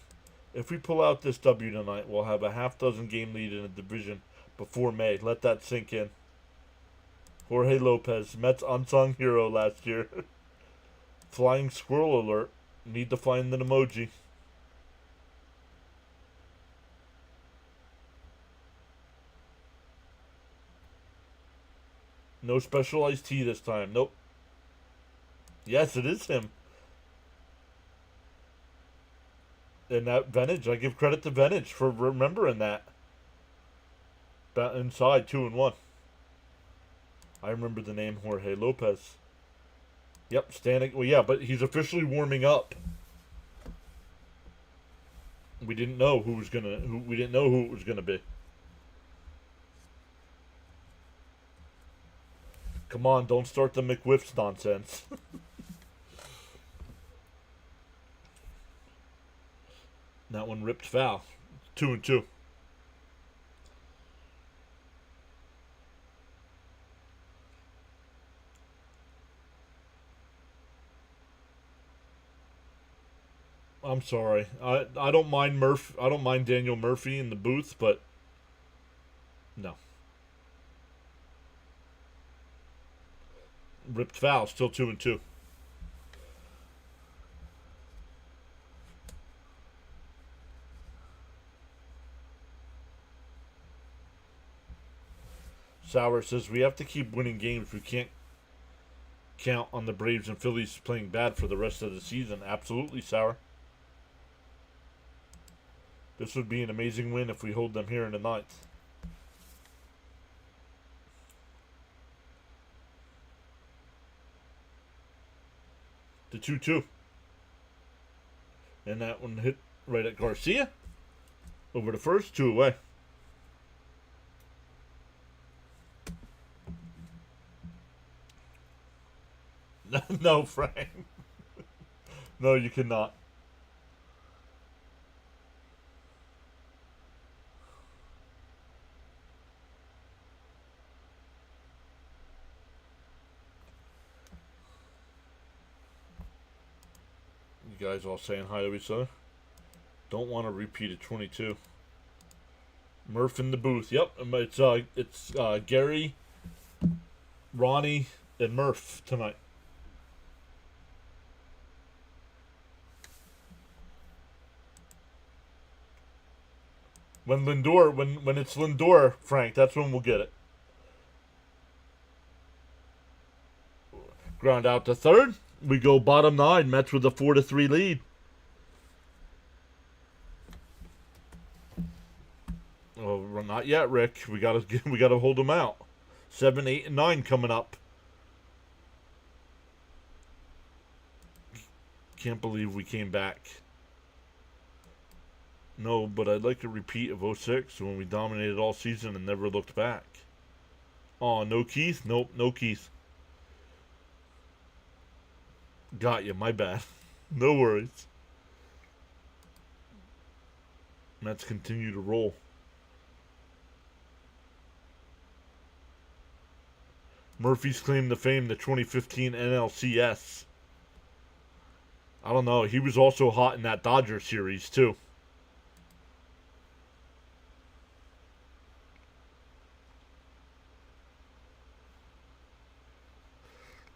If we pull out this W tonight, we'll have a half-dozen game lead in the division before May. Let that sink in. Jorge Lopez, Mets unsung hero last year. Flying squirrel alert. Need to find an emoji. No specialized tea this time. Nope. Yes, it is him. And that Venage, I give credit to Venage for remembering that. Inside 2-1. I remember the name Jorge Lopez. Yep, Stanek. Well, yeah, but he's officially warming up. We didn't know who was gonna. We didn't know who it was gonna be. Come on, don't start the McWhips nonsense. That one ripped foul. 2-2. I'm sorry. I don't mind I don't mind Daniel Murphy in the booth, but no. Ripped foul, still 2-2. Sauer says we have to keep winning games. We can't count on the Braves and Phillies playing bad for the rest of the season. Absolutely, Sour. This would be an amazing win if we hold them here in the ninth. The 2-2. And that one hit right at Garcia. Over the first, 2 away. No, Frank. No, you cannot. You guys all saying hi to each other. Don't want to repeat at 22. Murph in the booth. Yep, it's Gary, Ronnie, and Murph tonight. When it's Lindor, Frank, that's when we'll get it. Ground out to third. We go bottom 9. Mets with a 4-3 lead. Oh, not yet, Rick. We gotta hold them out. 7, 8, and 9 coming up. Can't believe we came back. No, but I'd like a repeat of 06 when we dominated all season and never looked back. Oh, no Keith? Nope, no Keith. Got you, my bad. No worries. Mets continue to roll. Murphy's claim to fame, the 2015 NLCS. I don't know. He was also hot in that Dodger series, too.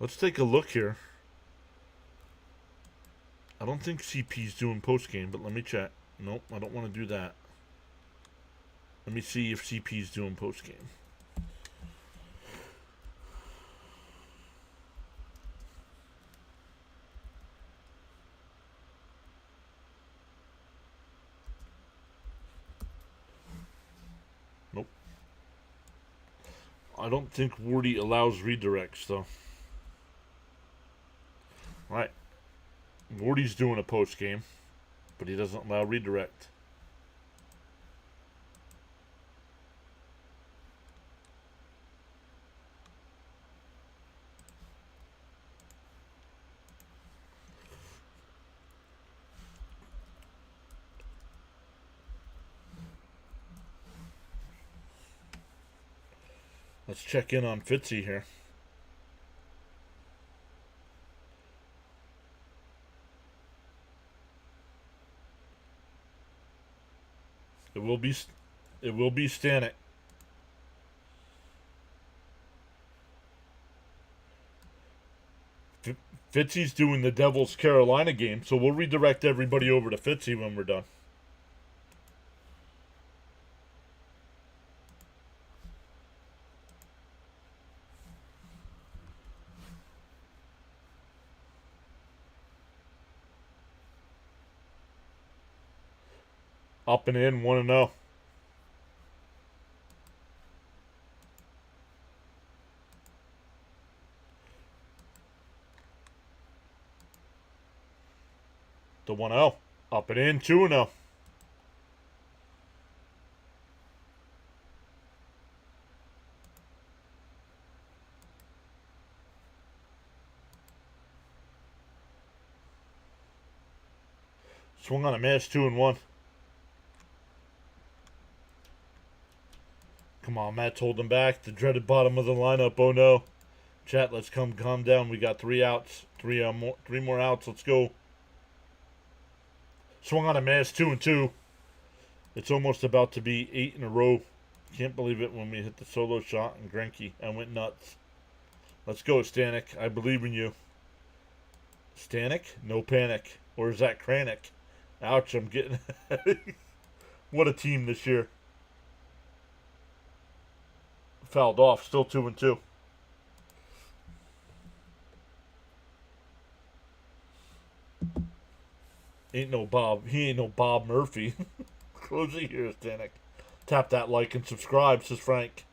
Let's take a look here. I don't think CP's doing post-game, but let me check. Nope, I don't want to do that. Let me see if CP's doing post-game. Nope. I don't think Wardy allows redirects, though. Right. Wardy's doing a post game, but he doesn't allow redirect. Let's check in on Fitzy here. It will be Stanek. Fitzy's doing the Devils Carolina game, so we'll redirect everybody over to Fitzy when we're done. Up and in, 1-0. The 1-0. Up and in, 2-0. Swung on a miss, 2-1. Come on, Matt's holding back. The dreaded bottom of the lineup. Oh no. Chat, let's calm down. We got 3 outs. 3 more outs. Let's go. Swung on a miss, 2-2. It's almost about to be 8 in a row. Can't believe it when we hit the solo shot and Greinke. I went nuts. Let's go, Stanek. I believe in you. Stanek? No panic. Or is that Kranick? Ouch, I'm getting... What a team this year. Fouled off. Still 2-2. Ain't no Bob. He ain't no Bob Murphy. Close it here, Stanek. Tap that like and subscribe, says Frank.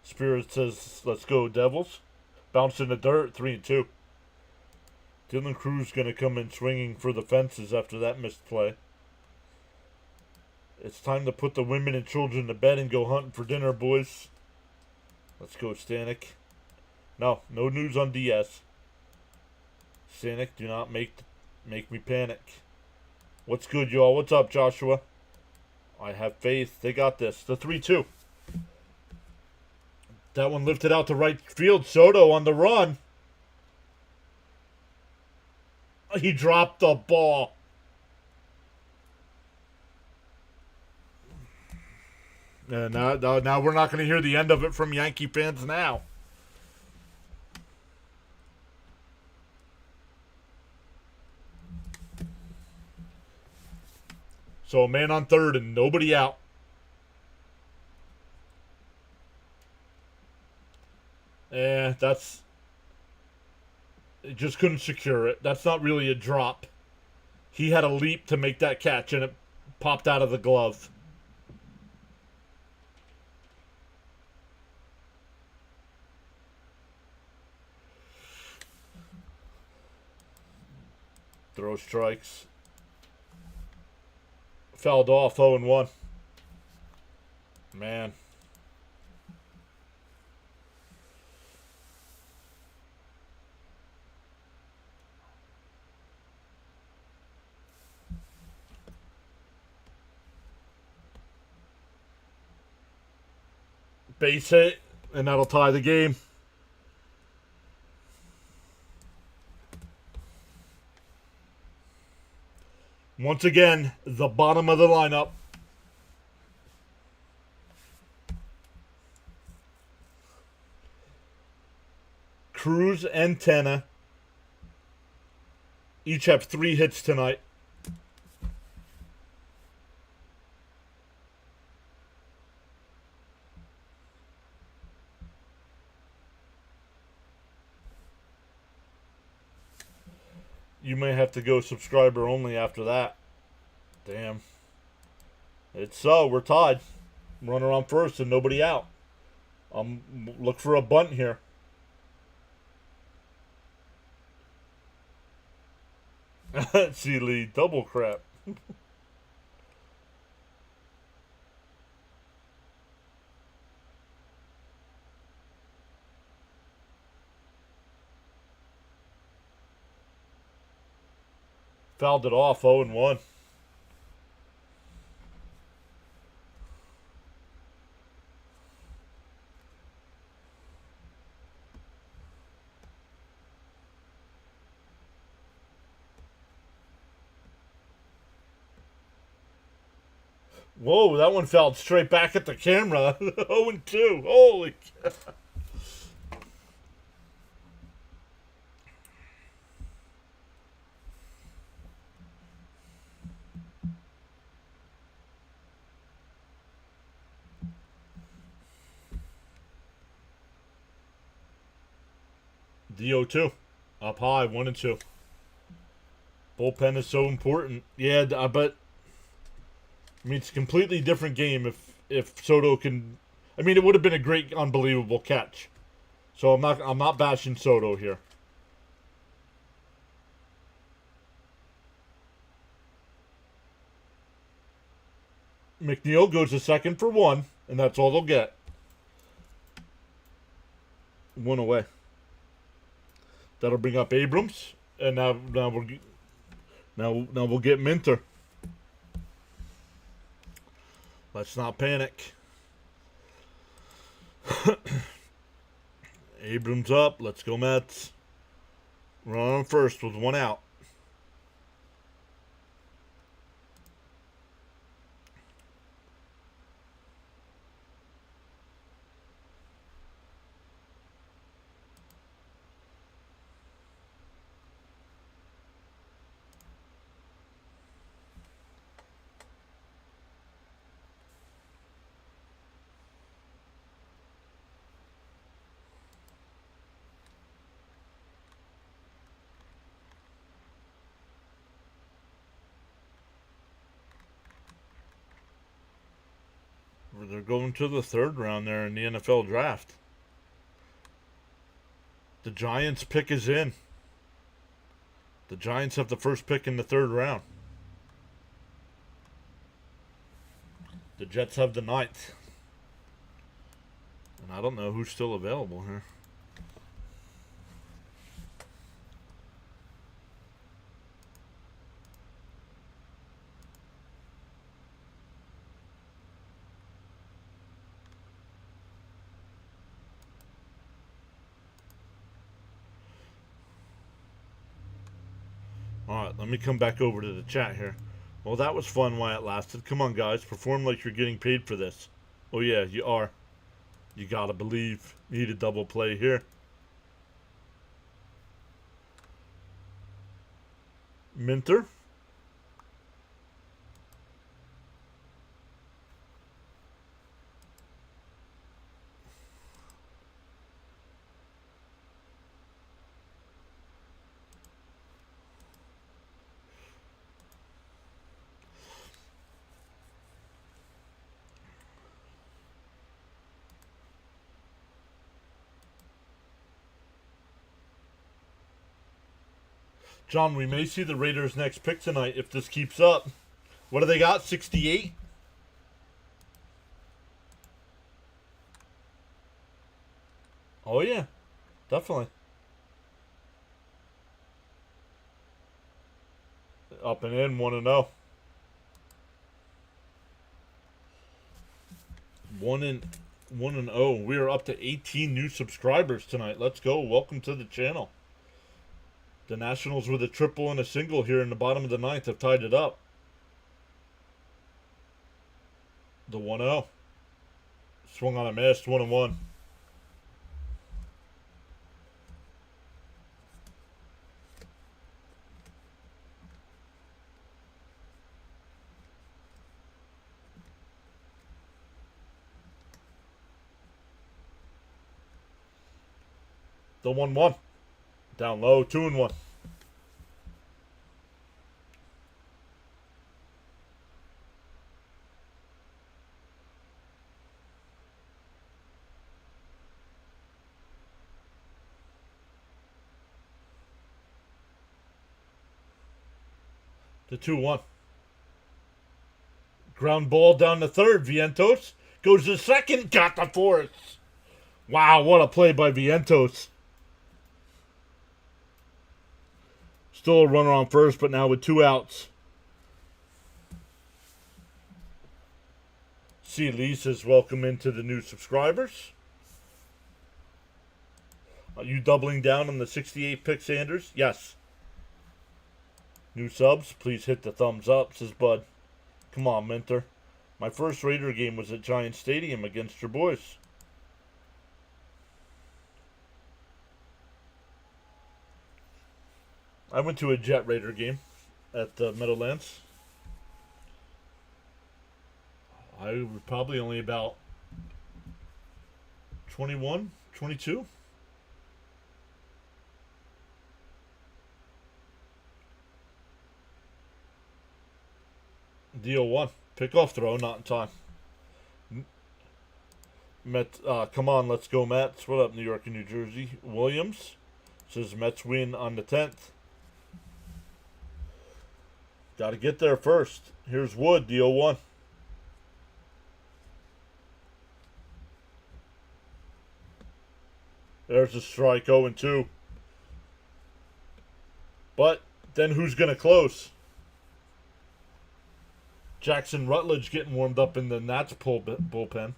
Spirit says, let's go, Devils. Bounce in the dirt, 3-2. Dylan Cruz going to come in swinging for the fences after that missed play. It's time to put the women and children to bed and go hunting for dinner, boys. Let's go, Stanek. No news on DS. Stanek, do not make me panic. What's good, y'all? What's up, Joshua? I have faith. They got this. The 3-2. That one lifted out to right field. Soto on the run. He dropped the ball. And now we're not going to hear the end of it from Yankee fans now. So a man on third and nobody out. That's... It just couldn't secure it. That's not really a drop. He had a leap to make that catch and it popped out of the glove. Throw strikes. Fouled off, 0-1. Man. Base hit, and that'll tie the game. Once again, the bottom of the lineup. Cruz and Tenna each have 3 hits tonight. You may have to go subscriber only after that. Damn. It's we're tied. Runner on first and nobody out. Look for a bunt here. See Lee, double crap. Fouled it off, 0-1. Whoa, that one fouled straight back at the camera. 0-2. Holy cow. DO2. Up high, 1-2. Bullpen is so important. Yeah, but I mean, it's a completely different game if Soto can. I mean, it would have been a great, unbelievable catch. So I'm not bashing Soto here. McNeil goes to second for 1, and that's all they'll get. 1 away. That'll bring up Abrams, and now we'll get Minter. Let's not panic. Abrams up. Let's go Mets. Run on first with 1 out. They're going to the third round there in the NFL draft. The Giants' pick is in. The Giants have the first pick in the third round. The Jets have the ninth. And I don't know who's still available here. Alright, let me come back over to the chat here. Well, that was fun while it lasted. Come on, guys. Perform like you're getting paid for this. Oh, yeah, you are. You gotta believe. Need a double play here. Minter. John, we may see the Raiders' next pick tonight if this keeps up. What do they got? 68? Oh, yeah. Definitely. Up and in, 1-0. 1-0. We are up to 18 new subscribers tonight. Let's go. Welcome to the channel. The Nationals with a triple and a single here in the bottom of the ninth have tied it up. The 1-0. Swung on a miss, 1-1. The 1-1. Down low, 2-1. The 2-1. Ground ball down the third. Vientos goes to second. Got the fourth. Wow, what a play by Vientos. Still a runner on first, but now with 2 outs. C. Lee says, welcome into the new subscribers. Are you doubling down on the 68 pick, Sanders? Yes. New subs, please hit the thumbs up, says Bud. Come on, Minter. My first Raider game was at Giant Stadium against your boys. I went to a Jet Raider game at Meadowlands. I was probably only about 21, 22. Deal 1. Pickoff throw, not in time. Mets, come on, let's go Mets. What up, New York and New Jersey? Williams says Mets win on the 10th. Got to get there first. Here's Wood, deal 1. There's a strike, 0-2. But then who's going to close? Jackson Rutledge getting warmed up in the Nats bullpen.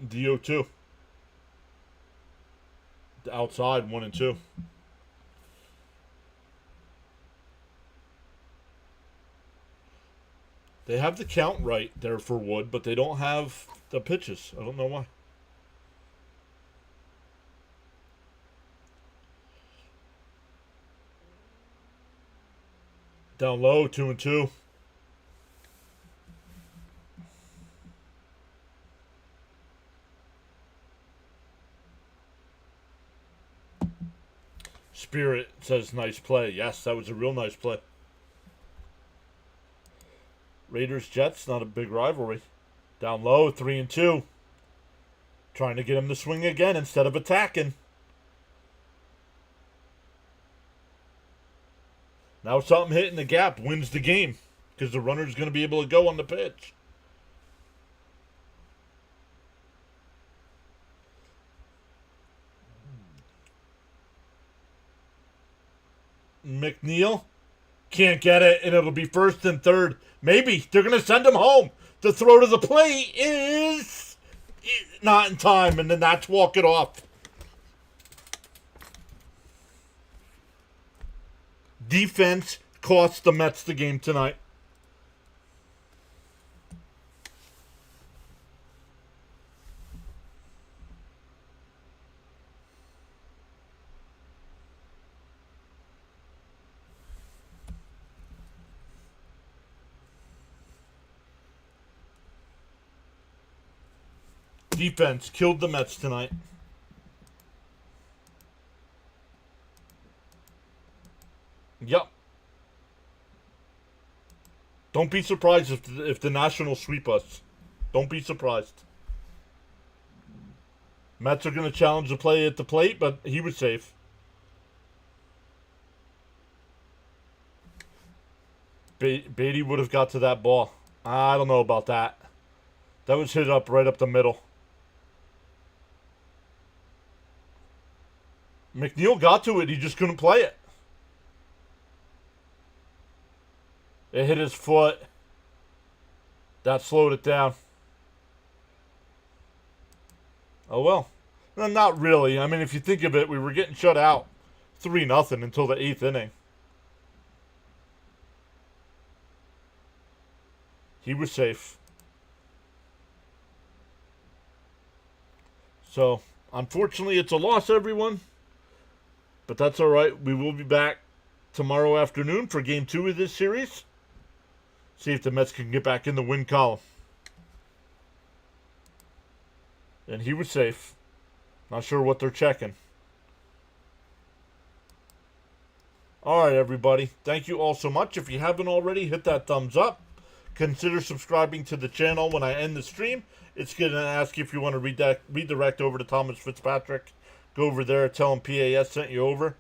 DO2. Outside, 1-2. They have the count right there for Wood, but they don't have the pitches. I don't know why. Down low, 2-2. Spirit says nice play. Yes, that was a real nice play. Raiders-Jets, not a big rivalry. Down low, 3-2. Trying to get him to swing again instead of attacking. Now something hitting the gap wins the game because the runner's going to be able to go on the pitch. McNeil can't get it, and it'll be 1st and 3rd. Maybe they're going to send him home. The throw to the plate is not in time, and then that's walk it off. Defense cost the Mets the game tonight. Defense killed the Mets tonight. Yep. Don't be surprised if the Nationals sweep us. Don't be surprised. Mets are going to challenge the play at the plate, but he was safe. Beatty would have got to that ball. I don't know about that. That was hit up right up the middle. McNeil got to it. He just couldn't play it. It hit his foot. That slowed it down. Oh, well. No, not really. I mean, if you think of it, we were getting shut out 3-0 until the 8th inning. He was safe. So, unfortunately, it's a loss, everyone. But that's all right. We will be back tomorrow afternoon for Game 2 of this series. See if the Mets can get back in the win column. And he was safe. Not sure what they're checking. All right, everybody. Thank you all so much. If you haven't already, hit that thumbs up. Consider subscribing to the channel when I end the stream. It's going to ask you if you want to redirect over to Thomas Fitzpatrick. Go over there, tell him PAS sent you over,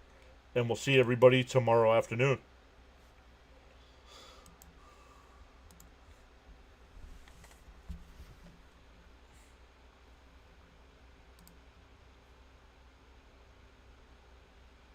and we'll see everybody tomorrow afternoon.